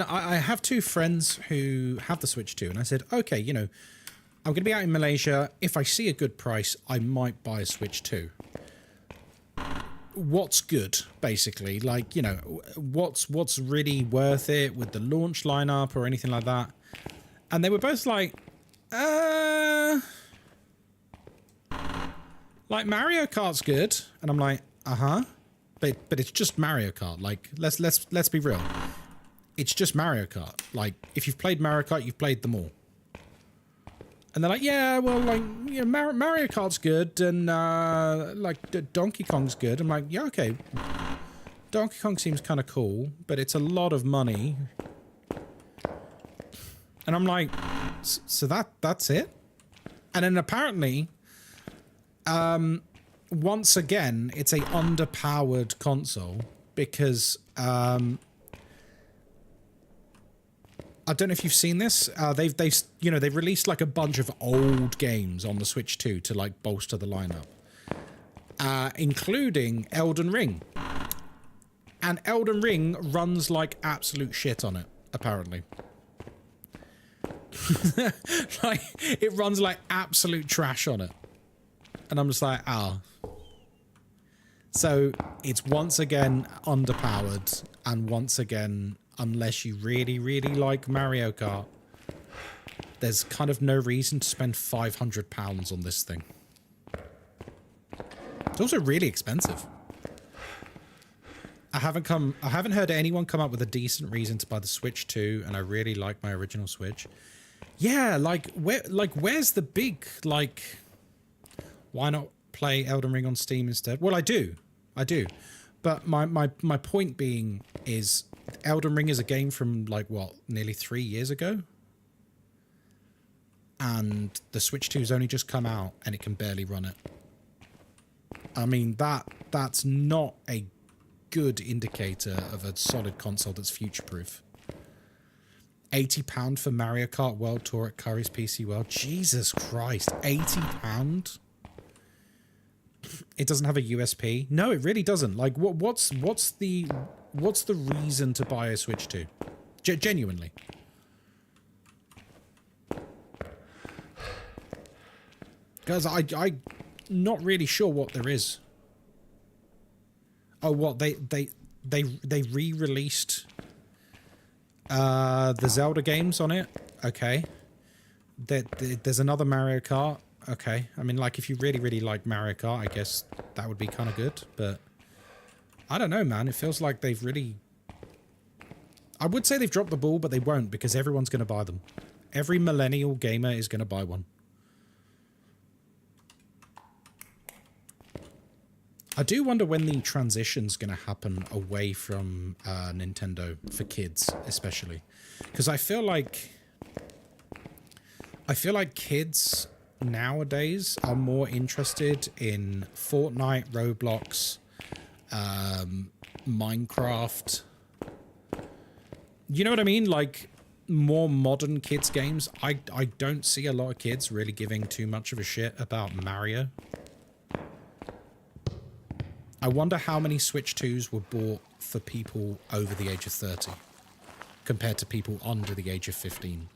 I have 2 friends who have the Switch 2, and I said, okay, you know, I'm going to be out in Malaysia. If I see a good price, I might buy a Switch 2. What's good, basically, like, you know, what's really worth it with the launch lineup or anything like that. And they were both like Mario Kart's good, and I'm like, but it's just Mario Kart. Like, let's be real, it's just Mario Kart. Like, if you've played Mario Kart, you've played them all. And they're like, yeah, well, like, you know, Mario Kart's good, and like Donkey Kong's good. I'm like, yeah, okay. Donkey Kong seems kind of cool, but it's a lot of money. And I'm like, so that's it? And then apparently, once again, it's a underpowered console because I don't know if you've seen this. They've released like a bunch of old games on the Switch 2 to like bolster the lineup, including Elden Ring. And Elden Ring runs like absolute shit on it, apparently. Like, it runs like absolute trash on it. And I'm just like, ah. So it's once again underpowered, and once again, unless you really, really like Mario Kart, there's kind of no reason to spend £500 on this thing. It's also really expensive. I haven't heard anyone come up with a decent reason to buy the Switch 2, and I really like my original Switch. Yeah, where's the big, like, why not play Elden Ring on Steam instead? Well, I do. But my point being is Elden Ring is a game from, like, what, nearly 3 years ago? And the Switch 2's only just come out, and it can barely run it. I mean, that's not a good indicator of a solid console that's future-proof. £80 for Mario Kart World Tour at Curry's PC World. Jesus Christ, £80? It doesn't have a USP. No, it really doesn't. Like, what's the reason to buy a Switch 2? Genuinely. Guys, I'm not really sure what there is. Oh, what they re-released the Zelda games on it. Okay. There's another Mario Kart. Okay. I mean, like, if you really, really like Mario Kart, I guess that would be kind of good. But I don't know, man. It feels like they've really... I would say they've dropped the ball, but they won't, because everyone's going to buy them. Every millennial gamer is going to buy one. I do wonder when the transition's going to happen away from Nintendo for kids, especially, because I feel like kids nowadays are more interested in Fortnite, Roblox, Minecraft. You know what I mean? Like, more modern kids games. I don't see a lot of kids really giving too much of a shit about Mario. I wonder how many Switch 2s were bought for people over the age of 30 compared to people under the age of 15.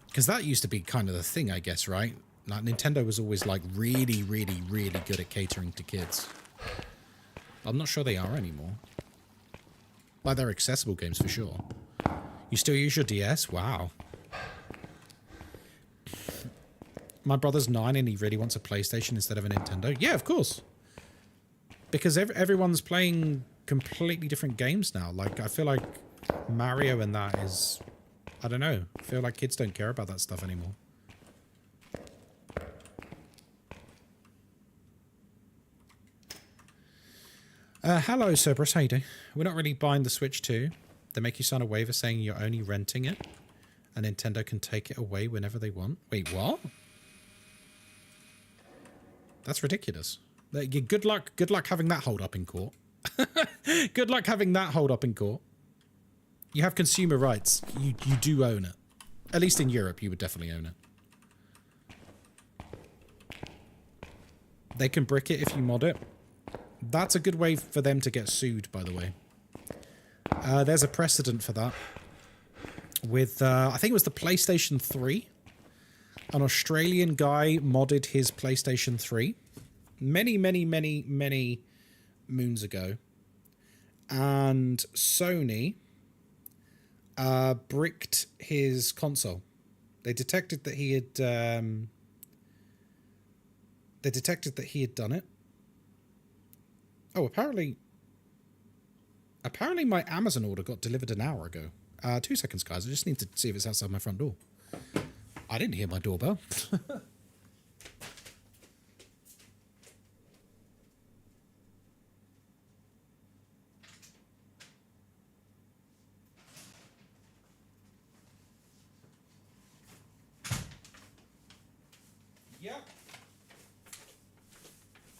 Because that used to be kind of the thing, I guess, right? Like, Nintendo was always, like, really, really, really good at catering to kids. I'm not sure they are anymore. Like, they're accessible games for sure. You still use your DS? Wow. My brother's 9 and he really wants a PlayStation instead of a Nintendo. Yeah, of course. Because everyone's playing completely different games now. Like, I feel like Mario and that is... I don't know. I feel like kids don't care about that stuff anymore. Hello, Cerberus. How you doing? We're not really buying the Switch 2. They make you sign a waiver saying you're only renting it. And Nintendo can take it away whenever they want. Wait, what? That's ridiculous. Good luck having that hold up in court. Good luck having that hold up in court. You have consumer rights. You do own it. At least in Europe, you would definitely own it. They can brick it if you mod it. That's a good way for them to get sued, by the way. There's a precedent for that. With, I think it was the PlayStation 3. An Australian guy modded his PlayStation 3 many moons ago. And Sony bricked his console. They detected that he had done it. Oh, apparently my Amazon order got delivered an hour ago. 2 seconds, guys. I just need to see if it's outside my front door. I didn't hear my doorbell.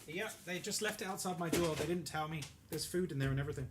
Yep, they just left it outside my door. They didn't tell me. There's food in there and everything.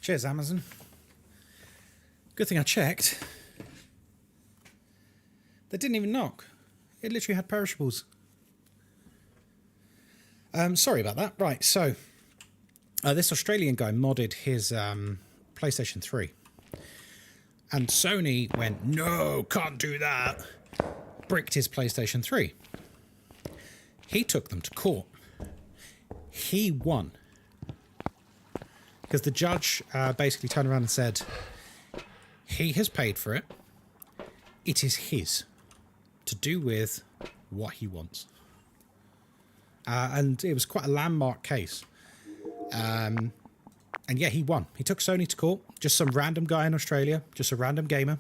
Cheers, Amazon. Good thing I checked. They didn't even knock. It literally had perishables. Sorry about that. Right, so this Australian guy modded his PlayStation 3. And Sony went, no, can't do that. Bricked his PlayStation 3. He took them to court. He won. Because the judge basically turned around and said, he has paid for it. It is his to do with what he wants. And it was quite a landmark case. And yeah, he won. He took Sony to court. Just some random guy in Australia. Just a random gamer.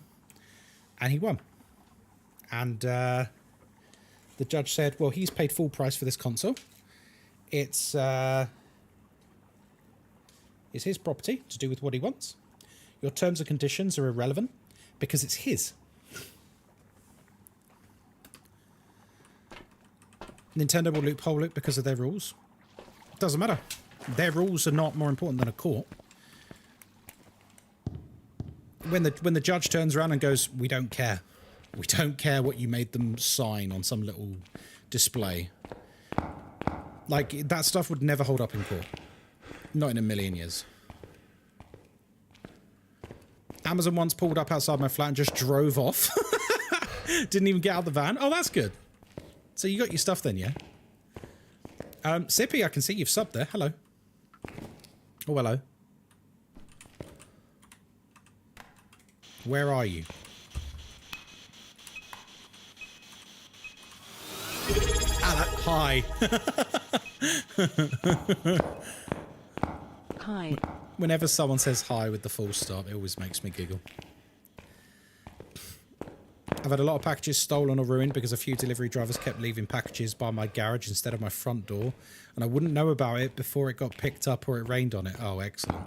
And he won. And the judge said, well, he's paid full price for this console. It's his property to do with what he wants. Your terms and conditions are irrelevant because it's his. Nintendo will loophole it because of their rules. Doesn't matter. Their rules are not more important than a court. When the judge turns around and goes, we don't care. We don't care what you made them sign on some little display. Like, that stuff would never hold up in court. Not in a million years. Amazon once pulled up outside my flat and just drove off. Didn't even get out of the van. Oh, that's good. So you got your stuff then, yeah? Sippy, I can see you've subbed there. Hello. Oh, hello. Where are you? Hi. Hi. Whenever someone says hi with the full stop, it always makes me giggle. I've had a lot of packages stolen or ruined because a few delivery drivers kept leaving packages by my garage instead of my front door, and I wouldn't know about it before it got picked up or it rained on it. Oh, excellent.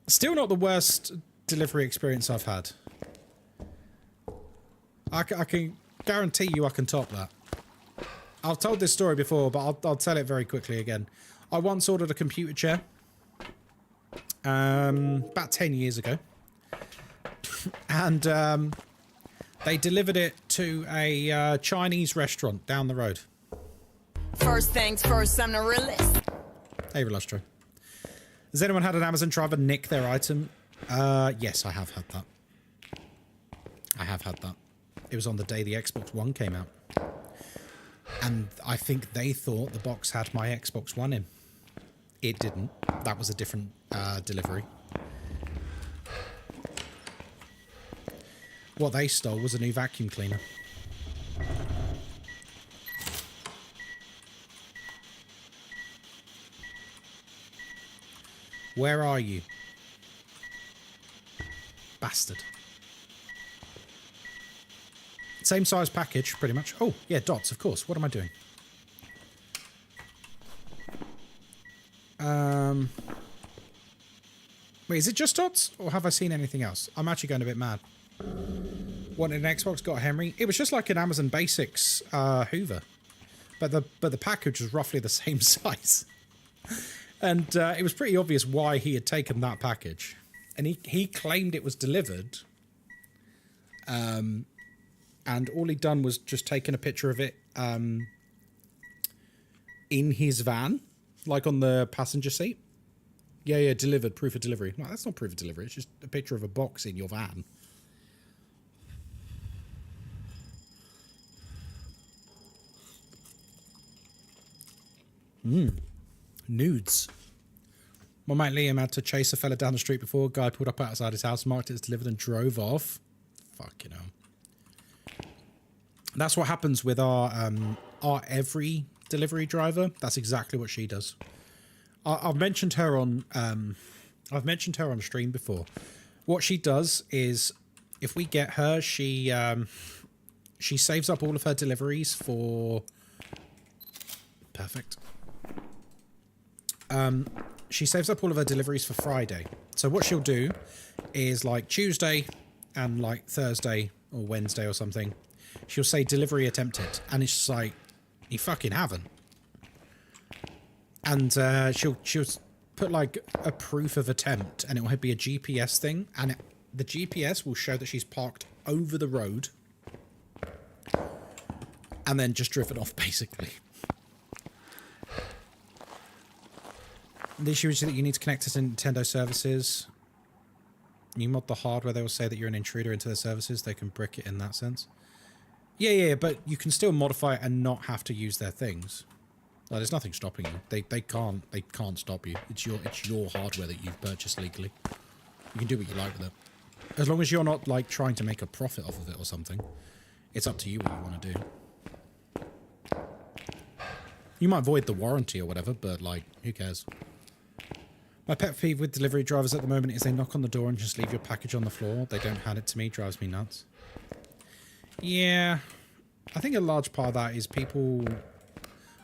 Still not the worst delivery experience I've had. I can guarantee you I can top that. I've told this story before, but I'll tell it very quickly again. I once ordered a computer chair about 10 years ago. And they delivered it to a Chinese restaurant down the road. First things first, I'm the realist. Hey, Relustro. Has anyone had an Amazon driver nick their item? Yes, I have had that. I have had that. It was on the day the Xbox One came out. And I think they thought the box had my Xbox One in. It didn't. That was a different delivery. What they stole was a new vacuum cleaner. Where are you? Bastard. Same size package, pretty much. Oh, yeah, dots, of course. What am I doing? Wait, is it just dots? Or have I seen anything else? I'm actually going a bit mad. Wanted an Xbox, got a Henry. It was just like an Amazon Basics Hoover. But the package was roughly the same size. And it was pretty obvious why he had taken that package. And he claimed it was delivered. And all he'd done was just taken a picture of it in his van, like on the passenger seat. Yeah, delivered, proof of delivery. No, that's not proof of delivery. It's just a picture of a box in your van. Nudes. My mate Liam had to chase a fella down the street before a guy pulled up outside his house, marked it as delivered and drove off. Fucking hell. That's what happens with our every delivery driver. That's exactly what she does. I've mentioned her on stream before. What she does is, if we get her, she saves up all of her deliveries for. Perfect. She saves up all of her deliveries for Friday. So what she'll do is, like, Tuesday and like Thursday or Wednesday or something, she'll say delivery attempted, and it's just like, you fucking haven't. And she'll put like a proof of attempt, and it will be a GPS thing, and the GPS will show that she's parked over the road and then just driven off, basically. The issue is that you need to connect to Nintendo services. You mod the hardware, they will say that you're an intruder into their services. They can brick it in that sense. Yeah, but you can still modify it and not have to use their things. Like, there's nothing stopping you. They can't stop you. It's your hardware that you've purchased legally. You can do what you like with it. As long as you're not like trying to make a profit off of it or something. It's up to you what you want to do. You might void the warranty or whatever, but like, who cares? My pet peeve with delivery drivers at the moment is they knock on the door and just leave your package on the floor. They don't hand it to me. Drives me nuts. Yeah, I think a large part of that is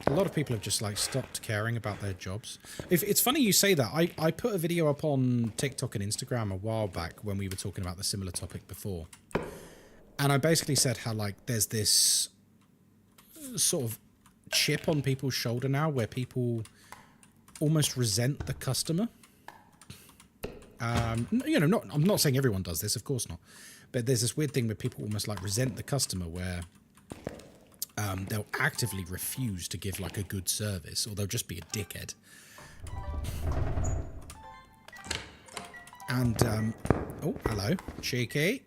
a lot of people have just like stopped caring about their jobs. It's funny you say that. I put a video up on TikTok and Instagram a while back when we were talking about the similar topic before. And I basically said how like there's this sort of chip on people's shoulder now where people almost resent the customer. You know, I'm not saying everyone does this, of course not. But there's this weird thing where people almost like resent the customer where they'll actively refuse to give like a good service, or they'll just be a dickhead. And, oh, hello, cheeky.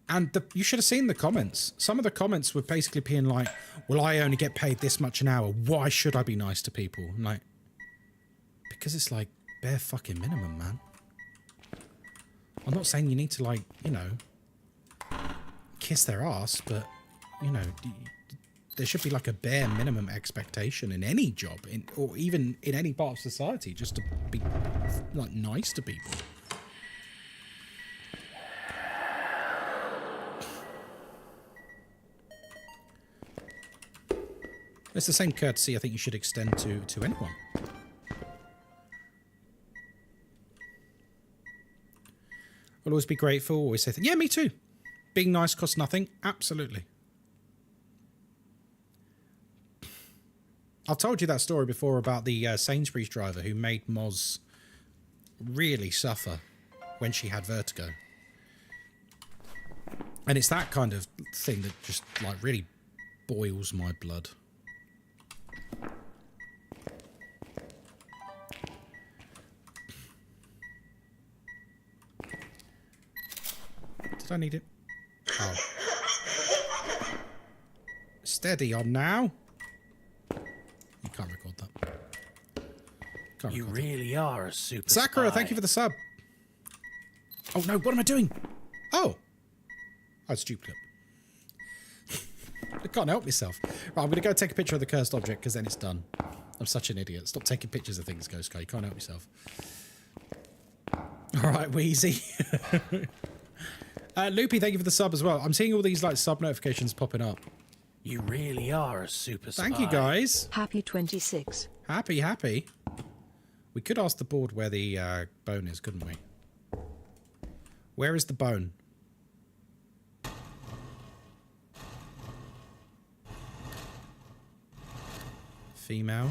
And you should have seen the comments. Some of the comments were basically being like, well, I only get paid this much an hour. Why should I be nice to people? I'm like, because it's like bare fucking minimum, man. I'm not saying you need to like, you know, kiss their ass, but, you know, there should be like a bare minimum expectation in any job, or even in any part of society, just to be like nice to people. It's the same courtesy I think you should extend to anyone. I'll always be grateful, always say yeah, me too. Being nice costs nothing. Absolutely. I've told you that story before about the Sainsbury's driver who made Moz really suffer when she had vertigo. And it's that kind of thing that just like really boils my blood. Did I need it? Oh. Steady on now. You can't record that. You really are a super Sakura, spy. thank you for the sub. Oh no, what am I doing? Oh. It's duplicate. I can't help myself. Right, I'm going to go take a picture of the cursed object because then it's done. I'm such an idiot. Stop taking pictures of things, Ghostkai. You can't help yourself. Alright, Wheezy. Loopy, thank you for the sub as well. I'm seeing all these like sub notifications popping up. You really are a super spy. Thank you, guys. Happy 26. Happy. We could ask the board where the bone is, couldn't we? Where is the bone? Female.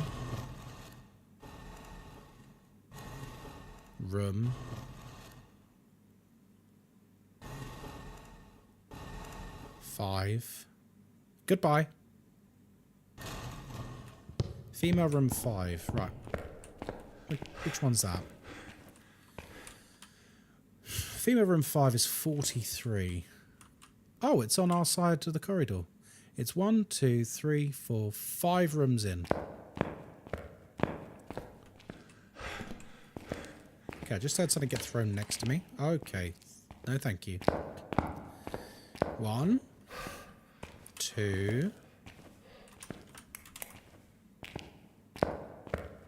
Room. Five. Goodbye. Female room 5. Right. Which one's that? Female room 5 is 43. Oh, it's on our side of the corridor. It's 1, 2, 3, 4, 5 rooms in. Okay, I just heard something get thrown next to me. Okay. No, thank you. 1, 2,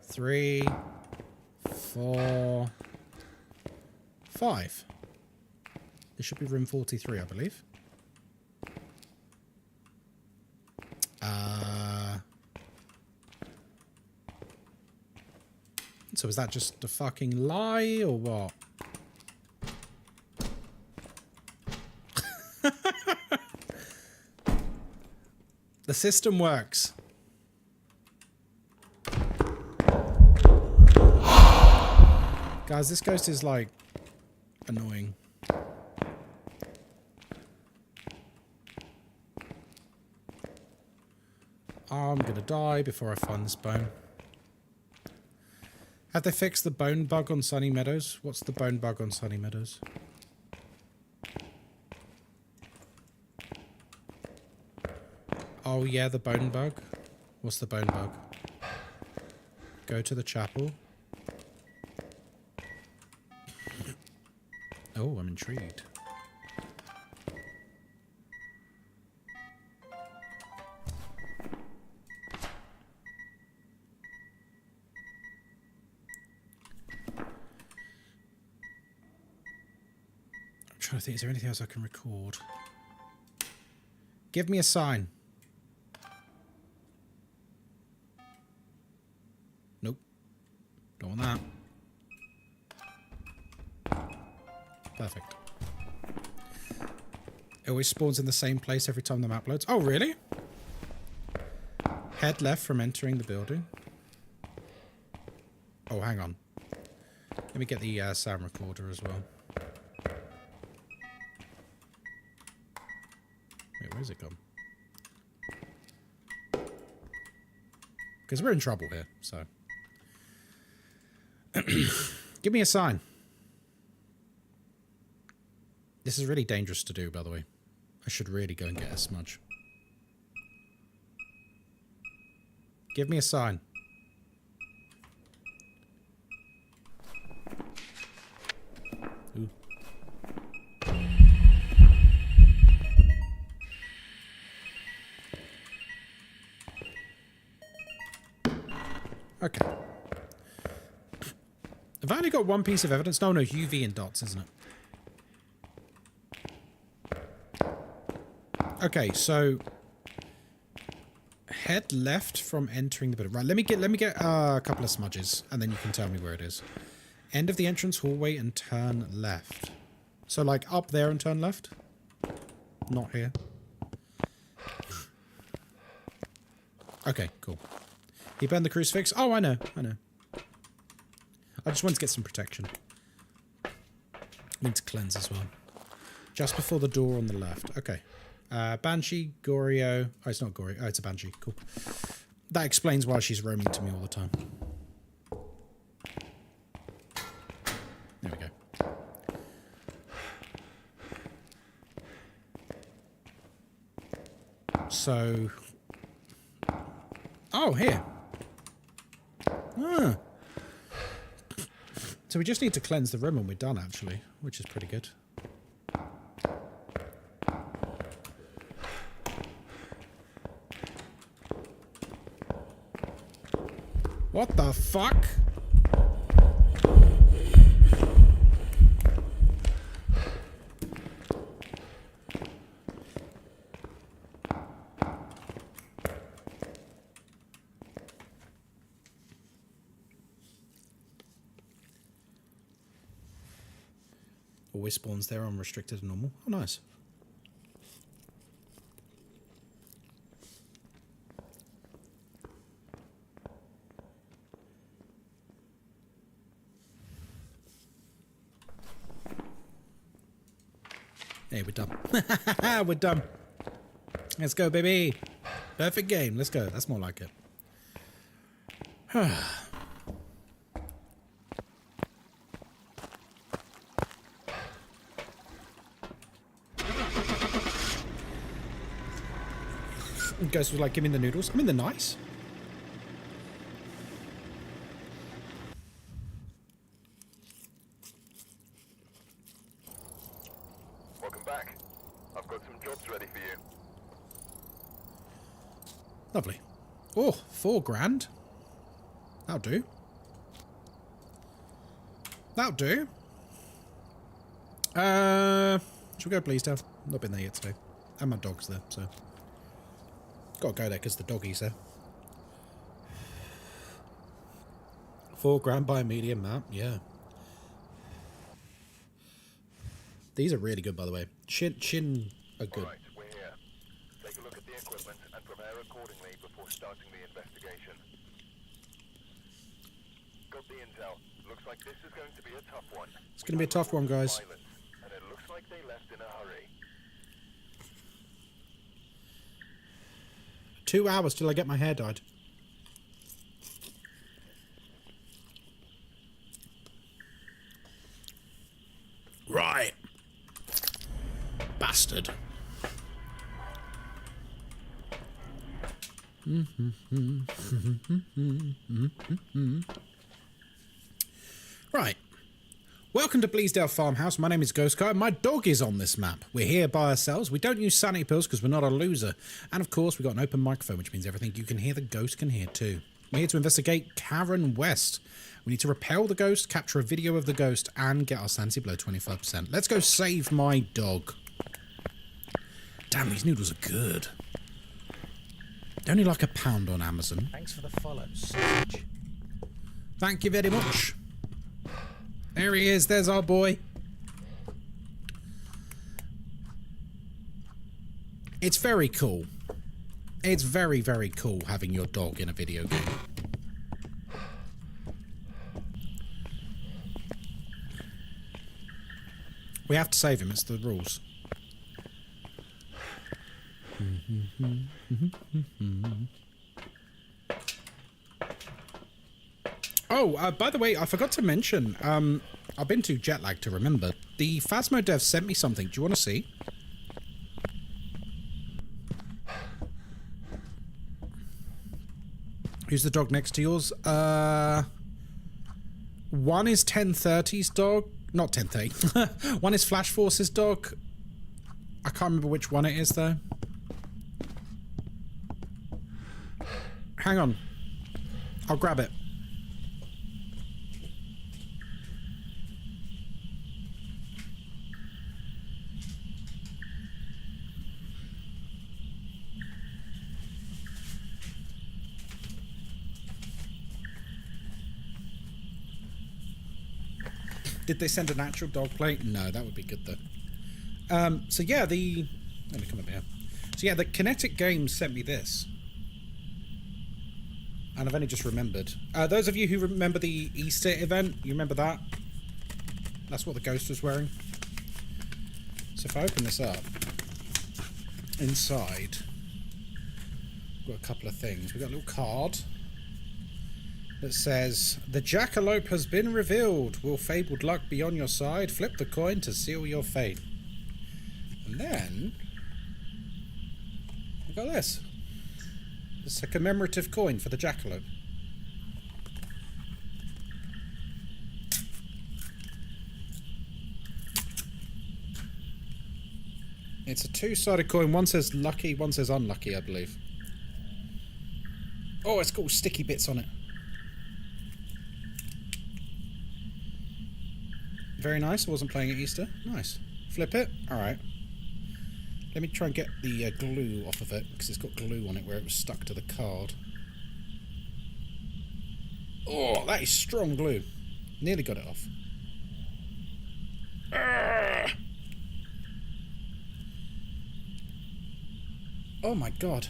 3, 4, 5. This should be room 43, I believe. So is that just a fucking lie or what? The system works. Guys, this ghost is like annoying. I'm gonna die before I find this bone. Have they fixed the bone bug on Sunny Meadows? What's the bone bug on Sunny Meadows? Oh yeah, the bone bug. What's the bone bug? Go to the chapel. Oh, I'm intrigued. I'm trying to think, is there anything else I can record? Give me a sign. Nope. Don't want that. Perfect. It always spawns in the same place every time the map loads. Oh, really? Head left from entering the building. Oh, hang on. Let me get the sound recorder as well. Wait, where's it gone? Because we're in trouble here, so. Give me a sign. This is really dangerous to do, by the way. I should really go and get a smudge. Give me a sign. Ooh. Okay. Have I only got one piece of evidence? No, UV and dots, isn't it? Okay, so head left from entering the building. Right, let me get a couple of smudges, and then you can tell me where it is. End of the entrance hallway and turn left. So like up there and turn left. Not here. Okay, cool. He burned the crucifix. Oh, I know. I just wanted to get some protection. I need to cleanse as well. Just before the door on the left. Okay. Banshee, Goryo. Oh, it's not Goryo. Oh, it's a Banshee. Cool. That explains why she's roaming to me all the time. There we go. So... Oh, here. Ah. So we just need to cleanse the room and we're done, actually, which is pretty good. What the fuck? Always spawns there on restricted and normal. Oh, nice. Hey, we're done. We're done. Let's go, baby. Perfect game. Let's go. That's more like it. Ghost was like, give me the noodles. I mean, they're nice. Welcome back. I've got some jobs ready for you. Lovely. Oh, $4,000. That'll do. That'll do. Should we go, please, Dev? Not been there yet today. And my dog's there, so. Gotta go there because the doggy's there. $4,000 by a medium map, yeah. These are really good, by the way. Chin are good. Alright, we're here. Take a look at the equipment and prepare accordingly before starting the investigation. Got the intel. Looks like this is going to be a tough one. It's going to be a tough one, guys. And it looks like they left in a hurry. 2 hours till I get my hair dyed. Right. Bastard. Right. Welcome to Bleasdale Farmhouse. My name is Ghostkai. My dog is on this map. We're here by ourselves. We don't use sanity pills because we're not a loser. And of course, we've got an open microphone, which means everything you can hear, the ghost can hear too. We're here to investigate Karen West. We need to repel the ghost, capture a video of the ghost, and get our sanity below 25%. Let's go save my dog. Damn, these noodles are good. They're only like £1 on Amazon. Thanks for the follow, sausage. Thank you very much. There he is. There's our boy. It's very cool. It's very, very cool having your dog in a video game. We have to save him. It's the rules. Oh, by the way, I forgot to mention, I've been too jet lagged to remember. The Phasmo dev sent me something. Do you want to see? Who's the dog next to yours? One is 1030's dog. Not 1030. One is Flash Force's dog. I can't remember which one it is, though. Hang on. I'll grab it. Did they send an actual dog plate? No, that would be good though. So yeah, let me come up here. So yeah, the Kinetic Games sent me this. And I've only just remembered. Those of you who remember the Easter event, you remember that? That's what the ghost was wearing. So if I open this up, inside, we've got a couple of things. We've got a little card that says, "The jackalope has been revealed. Will fabled luck be on your side? Flip the coin to seal your fate." And then we've got this. It's a commemorative coin for the jackalope. It's a two-sided coin. One says lucky, one says unlucky, I believe. Oh, it's got all sticky bits on it. Very nice. I wasn't playing at Easter. Nice. Flip it. Alright. Let me try and get the glue off of it, because it's got glue on it where it was stuck to the card. Oh, that is strong glue. Nearly got it off. Arrgh. Oh my god.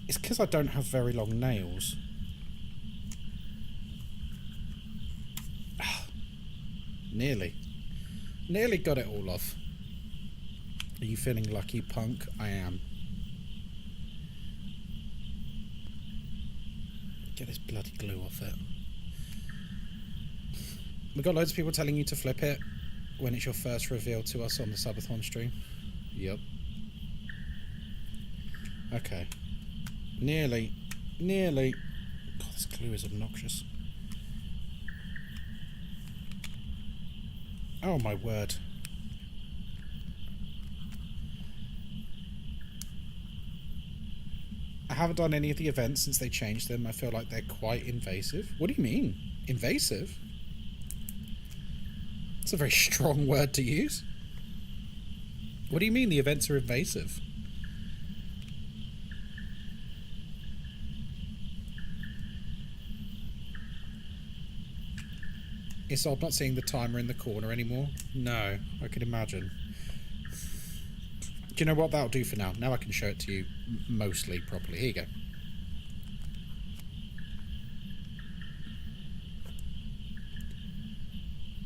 It's because I don't have very long nails. Nearly. Nearly got it all off. Are you feeling lucky, punk? I am. Get this bloody glue off it. We've got loads of people telling you to flip it when it's your first reveal to us on the Subathon stream. Yep. Okay. Nearly. Nearly. God, this glue is obnoxious. Oh my word. I haven't done any of the events since they changed them. I feel like they're quite invasive. What do you mean? Invasive? It's a very strong word to use. What do you mean the events are invasive? It's odd not seeing the timer in the corner anymore. No, I can imagine. Do you know what that'll do for now? Now I can show it to you mostly properly. Here you go.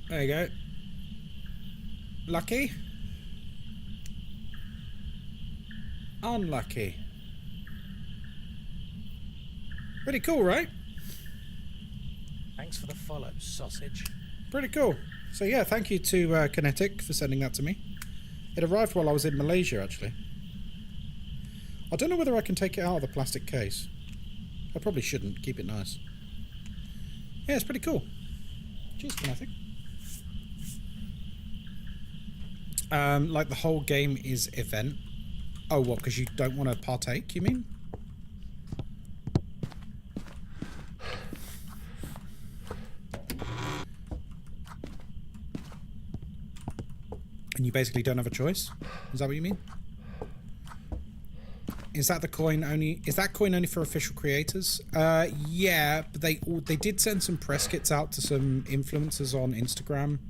There you go. Lucky. Unlucky. Pretty cool, right? Thanks for the follow, sausage. Pretty cool. So yeah, thank you to Kinetic for sending that to me. It arrived while I was in Malaysia, actually. I don't know whether I can take it out of the plastic case. I probably shouldn't. Keep it nice. Yeah, it's pretty cool. Cheers, Kinetic. Like the whole game is event. Oh, what? Because you don't want to partake, you mean? And you basically don't have a choice? Is that what you mean? Is that the coin only? Is that coin only for official creators? Yeah, but they did send some press kits out to some influencers on Instagram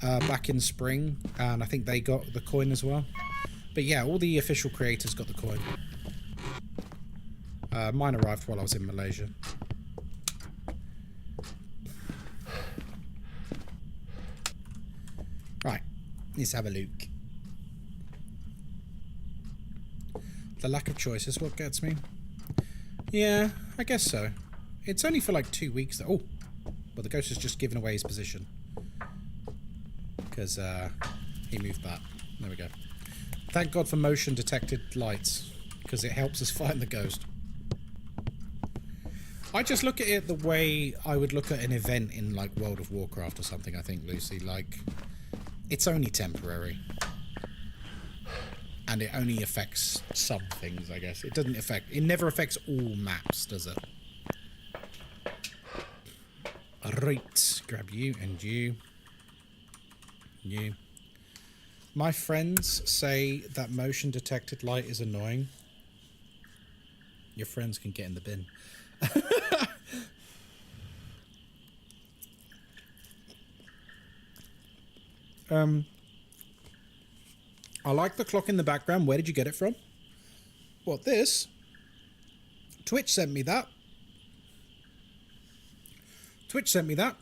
back in spring, and I think they got the coin as well. But yeah, all the official creators got the coin. Mine arrived while I was in Malaysia. Right, let's have a look. The lack of choice is what gets me. Yeah, I guess so. It's only for like 2 weeks though. Oh, well, the ghost has just given away his position. Because he moved that. There we go. Thank God for motion detected lights, because it helps us find the ghost. I just look at it the way I would look at an event in like World of Warcraft or something, I think, Lucy. Like, it's only temporary. And it only affects some things, I guess. It never affects all maps, does it? Right, grab you and you. You. My friends say that motion detected light is annoying. Your friends can get in the bin. I like the clock in the background. Where did you get it from? What, this? Twitch sent me that. Twitch sent me that.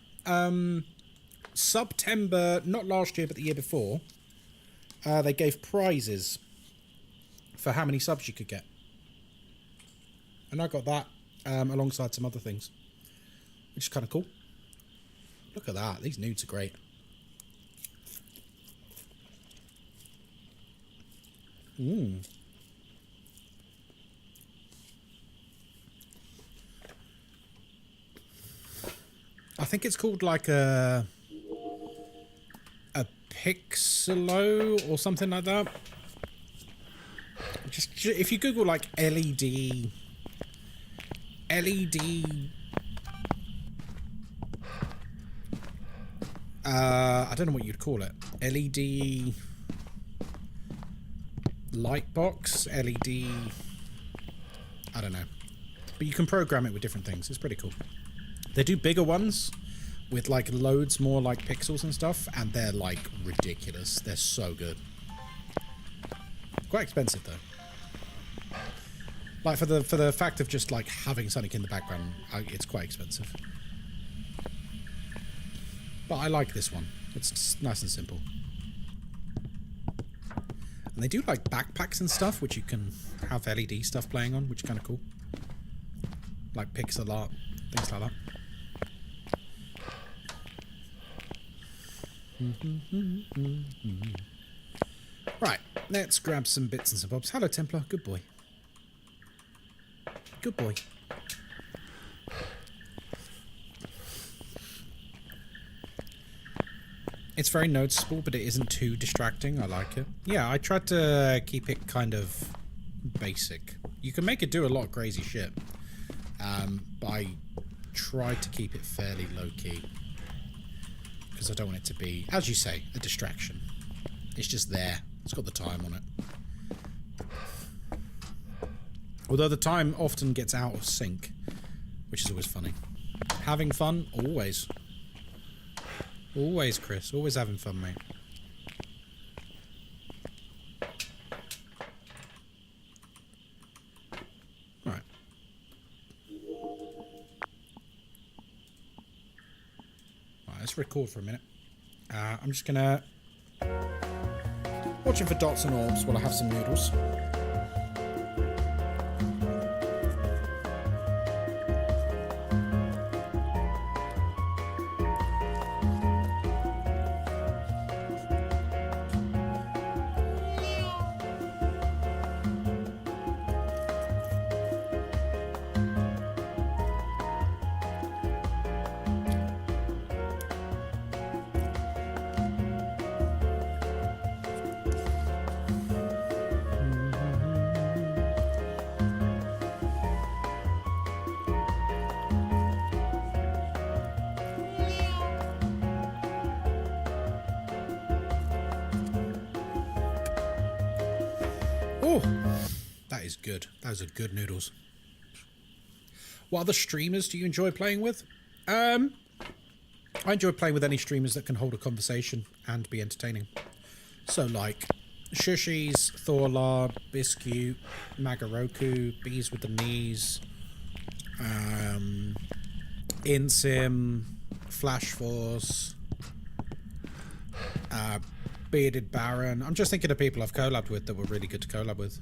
September, not last year, but the year before. They gave prizes for how many subs you could get. And I got that alongside some other things, which is kind of cool. Look at that. These nudes are great. I think it's called like a Pixelo or something like that. Just if you Google like LED, I don't know what you'd call it. LED light box, LED, I don't know. But you can program it with different things. It's pretty cool. They do bigger ones with like loads more like pixels and stuff, and they're like ridiculous. They're so good. Quite expensive though. Like for the fact of just like having something in the background, it's quite expensive. But I like this one. It's just nice and simple. And they do like backpacks and stuff, which you can have LED stuff playing on, which is kind of cool. Like pixel art, things like that. Right, let's grab some bits and some bobs. Hello, Templar. Good boy. Good boy. It's very noticeable, but it isn't too distracting. I like it. Yeah, I tried to keep it kind of basic. You can make it do a lot of crazy shit. But I tried to keep it fairly low-key. Because I don't want it to be, as you say, a distraction. It's just there. It's got the time on it. Although the time often gets out of sync, which is always funny. Having fun? Always. Always, Chris. Always having fun, mate. Right. Right, let's record for a minute. I'm just gonna watching for dots and orbs while I have some noodles. Oh, that is good. Those are good noodles. What other streamers do you enjoy playing with? I enjoy playing with any streamers that can hold a conversation and be entertaining. So like Shushies, Thorlar, Biscuit, Magaroku, Bees with the Knees, Insim, Flash Force, Bearded Baron. I'm just thinking of people I've collabed with that were really good to collab with.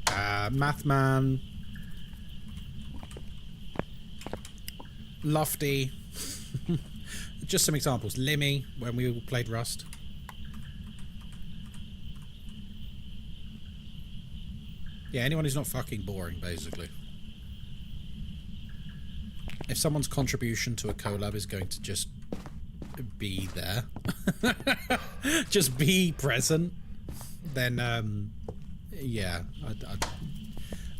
Mathman, Lofty. Just some examples. Limmy, when we all played Rust. Yeah, anyone who's not fucking boring, basically. If someone's contribution to a collab is going to just be there, just be present, then, yeah, I'm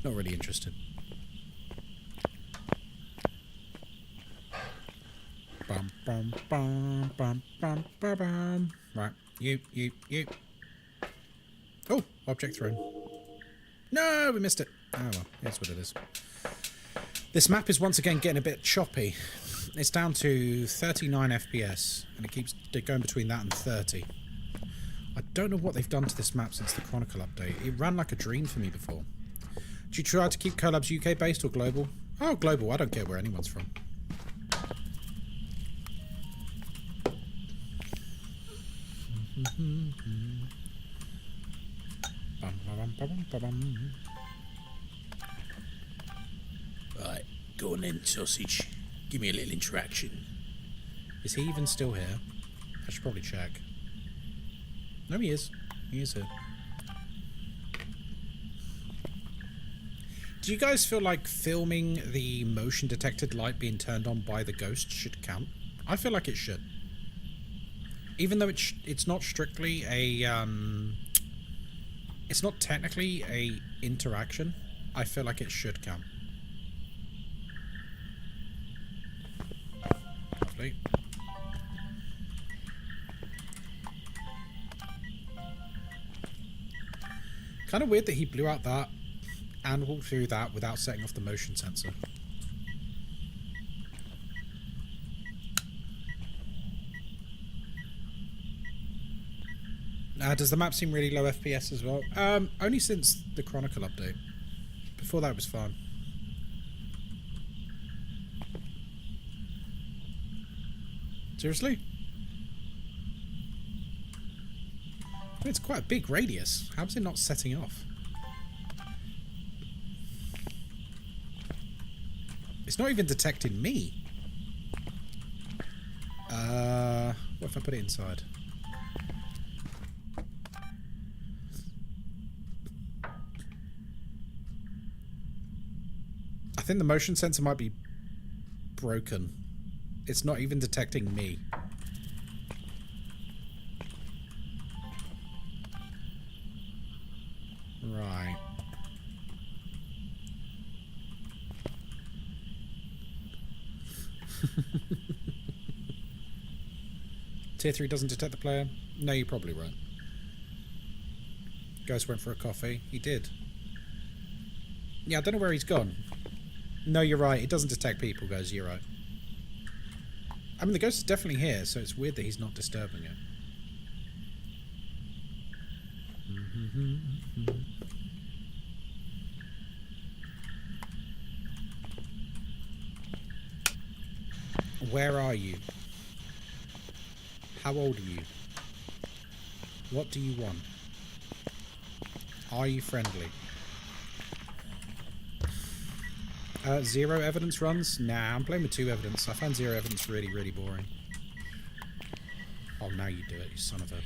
not really interested. Bum, bum, bum, bum, bum, bum, bum. Right, you. Oh, object thrown. No, we missed it. Oh well, that's what it is. This map is once again getting a bit choppy. It's down to 39 FPS, and it keeps going between that and 30. I don't know what they've done to this map since the Chronicle update. It ran like a dream for me before. Do you try to keep collabs UK based or global? Oh, global. I don't care where anyone's from. Right, go on then, sausage. Give me a little interaction. Is he even still here? I should probably check. No, he is. He is here. Do you guys feel like filming the motion detected light being turned on by the ghost should count? I feel like it should. Even though it's not strictly a it's not technically a interaction, I feel like it should count. Lovely. Kind of weird that he blew out that and walked through that without setting off the motion sensor. Does the map seem really low FPS as well? Only since the Chronicle update. Before that it was fine. Seriously? I mean, it's quite a big radius. How is it not setting off? It's not even detecting me. What if I put it inside? I think the motion sensor might be broken. It's not even detecting me. Right. Tier 3 doesn't detect the player? No, you're probably right. Ghost went for a coffee. He did. Yeah, I don't know where he's gone. No, you're right. It doesn't detect people, guys. You're right. I mean, the ghost is definitely here, so it's weird that he's not disturbing it. Where are you? How old are you? What do you want? Are you friendly? 0 evidence runs? Nah, I'm playing with 2 evidence. I find 0 evidence really, really boring. Oh, now you do it, you son of a...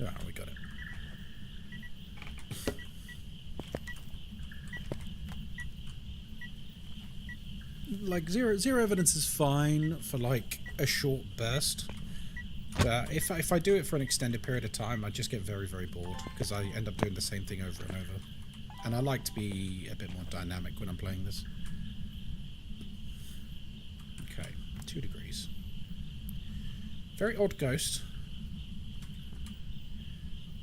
Oh, we got it. Like, zero evidence is fine for, like, a short burst. But if I do it for an extended period of time, I just get very, very bored. Because I end up doing the same thing over and over. And I like to be a bit more dynamic when I'm playing this. Okay, 2 degrees. Very odd ghost.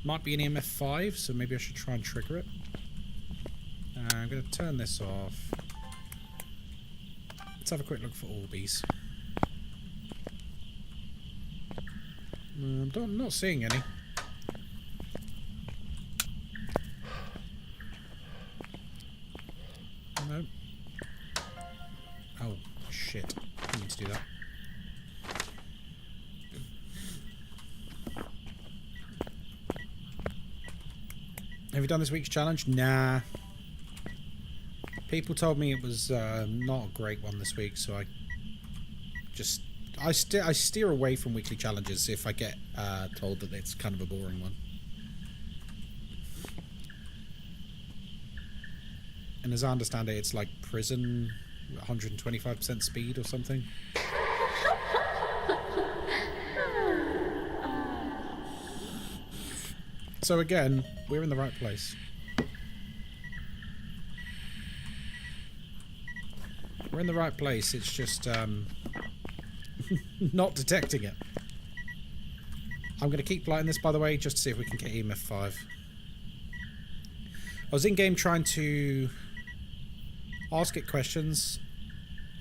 Might be an EMF 5, so maybe I should try and trigger it. I'm going to turn this off. Let's have a quick look for Orbeez. I'm not seeing any. No. Oh, shit. I need to do that. Have you done this week's challenge? Nah. People told me it was not a great one this week, so I steer away from weekly challenges if I get told that it's kind of a boring one. And as I understand it, it's like prison, 125% speed or something. So again, we're in the right place. We're in the right place, it's just not detecting it. I'm going to keep lighting this, by the way, just to see if we can get EMF 5. I was in-game trying to ask it questions,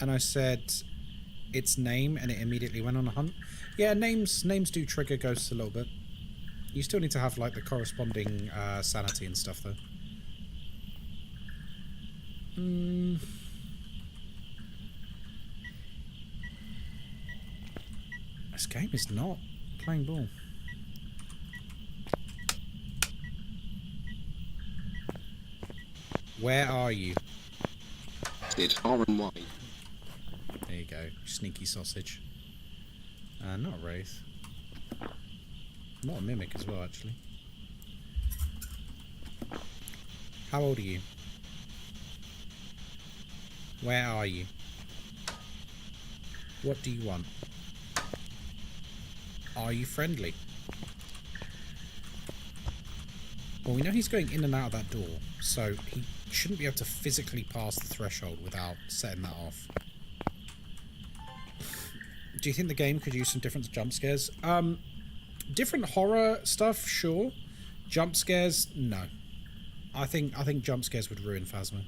and I said its name, and it immediately went on a hunt. Yeah, names do trigger ghosts a little bit. You still need to have, like, the corresponding sanity and stuff, though. This game is not playing ball. Where are you? It's R and Y. There you go, sneaky sausage. Not a wraith. Not a mimic as well, actually. How old are you? Where are you? What do you want? Are you friendly? Well, we know he's going in and out of that door, so he shouldn't be able to physically pass the threshold without setting that off. Do you think the game could use some different jump scares? Different horror stuff, sure. Jump scares, no. I think jump scares would ruin Phasmo.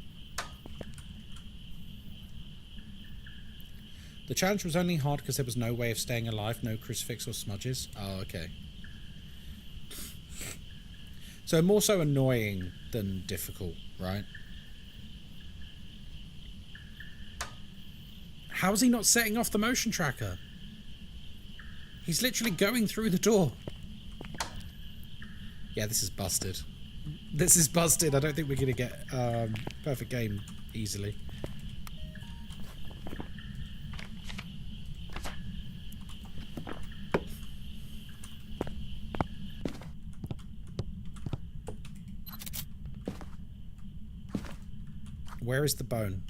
The challenge was only hard because there was no way of staying alive, no crucifix or smudges. Oh, okay. So more so annoying than difficult, right? How's he not setting off the motion tracker? He's literally going through the door. Yeah, this is busted. This is busted. I don't think we're going to get perfect game easily. Where is the bone?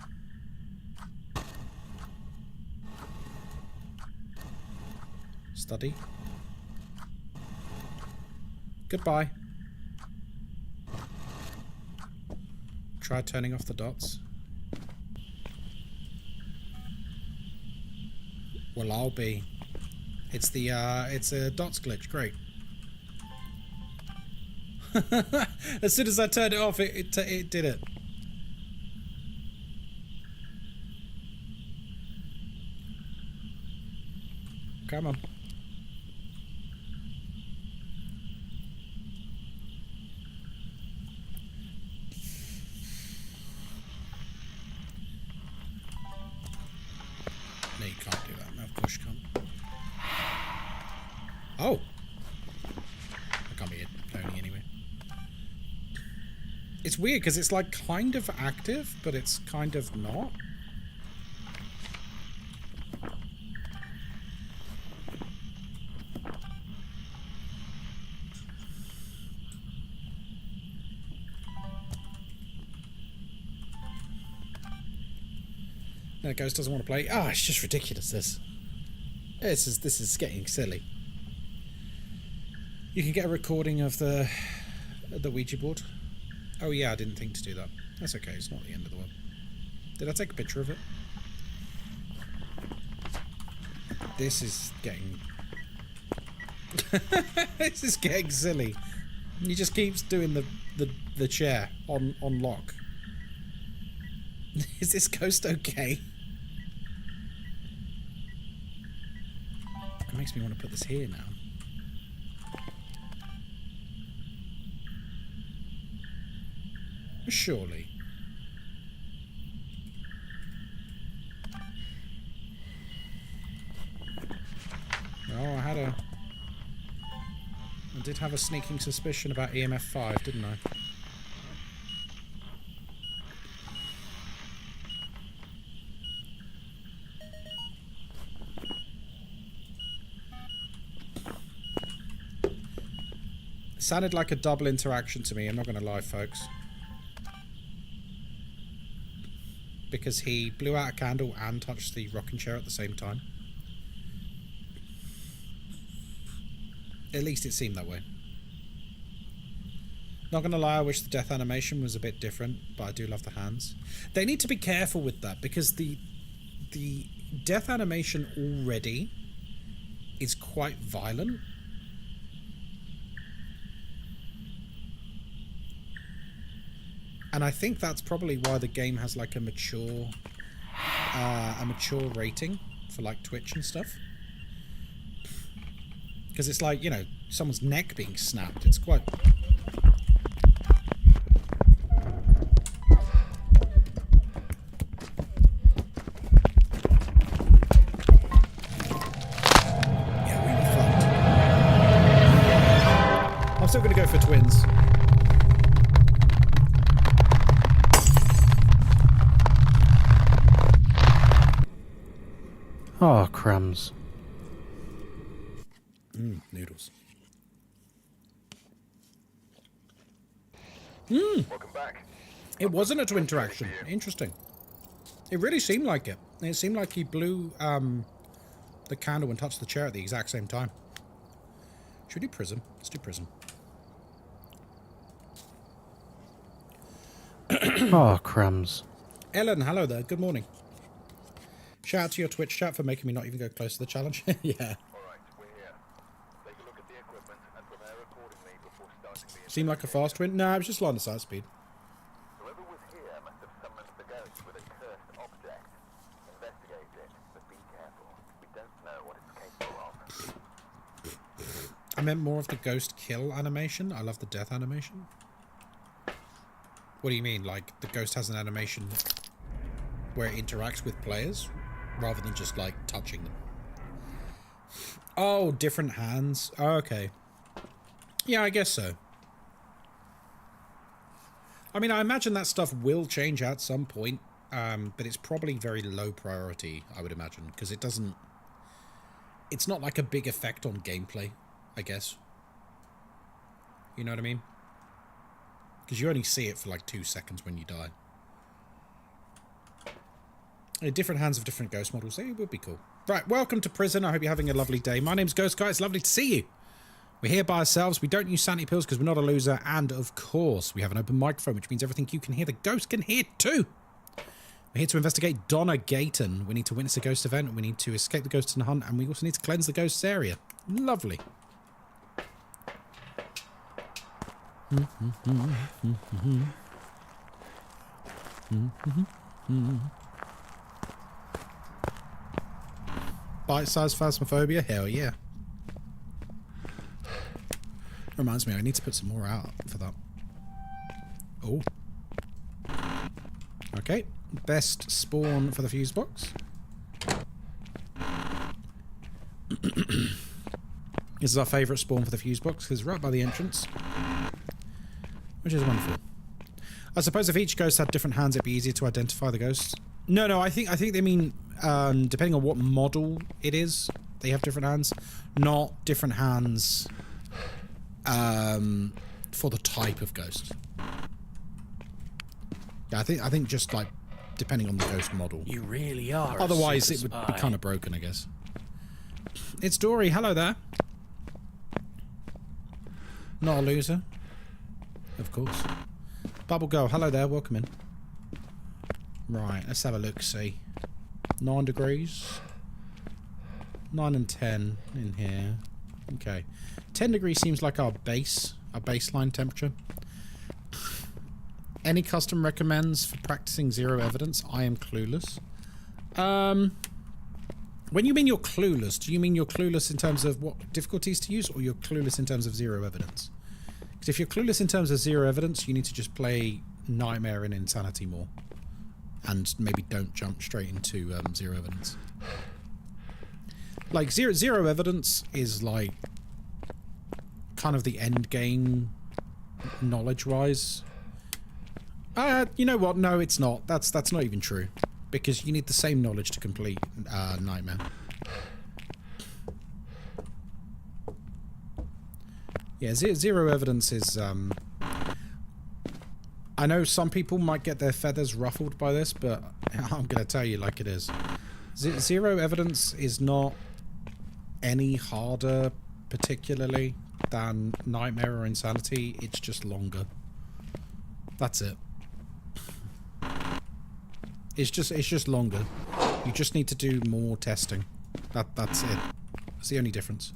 Study. Goodbye. Try turning off the dots. Well, I'll be. It's a dots glitch. Great. As soon as I turned it off, it did it. Come on. No, you can't do that. No, of course you can't. Oh. I can't be a pony anyway. It's weird because it's like kind of active, but it's kind of not. No, Ghost doesn't want to play. Ah, it's just ridiculous, this. This is getting silly. You can get a recording of the Ouija board. Oh yeah, I didn't think to do that. That's okay, it's not the end of the world. Did I take a picture of it? This is getting... this is getting silly. He just keeps doing the chair on lock. Is this ghost okay? It makes me want to put this here now. Surely. Oh, I did have a sneaking suspicion about EMF 5, didn't I? It sounded like a double interaction to me, I'm not going to lie, folks. Because he blew out a candle and touched the rocking chair at the same time. At least it seemed that way. Not gonna lie, I wish the death animation was a bit different, but I do love the hands. They need to be careful with that because the death animation already is quite violent. And I think that's probably why the game has like a mature rating for like Twitch and stuff. Because it's like, you know, someone's neck being snapped. It's quite... Yeah, we were fucked. I'm still going to go for twins. Oh, crumbs. Noodles. Welcome back. It wasn't a twin interaction. Interesting. It really seemed like it. It seemed like he blew the candle and touched the chair at the exact same time. Should we do Prism? Let's do Prism. Oh, crumbs. Ellen, hello there. Good morning. Shout out to your Twitch chat for making me not even go close to the challenge. Yeah. Seemed like a fast twin? No, it was just line of sight speed. Whoever was here must have summoned the ghost with a cursed object. Investigate it, but be careful. We don't know what it's capable of. I meant more of the ghost kill animation. I love the death animation. What do you mean? Like, the ghost has an animation where it interacts with players rather than just, like, touching them. Oh, different hands. Oh, okay. Yeah, I guess so. I mean, I imagine that stuff will change at some point, but it's probably very low priority, I would imagine, because it doesn't... It's not like a big effect on gameplay, I guess. You know what I mean? Because you only see it for like 2 seconds when you die. Different hands of different ghost models. It would be cool. Right, welcome to prison. I hope you're having a lovely day. My name's Ghostkai. It's lovely to see you. We're here by ourselves. We don't use sanity pills because we're not a loser. And, of course, we have an open microphone, which means everything you can hear, the ghost can hear too. We're here to investigate Donna Gayton. We need to witness a ghost event. We need to escape the ghosts and hunt. And we also need to cleanse the ghost's area. Lovely. Bite-sized Phasmophobia? Hell yeah. Reminds me, I need to put some more out for that. Oh. Okay. Best spawn for the fuse box. This is our favourite spawn for the fuse box because it's right by the entrance, which is wonderful. I suppose if each ghost had different hands, it'd be easier to identify the ghosts. No, I think they mean depending on what model it is, they have different hands, not different hands for the type of ghost. Yeah, I think just like depending on the ghost model. You really are. Otherwise, it would be kind of broken, I guess. It's Dory. Hello there. Not a loser, of course. Bubble Girl. Hello there. Welcome in. Right, let's have a look. See, 9 degrees. 9 and 10 in here. Okay, 10 degrees seems like our baseline temperature. Any custom recommends for practicing zero evidence? I am clueless. When you mean you're clueless, do you mean you're clueless in terms of what difficulties to use, or you're clueless in terms of zero evidence? Because if you're clueless in terms of zero evidence, you need to just play Nightmare and Insanity more. And maybe don't jump straight into zero evidence. Like, zero evidence is like kind of the end game knowledge-wise. You know what? No, it's not. That's not even true. Because you need the same knowledge to complete Nightmare. Yeah, zero evidence is... I know some people might get their feathers ruffled by this, but I'm going to tell you like it is. Zero evidence is not any harder, particularly, than Nightmare or Insanity. It's just longer. That's it. It's just longer. You just need to do more testing. That's it. That's the only difference.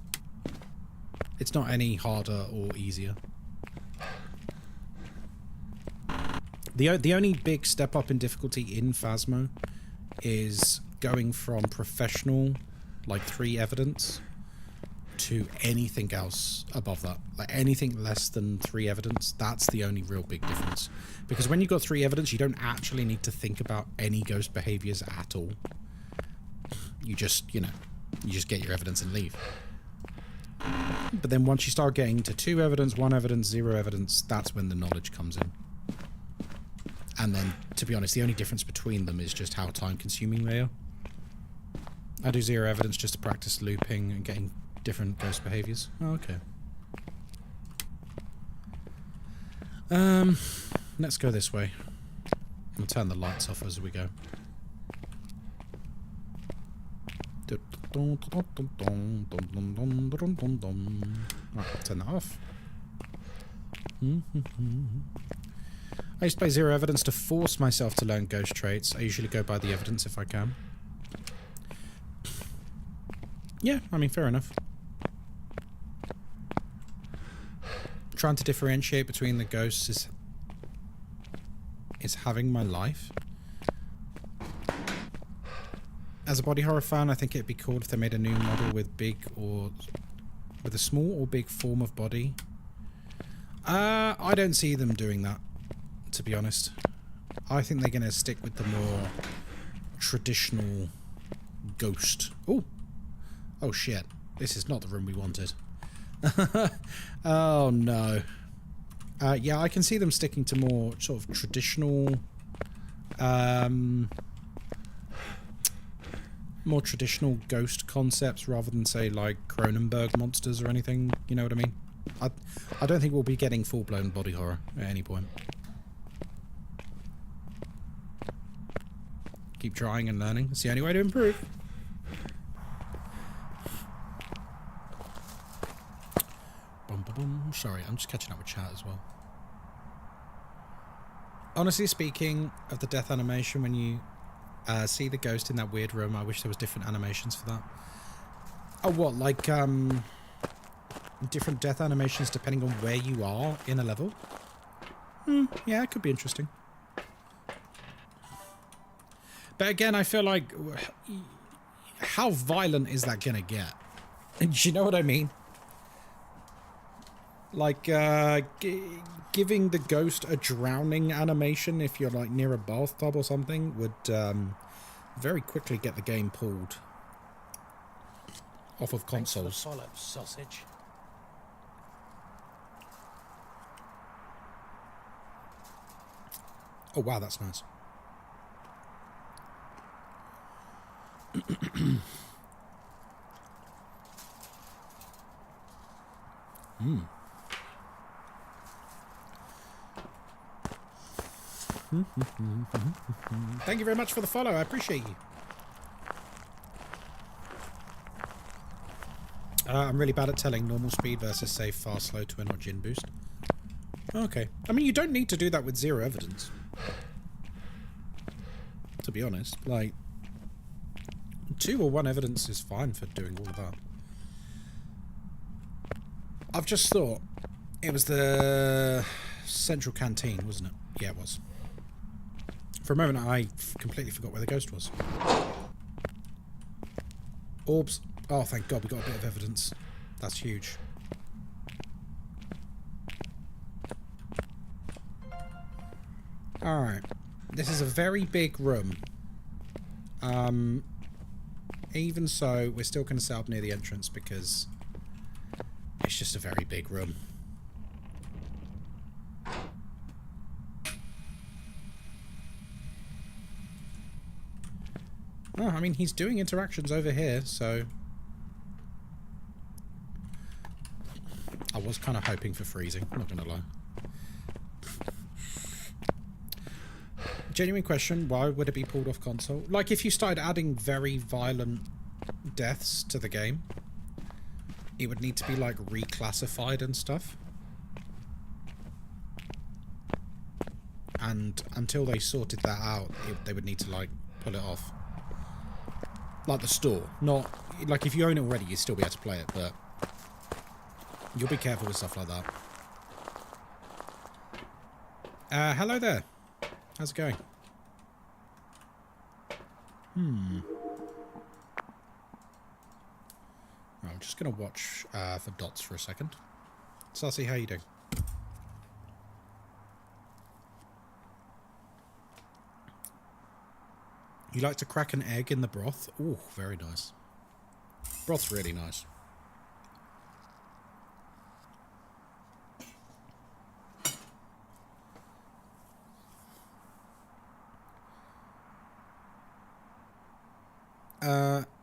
It's not any harder or easier. The only big step up in difficulty in Phasmo is going from professional, like 3 evidence, to anything else above that. Like anything less than 3 evidence, that's the only real big difference. Because when you've got 3 evidence, you don't actually need to think about any ghost behaviors at all. You just, you just get your evidence and leave. But then once you start getting to 2 evidence, 1 evidence, 0 evidence, that's when the knowledge comes in. And then, to be honest, the only difference between them is just how time-consuming they are. I do 0 evidence just to practice looping and getting different ghost behaviors. Oh, okay. Let's go this way. We'll turn the lights off as we go. Right, I'll turn that off. I used to play 0 evidence to force myself to learn ghost traits. I usually go by the evidence if I can. Yeah, I mean, fair enough. Trying to differentiate between the ghosts is having my life. As a body horror fan, I think it'd be cool if they made a new model with a small or big form of body. I don't see them doing that, to be honest. I think they're going to stick with the more traditional ghost. Oh shit. This is not the room we wanted. Oh no. Yeah, I can see them sticking to more sort of traditional more traditional ghost concepts rather than, say, like Cronenberg monsters or anything. You know what I mean? I don't think we'll be getting full-blown body horror at any point. Keep trying and learning. It's the only way to improve. Sorry, I'm just catching up with chat as well. Honestly speaking, of the death animation, when you see the ghost in that weird room, I wish there was different animations for that. Oh, what? Like, different death animations depending on where you are in a level? Yeah, it could be interesting. But again, I feel like, how violent is that gonna get? Do you know what I mean? Like, giving the ghost a drowning animation if you're, like, near a bathtub or something would very quickly get the game pulled off of consoles. Follow, sausage. Oh, wow, that's nice. Thank you very much for the follow. I appreciate you. I'm really bad at telling normal speed versus, say, fast, slow, twin, or gin boost. Okay. I mean, you don't need to do that with zero evidence. To be honest. Like, 2 or 1 evidence is fine for doing all of that. I've just thought it was the central canteen, wasn't it? Yeah, it was. For a moment, I completely forgot where the ghost was. Orbs. Oh, thank God, we got a bit of evidence. That's huge. Alright. This is a very big room. Even so, we're still going to set up near the entrance because it's just a very big room. Oh, I mean, he's doing interactions over here, so... I was kind of hoping for freezing, not gonna lie. Genuine question, why would it be pulled off console? Like, if you started adding very violent deaths to the game, it would need to be, like, reclassified and stuff. And until they sorted that out, they would need to, like, pull it off. Like the store. Not... Like, if you own it already, you'd still be able to play it, but... You'll be careful with stuff like that. Hello there. How's it going? I'm just going to watch for dots for a second. Sassy, how you doing? You like to crack an egg in the broth? Ooh, very nice. Broth's really nice.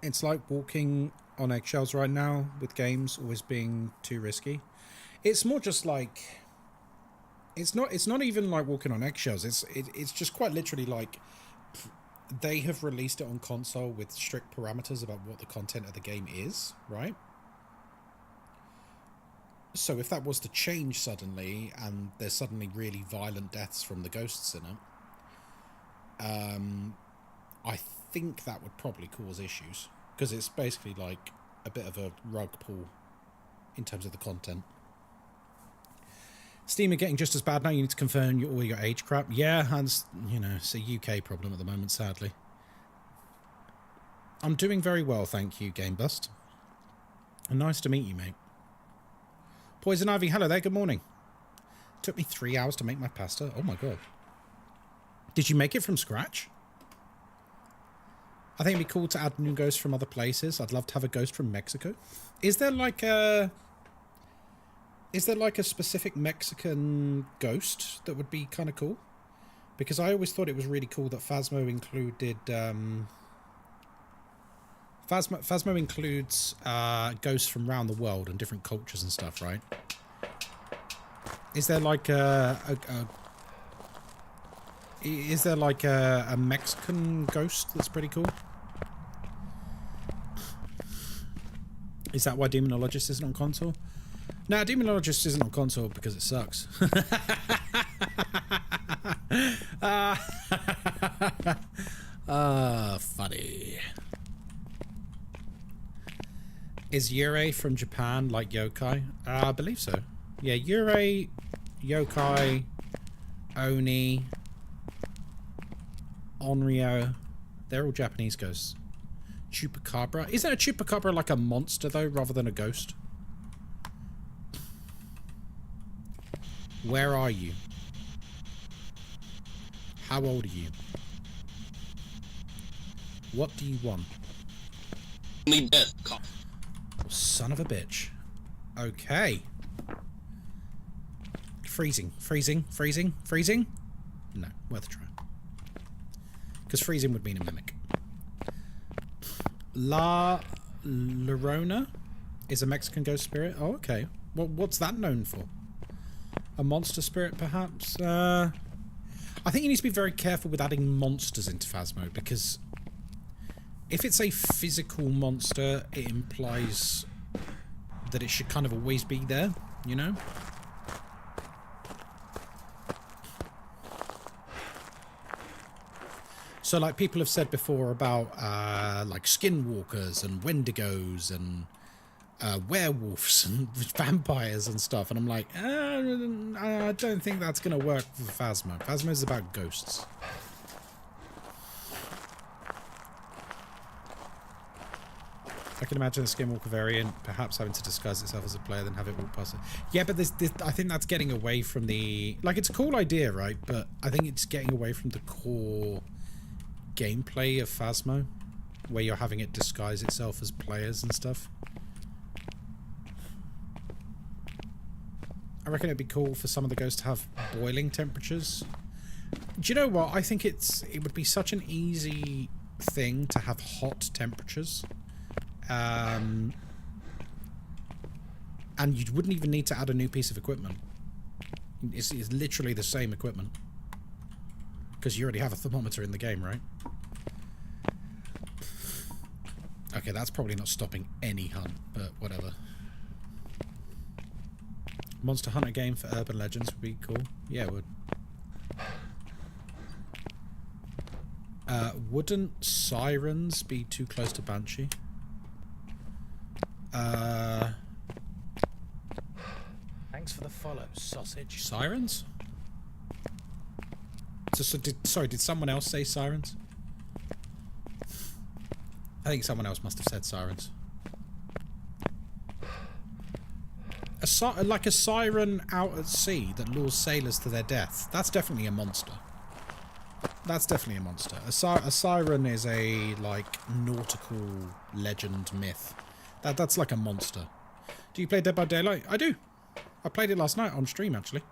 It's like walking on eggshells right now with games always being too risky. It's more just like it's not even like walking on eggshells. It's just quite literally like they have released it on console with strict parameters about what the content of the game is, right? So if that was to change suddenly and there's suddenly really violent deaths from the ghosts in it, I think that would probably cause issues because it's basically like a bit of a rug pull in terms of the content. Steam are getting just as bad now. You need to confirm all your age crap. Yeah, and you know, it's a UK problem at the moment, sadly. I'm doing very well, thank you, GameBust. And nice to meet you, mate. Poison Ivy, hello there, good morning. Took me 3 hours to make my pasta. Oh my god. Did you make it from scratch? I think it'd be cool to add new ghosts from other places. I'd love to have a ghost from Mexico. Is there like a specific Mexican ghost that would be kind of cool? Because I always thought it was really cool that Phasmo included Phasmo includes ghosts from around the world and different cultures and stuff, right? Is there like a Mexican ghost that's pretty cool? Is that why Demonologist isn't on console? No, Demonologist isn't on console because it sucks. Funny. Is Yurei from Japan like yokai? I believe so. Yeah, Yurei, yokai, Oni, Onryo, they're all Japanese ghosts. Chupacabra. Isn't a Chupacabra like a monster though, rather than a ghost? Where are you? How old are you? What do you want? Me death. Son of a bitch. Okay. Freezing, freezing, freezing, freezing. No, worth a try. Because freezing would mean a mimic. La Llorona is a Mexican ghost spirit. Oh, okay. Well, what's that known for? A monster spirit, perhaps? I think you need to be very careful with adding monsters into Phasmo, because if it's a physical monster, it implies that it should kind of always be there, you know? So, like, people have said before about, like, skinwalkers and wendigos and werewolves and vampires and stuff. And I'm like, I don't think that's going to work for Phasmo. Phasmo is about ghosts. I can imagine a skinwalker variant perhaps having to disguise itself as a player, then have it walk past it. Yeah, but this, I think that's getting away from the... Like, it's a cool idea, right? But I think it's getting away from the core gameplay of Phasmo, where you're having it disguise itself as players and stuff. I reckon it'd be cool for some of the ghosts to have boiling temperatures. Do you know what? I think it would be such an easy thing to have hot temperatures. And you wouldn't even need to add a new piece of equipment. It's literally the same equipment. Because you already have a thermometer in the game, right? Okay, that's probably not stopping any hunt, but whatever. Monster Hunter game for Urban Legends would be cool. Yeah, it would. Wouldn't sirens be too close to Banshee? Thanks for the follow, sausage. Sirens? Sorry, did someone else say sirens? I think someone else must have said sirens. Like a siren out at sea that lures sailors to their death. That's definitely a monster. That's definitely a monster. A siren is a, like, nautical legend myth. That's like a monster. Do you play Dead by Daylight? I do. I played it last night on stream, actually.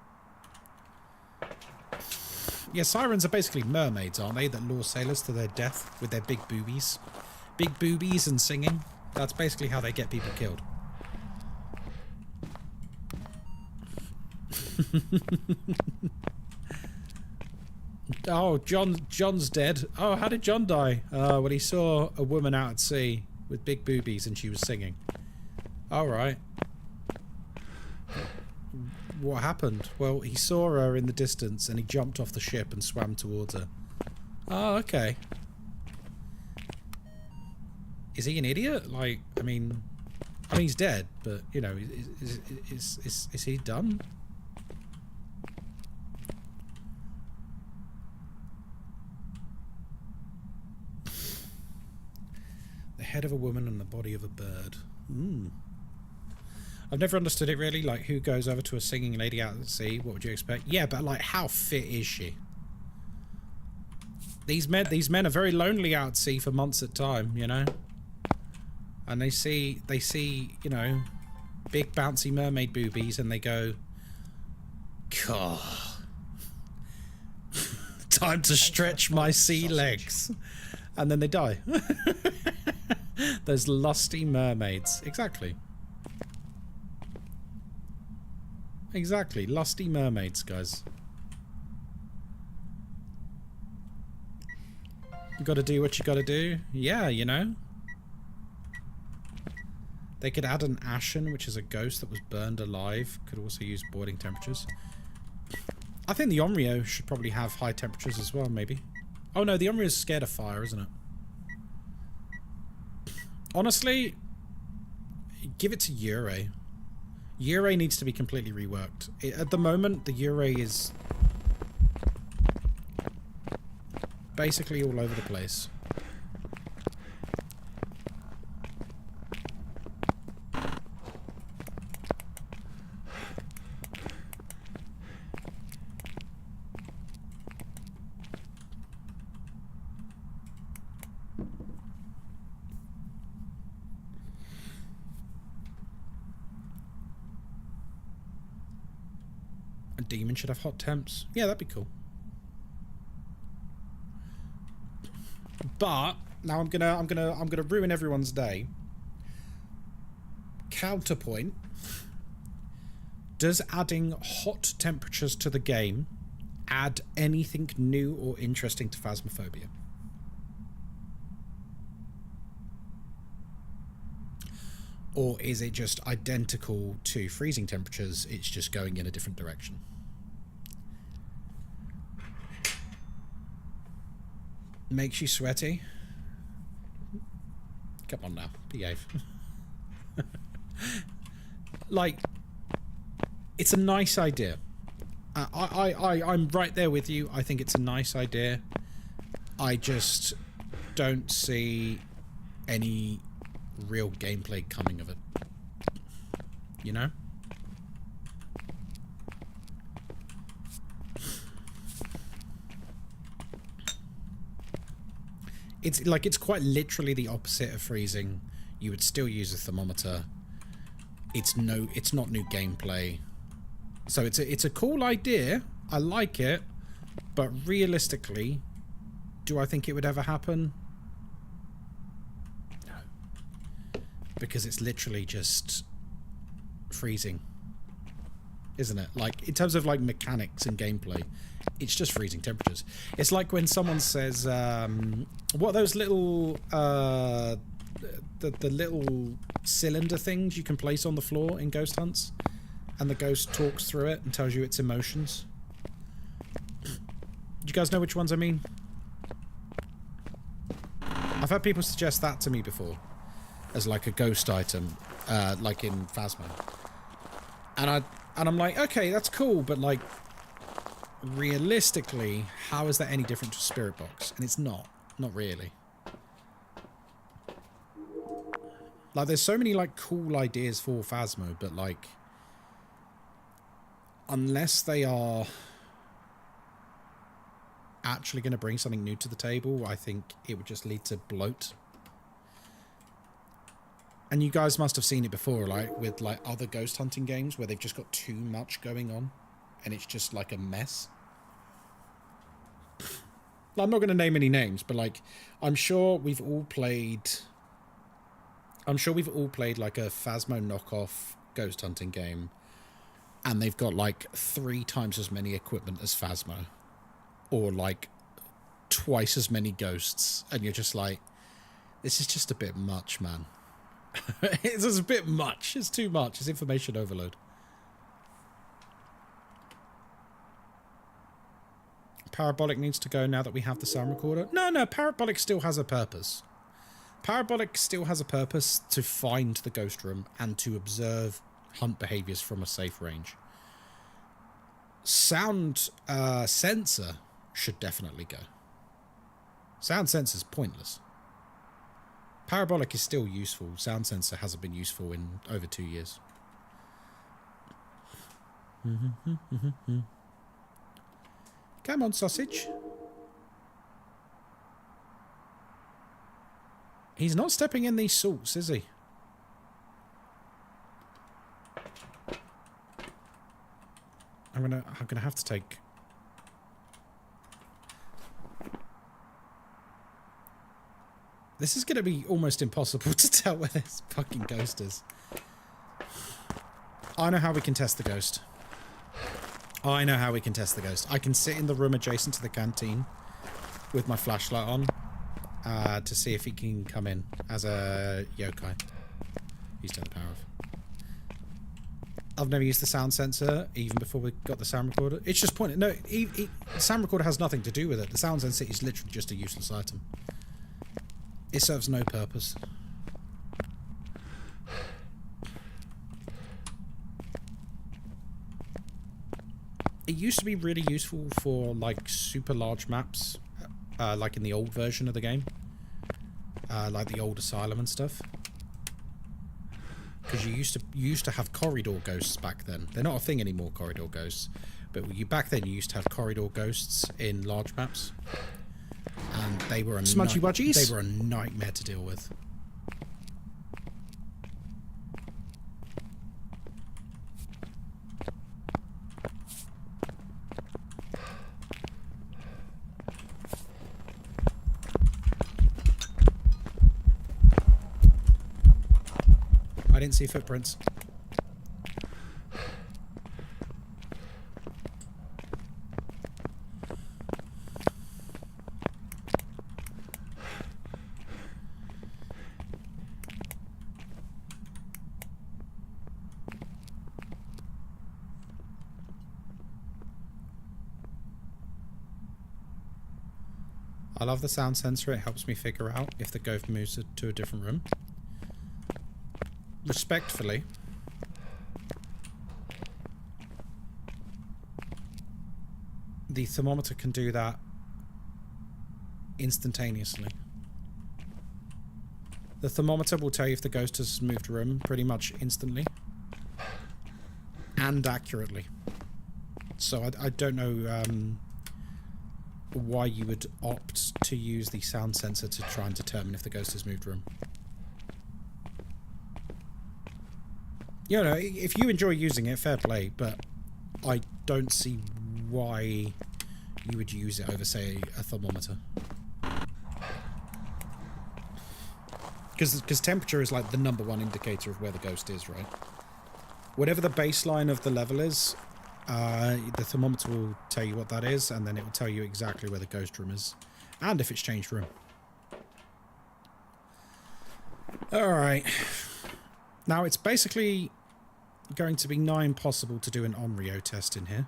Yeah, sirens are basically mermaids, aren't they? That lure sailors to their death with their big boobies. Big boobies and singing. That's basically how they get people killed. Oh, John's dead. Oh, how did John die? Well, he saw a woman out at sea with big boobies and she was singing. Alright. What happened? Well, he saw her in the distance and he jumped off the ship and swam towards her. Oh, okay. Is he an idiot? Like, I mean he's dead, but, you know, is he done? The head of a woman and the body of a bird. I've never understood it really, like who goes over to a singing lady out at sea? What would you expect? Yeah, but like how fit is she? These men are very lonely out at sea for months at a time, you know? And they see, you know, big bouncy mermaid boobies and they go, God, time to stretch my sea legs. And then they die. Those lusty mermaids. Exactly. Exactly. Lusty mermaids, guys. You gotta do what you gotta do. Yeah, you know. They could add an ashen, which is a ghost that was burned alive. Could also use boiling temperatures. I think the Onryo should probably have high temperatures as well, maybe. Oh no, the Onryo is scared of fire, isn't it? Honestly, give it to Yurei. Yurei needs to be completely reworked. At the moment, the Yurei is basically all over the place. A demon should have hot temps. Yeah, that'd be cool. But now I'm gonna ruin everyone's day. Counterpoint. Does adding hot temperatures to the game add anything new or interesting to Phasmophobia? Or is it just identical to freezing temperatures, it's just going in a different direction? Makes you sweaty? Come on now, behave. Like, it's a nice idea. I'm right there with you. I think it's a nice idea. I just don't see any real gameplay coming of it. You know? It's like, it's quite literally the opposite of freezing. You would still use a thermometer. It's not new gameplay. So it's a cool idea. I like it, but realistically, do I think it would ever happen? No. Because it's literally just freezing. Isn't it? Like, in terms of like mechanics and gameplay, it's just freezing temperatures. It's like when someone says, what are those little the little cylinder things you can place on the floor in Ghost Hunts, and the ghost talks through it and tells you its emotions. Do you guys know which ones I mean? I've had people suggest that to me before as like a ghost item, like in Phasmo, and I'm like, okay, that's cool, but like, realistically, how is that any different to a spirit box? And it's not really. Like, there's so many like cool ideas for Phasmo, but like, unless they are actually going to bring something new to the table, I think it would just lead to bloat. And you guys must have seen it before, like with like other ghost hunting games where they've just got too much going on and it's just like a mess. I'm not going to name any names, but like, I'm sure we've all played like a Phasmo knockoff ghost hunting game, and they've got like 3 times as many equipment as Phasmo, or like twice as many ghosts, and you're just like, this is just a bit much, man. It's just a bit much. It's too much. It's information overload. Parabolic needs to go now that we have the sound recorder. No, Parabolic still has a purpose. Parabolic still has a purpose to find the ghost room and to observe hunt behaviors from a safe range. Sound sensor should definitely go. Sound sensor is pointless. Parabolic is still useful. Sound sensor hasn't been useful in over 2 years. Come on, sausage. He's not stepping in these salts, is he? I'm gonna have to take... This is gonna be almost impossible to tell where this fucking ghost is. I know how we can test the ghost. I know how we can test the ghost. I can sit in the room adjacent to the canteen with my flashlight on to see if he can come in as a yokai. He's turned the power off. I've never used the sound sensor even before we got the sound recorder. It's just pointless. No, the sound recorder has nothing to do with it. The sound sensor is literally just a useless item. It serves no purpose. It used to be really useful for like super large maps, like in the old version of the game, like the old Asylum and stuff. Because you used to have corridor ghosts back then. They're not a thing anymore, corridor ghosts, but back then you used to have corridor ghosts in large maps, and they were Smudgy Wudgies? They were a nightmare to deal with. I didn't see footprints. I love the sound sensor. It helps me figure out if the ghost moves to a different room. Respectfully, the thermometer can do that instantaneously. The thermometer will tell you if the ghost has moved room pretty much instantly and accurately. So I don't know why you would opt to use the sound sensor to try and determine if the ghost has moved room. You know, if you enjoy using it, fair play, but I don't see why you would use it over, say, a thermometer. Because temperature is like the #1 indicator of where the ghost is, right? Whatever the baseline of the level is, the thermometer will tell you what that is, and then it will tell you exactly where the ghost room is, and if it's changed room. Alright. Now, it's basically going to be nigh impossible to do an Onryo test in here.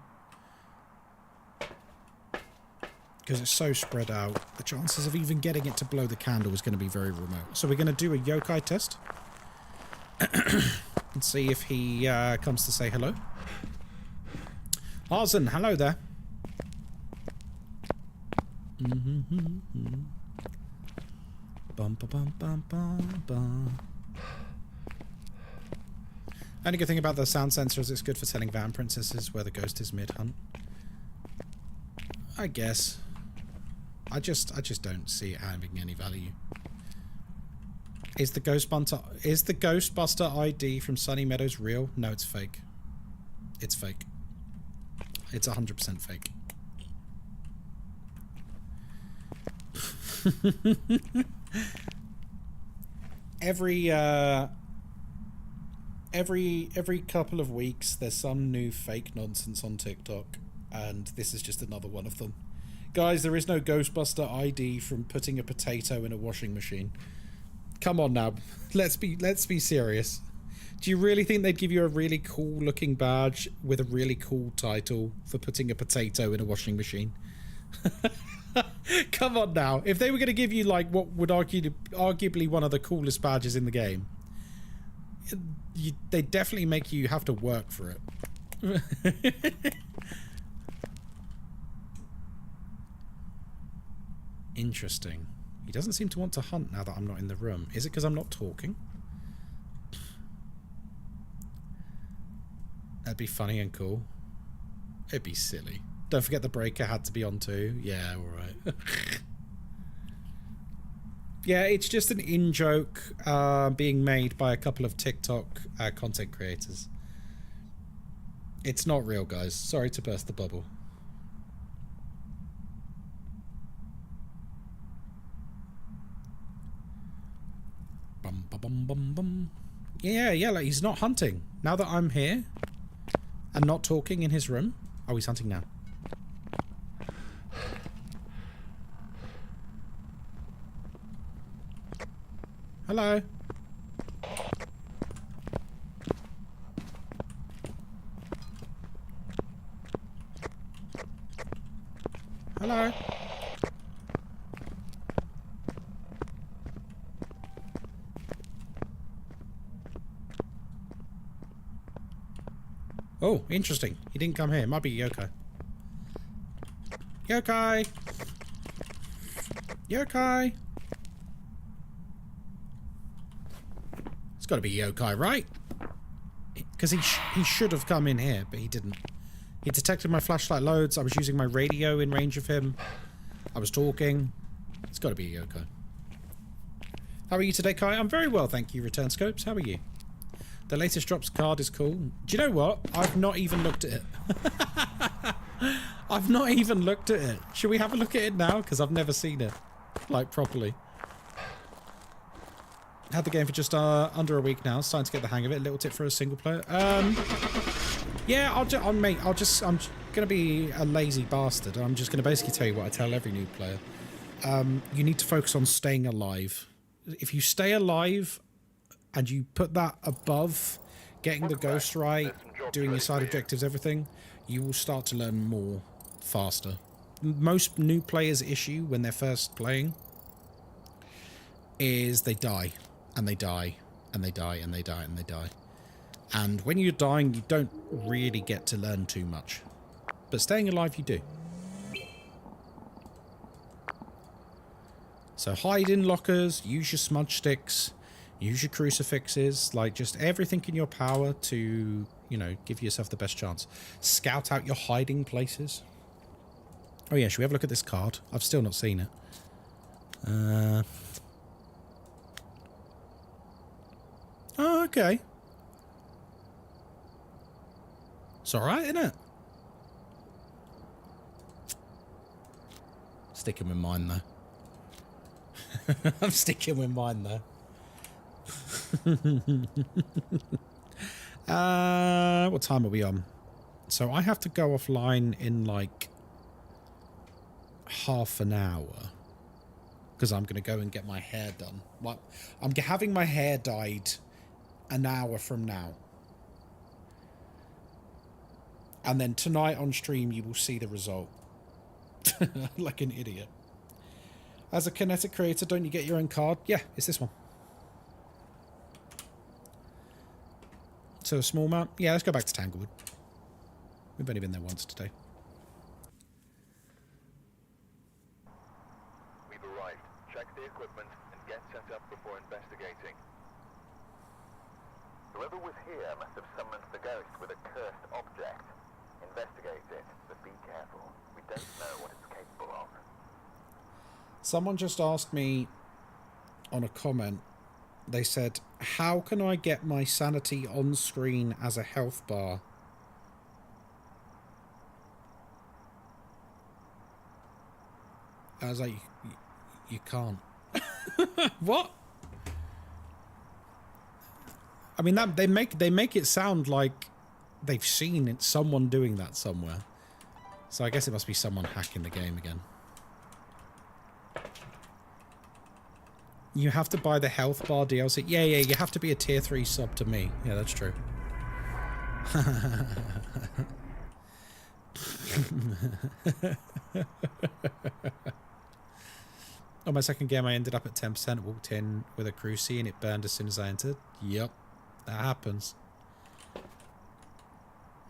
Because it's so spread out, the chances of even getting it to blow the candle is going to be very remote. So we're going to do a yokai test. And see if he comes to say hello. Arzen, hello there. Bum ba bum bum bum bum. Only good thing about the sound sensor is it's good for telling van princesses where the ghost is mid-hunt. I guess. I just don't see it having any value. Is the Ghostbuster ID from Sunny Meadows real? No, it's fake. It's fake. It's 100% fake. Every couple of weeks there's some new fake nonsense on TikTok, and this is just another one of them. Guys, there is no Ghostbuster ID from putting a potato in a washing machine. Come on now, let's be serious. Do you really think they'd give you a really cool looking badge with a really cool title for putting a potato in a washing machine? Come on now. If they were going to give you like what would arguably one of the coolest badges in the game, they definitely make you have to work for it. Interesting. He doesn't seem to want to hunt now that I'm not in the room. Is it because I'm not talking? That'd be funny and cool. It'd be silly. Don't forget the breaker had to be on too. Yeah, alright. Yeah, it's just an in-joke being made by a couple of TikTok content creators. It's not real, guys. Sorry to burst the bubble. Bum, ba, bum, bum, bum. Yeah, like he's not hunting. Now that I'm here and not talking in his room. Oh, he's hunting now. Hello. Hello. Oh, interesting. He didn't come here. Might be yokai. Yokai! Yokai! It's got to be yokai, right? Because he should have come in here, but he didn't. He detected my flashlight loads. I was using my radio in range of him. I was talking. It's got to be a yokai. How are you today, Kai? I'm very well, thank you, Return Scopes. How are you? The latest drops card is cool. Do you know what? I've not even looked at it. I've not even looked at it. Should we have a look at it now? Because I've never seen it, like, properly. Had the game for just under a week now. Starting to get the hang of it. Little tip for a single player. Yeah, I'm gonna be a lazy bastard. I'm just gonna basically tell you what I tell every new player. You need to focus on staying alive. If you stay alive and you put that above getting the ghost right, doing your side objectives, everything, you will start to learn more faster. Most new players' issue when they're first playing is they die, and they die, and they die, and they die, and they die. And when you're dying, you don't really get to learn too much. But staying alive, you do. So hide in lockers, use your smudge sticks, use your crucifixes, like just everything in your power to, you know, give yourself the best chance. Scout out your hiding places. Oh yeah, should we have a look at this card? I've still not seen it. Oh, okay. It's alright, isn't it? Sticking with mine, though. I'm sticking with mine, though. What time are we on? So I have to go offline in, like, half an hour. Because I'm going to go and get my hair done. Well, I'm having my hair dyed an hour from now. And then tonight on stream, you will see the result. Like an idiot. As a kinetic creator, don't you get your own card? Yeah, it's this one. So a small map? Yeah, let's go back to Tanglewood. We've only been there once today. We've arrived. Check the equipment and get set up before investigating. Whoever was here must have summoned the ghost with a cursed object. Investigate it, but be careful. We don't know what it's capable of. Someone just asked me on a comment, they said, how can I get my sanity on screen as a health bar? I was like, you can't. What? I mean, that they make it sound like they've seen someone doing that somewhere. So I guess it must be someone hacking the game again. You have to buy the health bar DLC. Yeah, you have to be a tier 3 sub to me. Yeah, that's true. On my second game, I ended up at 10%, walked in with a cruci, and it burned as soon as I entered. Yep, that happens.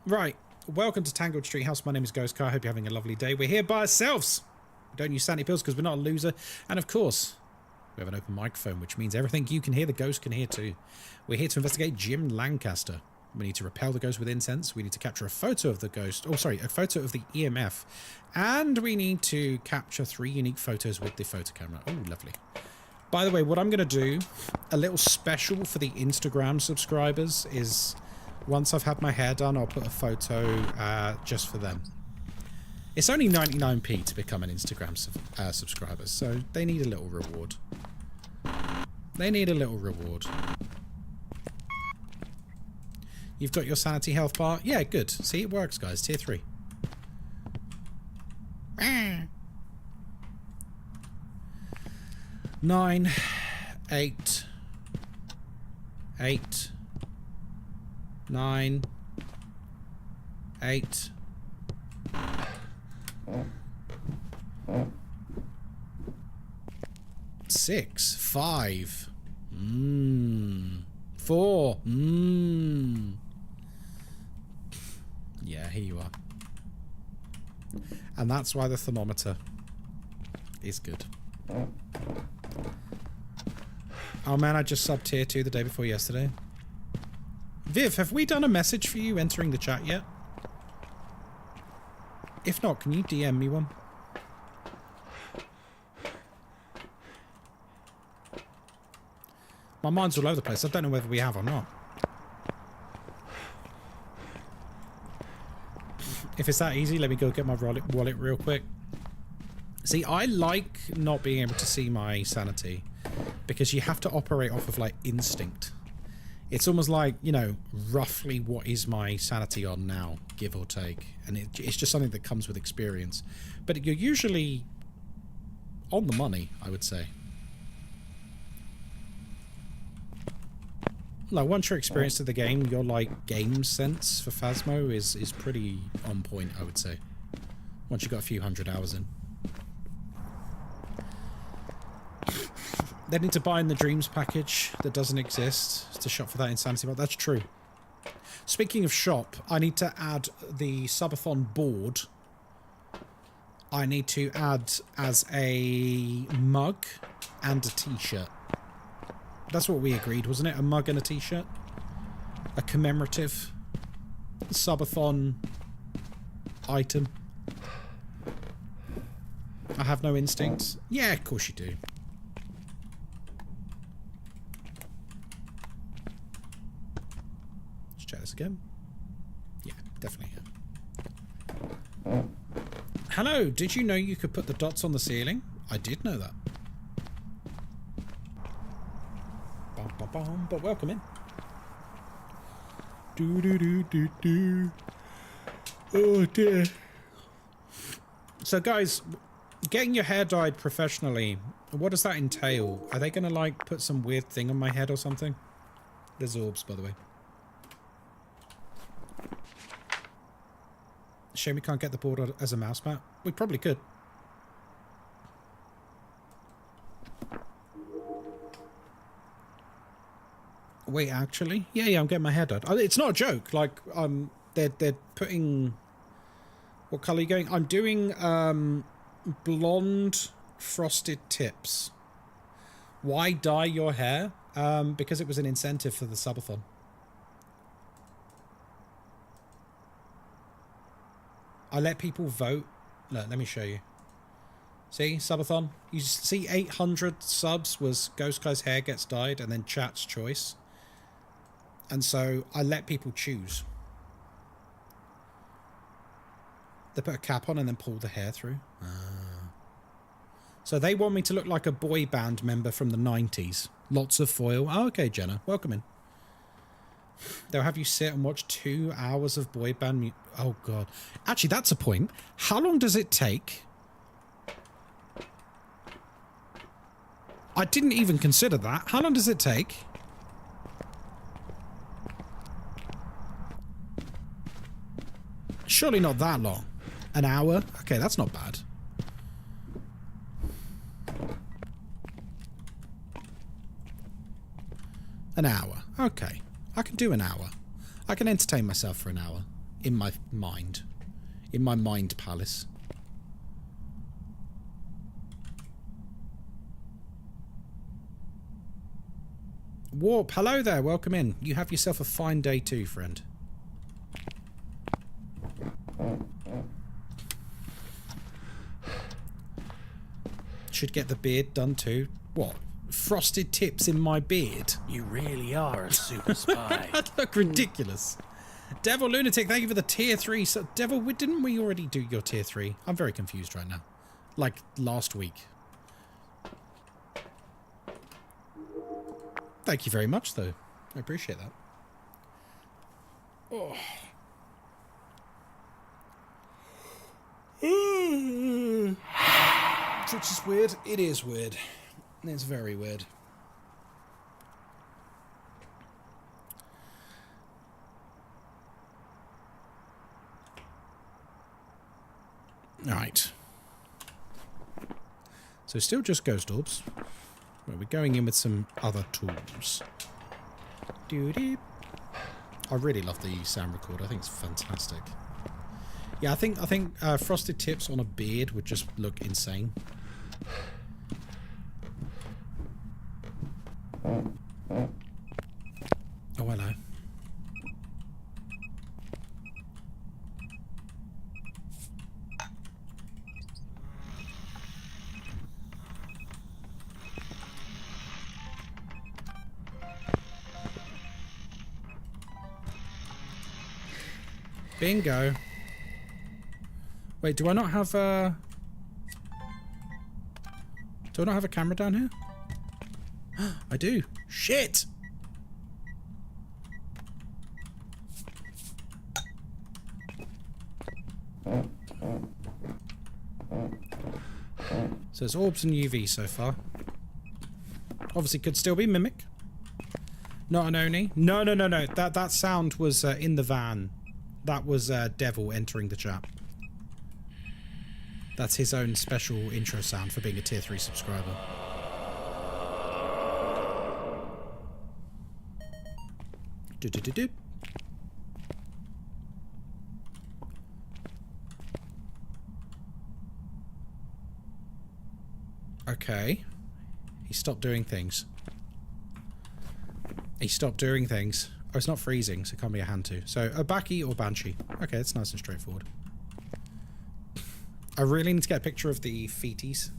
Right, welcome to Tangled Street House. My name is Ghostkai. I hope you're having a lovely day. We're here by ourselves. We don't use sanity pills because we're not a loser. And of course, we have an open microphone, which means everything you can hear, the ghost can hear too. We're here to investigate Jim Lancaster. We need to repel the ghost with incense. We need to capture a photo of the ghost. Oh, sorry, a photo of the EMF. And we need to capture 3 unique photos with the photo camera. Oh, lovely. By the way, what I'm going to do, a little special for the Instagram subscribers, is once I've had my hair done, I'll put a photo just for them. It's only 99p to become an Instagram subscriber, so they need a little reward. They need a little reward. You've got your sanity health bar? Yeah, good. See, it works, guys. Tier 3. 9, 8, 8, 9, 8. Six, 5. 4. Yeah, here you are. And that's why the thermometer is good. Oh man, I just subbed tier 2 the day before yesterday. Viv, have we done a message for you entering the chat yet? If not, can you DM me one? My mind's all over the place. I don't know whether we have or not. If it's that easy, let me go get my wallet real quick. See, I like not being able to see my sanity. because you have to operate off of like instinct. It's almost like, you know, roughly what is my sanity on now, give or take, and it's just something that comes with experience. But you're usually on the money, I would say. Like, once you're experienced to the game, your like game sense for Phasmo is pretty on point, I would say. Once you've got a few hundred hours in. They need to buy in the Dreams package that doesn't exist to shop for that insanity mod. That's true. Speaking of shop, I need to add the subathon board. I need to add as a mug and a t-shirt. That's what we agreed, wasn't it? A mug and a t-shirt? A commemorative subathon item. I have no instincts. Yeah, of course you do. Let's check this again. Yeah, definitely. Hello, did you know you could put the dots on the ceiling? I did know that. But welcome in. Do. Oh dear. So guys, getting your hair dyed professionally, what does that entail? Are they gonna like put some weird thing on my head or something? There's orbs, by the way. Shame we can't get the board as a mouse mat. We probably could. Wait, actually? Yeah, I'm getting my hair dyed. It's not a joke. Like, they're putting... What colour are you going? I'm doing, blonde frosted tips. Why dye your hair? Because it was an incentive for the subathon. I let people vote. Look, let me show you. See, subathon? You see 800 subs was Ghostkai's hair gets dyed and then chat's choice. And so I let people choose. They put a cap on and then pull the hair through. So they want me to look like a boy band member from the 90s. Lots of foil. Oh, okay, Jenna. Welcome in. They'll have you sit and watch 2 hours of boy band oh, God. Actually, that's a point. How long does it take? I didn't even consider that. How long does it take? Surely not that long. An hour? Okay, that's not bad. An hour. Okay. I can do an hour. I can entertain myself for an hour. In my mind. In my mind palace. Warp, hello there. Welcome in. You have yourself a fine day too, friend. Should get the beard done too. What? Frosted tips in my beard? You really are a super spy. That look ridiculous. Devil Lunatic, thank you for the tier 3. So, Devil, didn't we already do your tier 3? I'm very confused right now. Like last week. Thank you very much, though. I appreciate that. Oh. Which is weird. It is weird. It's very weird. Alright. So still just ghost orbs. Well, we're going in with some other tools. Doody. I really love the sound recorder. I think it's fantastic. Yeah, I think frosted tips on a beard would just look insane. Oh, hello. Bingo. Wait, do I not have a... Do I not have a camera down here? I do. Shit! So it's orbs and UV so far. Obviously could still be Mimic. Not an Oni. No. That sound was in the van. That was Devil entering the chat. That's his own special intro sound for being a tier 3 subscriber. Do. Okay. He stopped doing things. He stopped doing things. Oh, it's not freezing, so it can't be a hand to. So, a Baki or Banshee. Okay, it's nice and straightforward. I really need to get a picture of the feeties.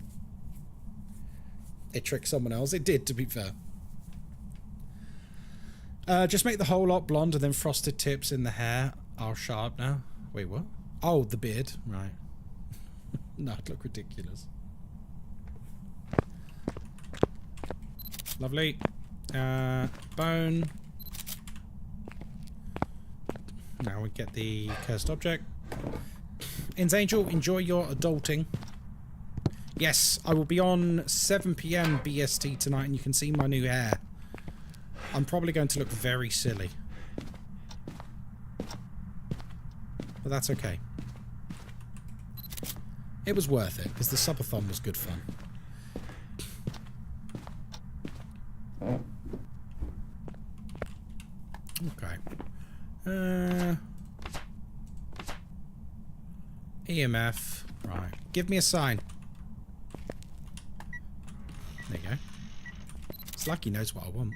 It tricked someone else. It did, to be fair. Just make the whole lot blonde and then frosted tips in the hair are sharp now. Wait, what? Oh, the beard. Right. No, it'd look ridiculous. Lovely. Bone. Now we get the cursed object. Inns Angel, enjoy your adulting. Yes, I will be on 7 PM BST tonight and you can see my new hair. I'm probably going to look very silly. But that's okay. It was worth it, because the subathon was good fun. Okay. EMF. Right. Give me a sign. There you go. It's like he knows what I want.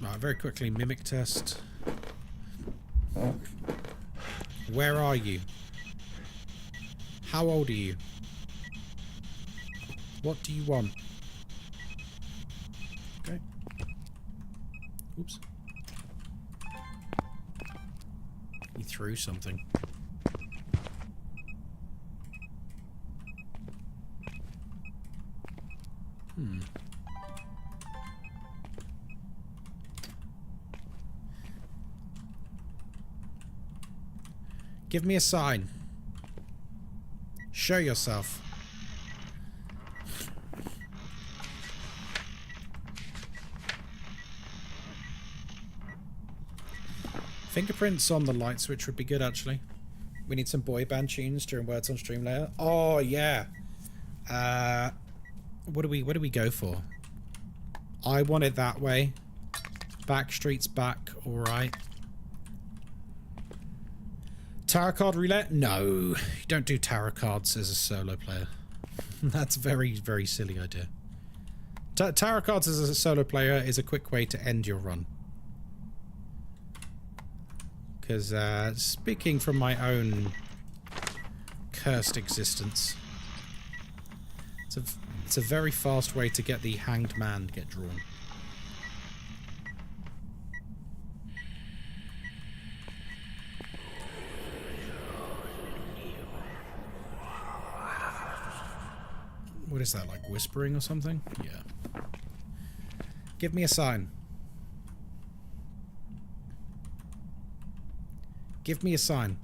Right, very quickly, mimic test. Where are you? How old are you? What do you want? Okay. Oops. He threw something. Give me a sign. Show yourself. Fingerprints on the light switch would be good, actually. We need some boy band tunes during Words on Stream later. Oh yeah. What do we go for? I want it that way. Backstreet's back, alright. Tarot card roulette? No. You don't do tarot cards as a solo player. That's a very, very silly idea. Tarot cards as a solo player is a quick way to end your run. Because, speaking from my own cursed existence, it's a very fast way to get the hanged man to get drawn. What is that, like whispering or something? Yeah. Give me a sign. Give me a sign.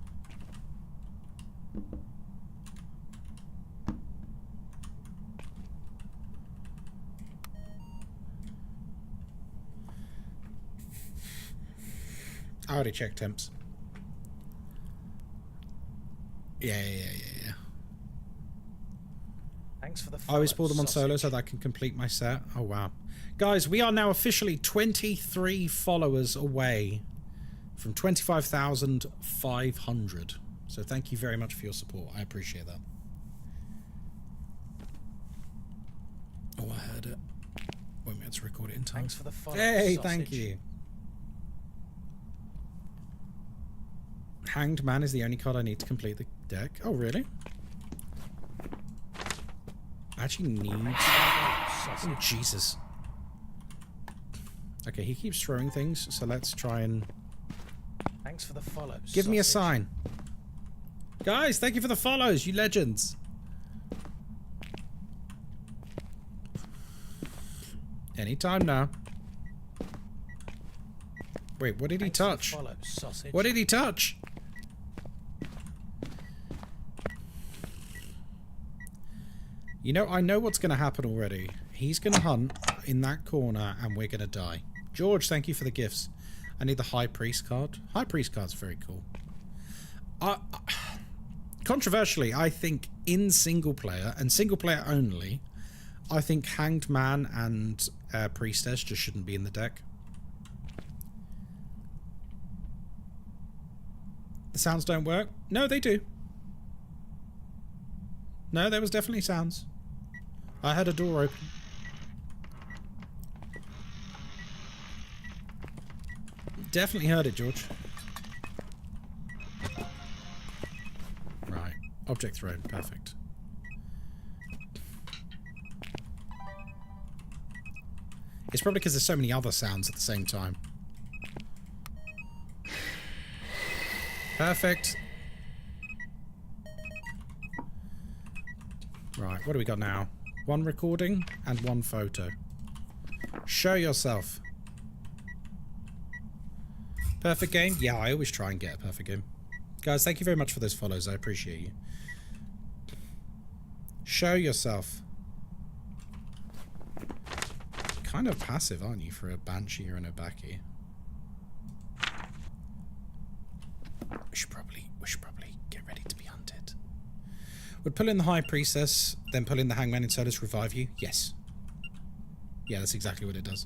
I already checked temps. Yeah. Thanks for the I always pull them on solo so that I can complete my set. Oh, wow. Guys, we are now officially 23 followers away from 25,500. So thank you very much for your support. I appreciate that. Oh, I heard it. Won't be able to record it in time. Thanks for the follow. Hey, sausage. thank you. Hanged Man is the only card I need to complete the deck. Oh, really? I actually need... Oh, Jesus. Okay, he keeps throwing things, so let's try and... Thanks for the follow. Give me a sign. Guys, thank you for the follows, you legends. Anytime now. Wait, what did he touch? Follow, sausage. What did he touch? You know, I know what's going to happen already. He's going to hunt in that corner and we're going to die. George, thank you for the gifts. I need the High Priest card. High Priest card's very cool. Controversially, I think in single player, and single player only, I think Hanged Man and Priestess just shouldn't be in the deck. The sounds don't work? No, they do. No, there was definitely sounds. I had a door open. Definitely heard it, George. Right. Object thrown. Perfect. It's probably because there's so many other sounds at the same time. Perfect. Right, what do we got now? One recording and one photo. Show yourself. Perfect game? Yeah, I always try and get a perfect game. Guys, thank you very much for those follows. I appreciate you. Show yourself. Kind of passive, aren't you, for a Banshee or an Obaki? We should probably get ready to be hunted. Would pull in the High Priestess, then pull in the Hangman in solos revive you? Yes. Yeah, that's exactly what it does.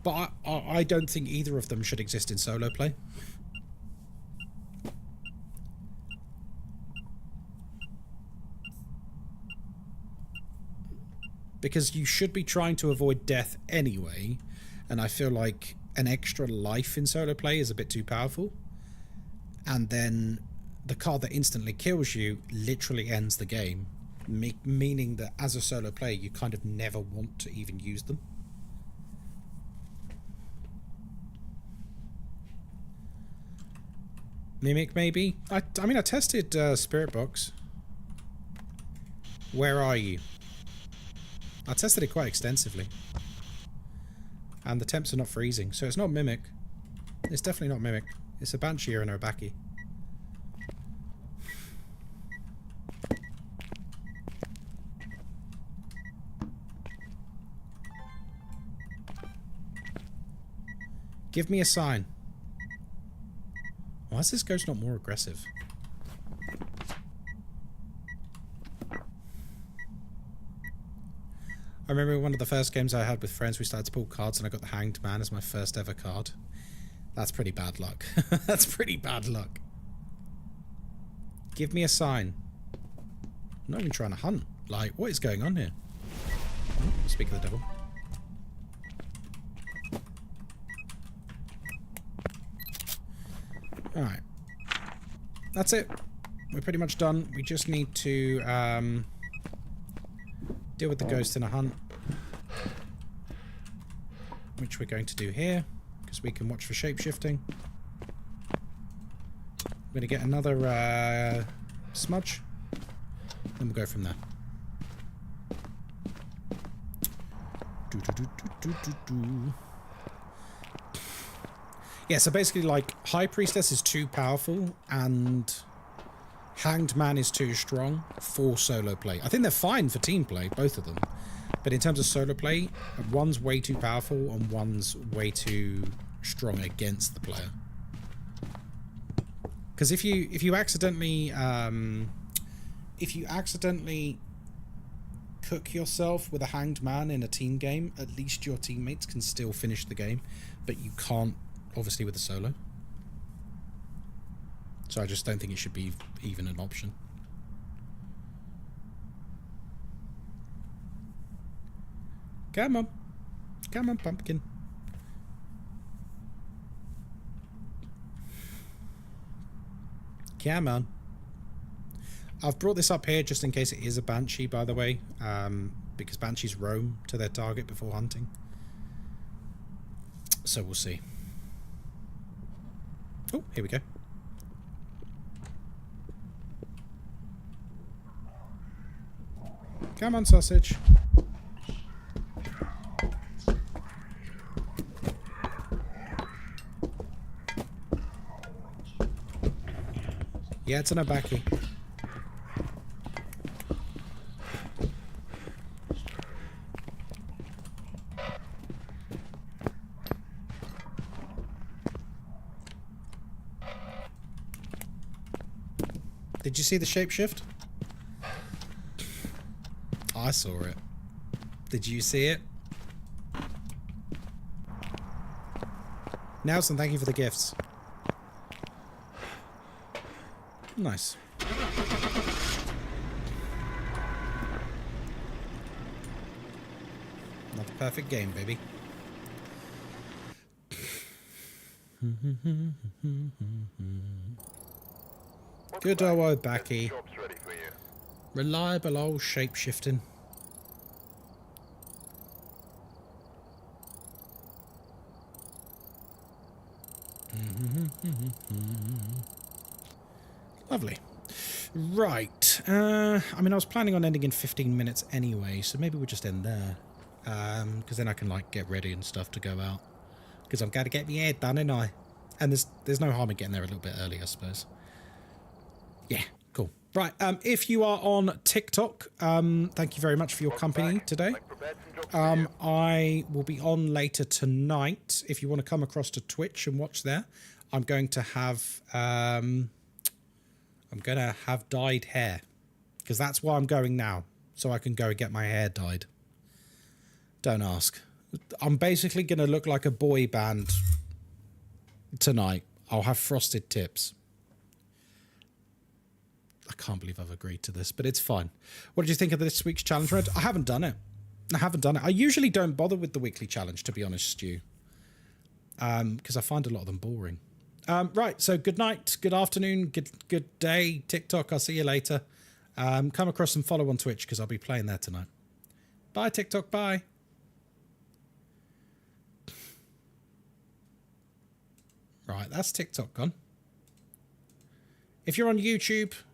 But I don't think either of them should exist in solo play. Because you should be trying to avoid death anyway, and I feel like an extra life in solo play is a bit too powerful. And then the card that instantly kills you literally ends the game, meaning that as a solo player you kind of never want to even use them. Mimic, maybe? I mean, I tested Spirit Box. Where are you? I tested it quite extensively. And the temps are not freezing, so it's not Mimic. It's definitely not Mimic. It's a Banshee or an Obaki. Give me a sign. Why is this ghost not more aggressive? I remember one of the first games I had with friends, we started to pull cards and I got the Hanged Man as my first ever card. That's pretty bad luck. That's pretty bad luck. Give me a sign. I'm not even trying to hunt. Like, what is going on here? Oh, speak of the devil. Alright. That's it. We're pretty much done. We just need to deal with the ghost in a hunt. Which we're going to do here, because we can watch for shape-shifting. We're going to get another smudge. Then we'll go from there. Yeah, so basically, like, High Priestess is too powerful, and Hanged Man is too strong for solo play. I think they're fine for team play, both of them. But in terms of solo play, one's way too powerful, and one's way too strong against the player. Because if you accidentally cook yourself with a Hanged Man in a team game, at least your teammates can still finish the game, but you can't, obviously, with a solo. So I just don't think it should be even an option. Come on. Come on, pumpkin. Come on. I've brought this up here just in case it is a Banshee, by the way, because Banshees roam to their target before hunting. So we'll see. Oh, here we go. Come on, sausage. Yeah, it's an Obaki. Did you see the shapeshift? I saw it. Did you see it? Nelson, thank you for the gifts. Nice. Not the perfect game, baby. Good old Obaki. Reliable old shape-shifting. Lovely. Right. I mean, I was planning on ending in 15 minutes anyway, so maybe we'll just end there. Because then I can, like, get ready and stuff to go out. Because I've got to get my hair done, ain't I? And there's no harm in getting there a little bit early, I suppose. Yeah, cool. Right, if you are on TikTok, thank you very much for your company today. I will be on later tonight. If you want to come across to Twitch and watch there, I'm going to have dyed hair, because that's why I'm going now, so I can go and get my hair dyed. Don't ask. I'm basically going to look like a boy band tonight. I'll have frosted tips. I can't believe I've agreed to this, but it's fine. What did you think of this week's challenge, Red? I haven't done it. I usually don't bother with the weekly challenge, to be honest, Stu. Because I find a lot of them boring. Right, so good night, good afternoon, good day, TikTok. I'll see you later. Come across and follow on Twitch, because I'll be playing there tonight. Bye, TikTok, bye. Right, that's TikTok gone. If you're on YouTube,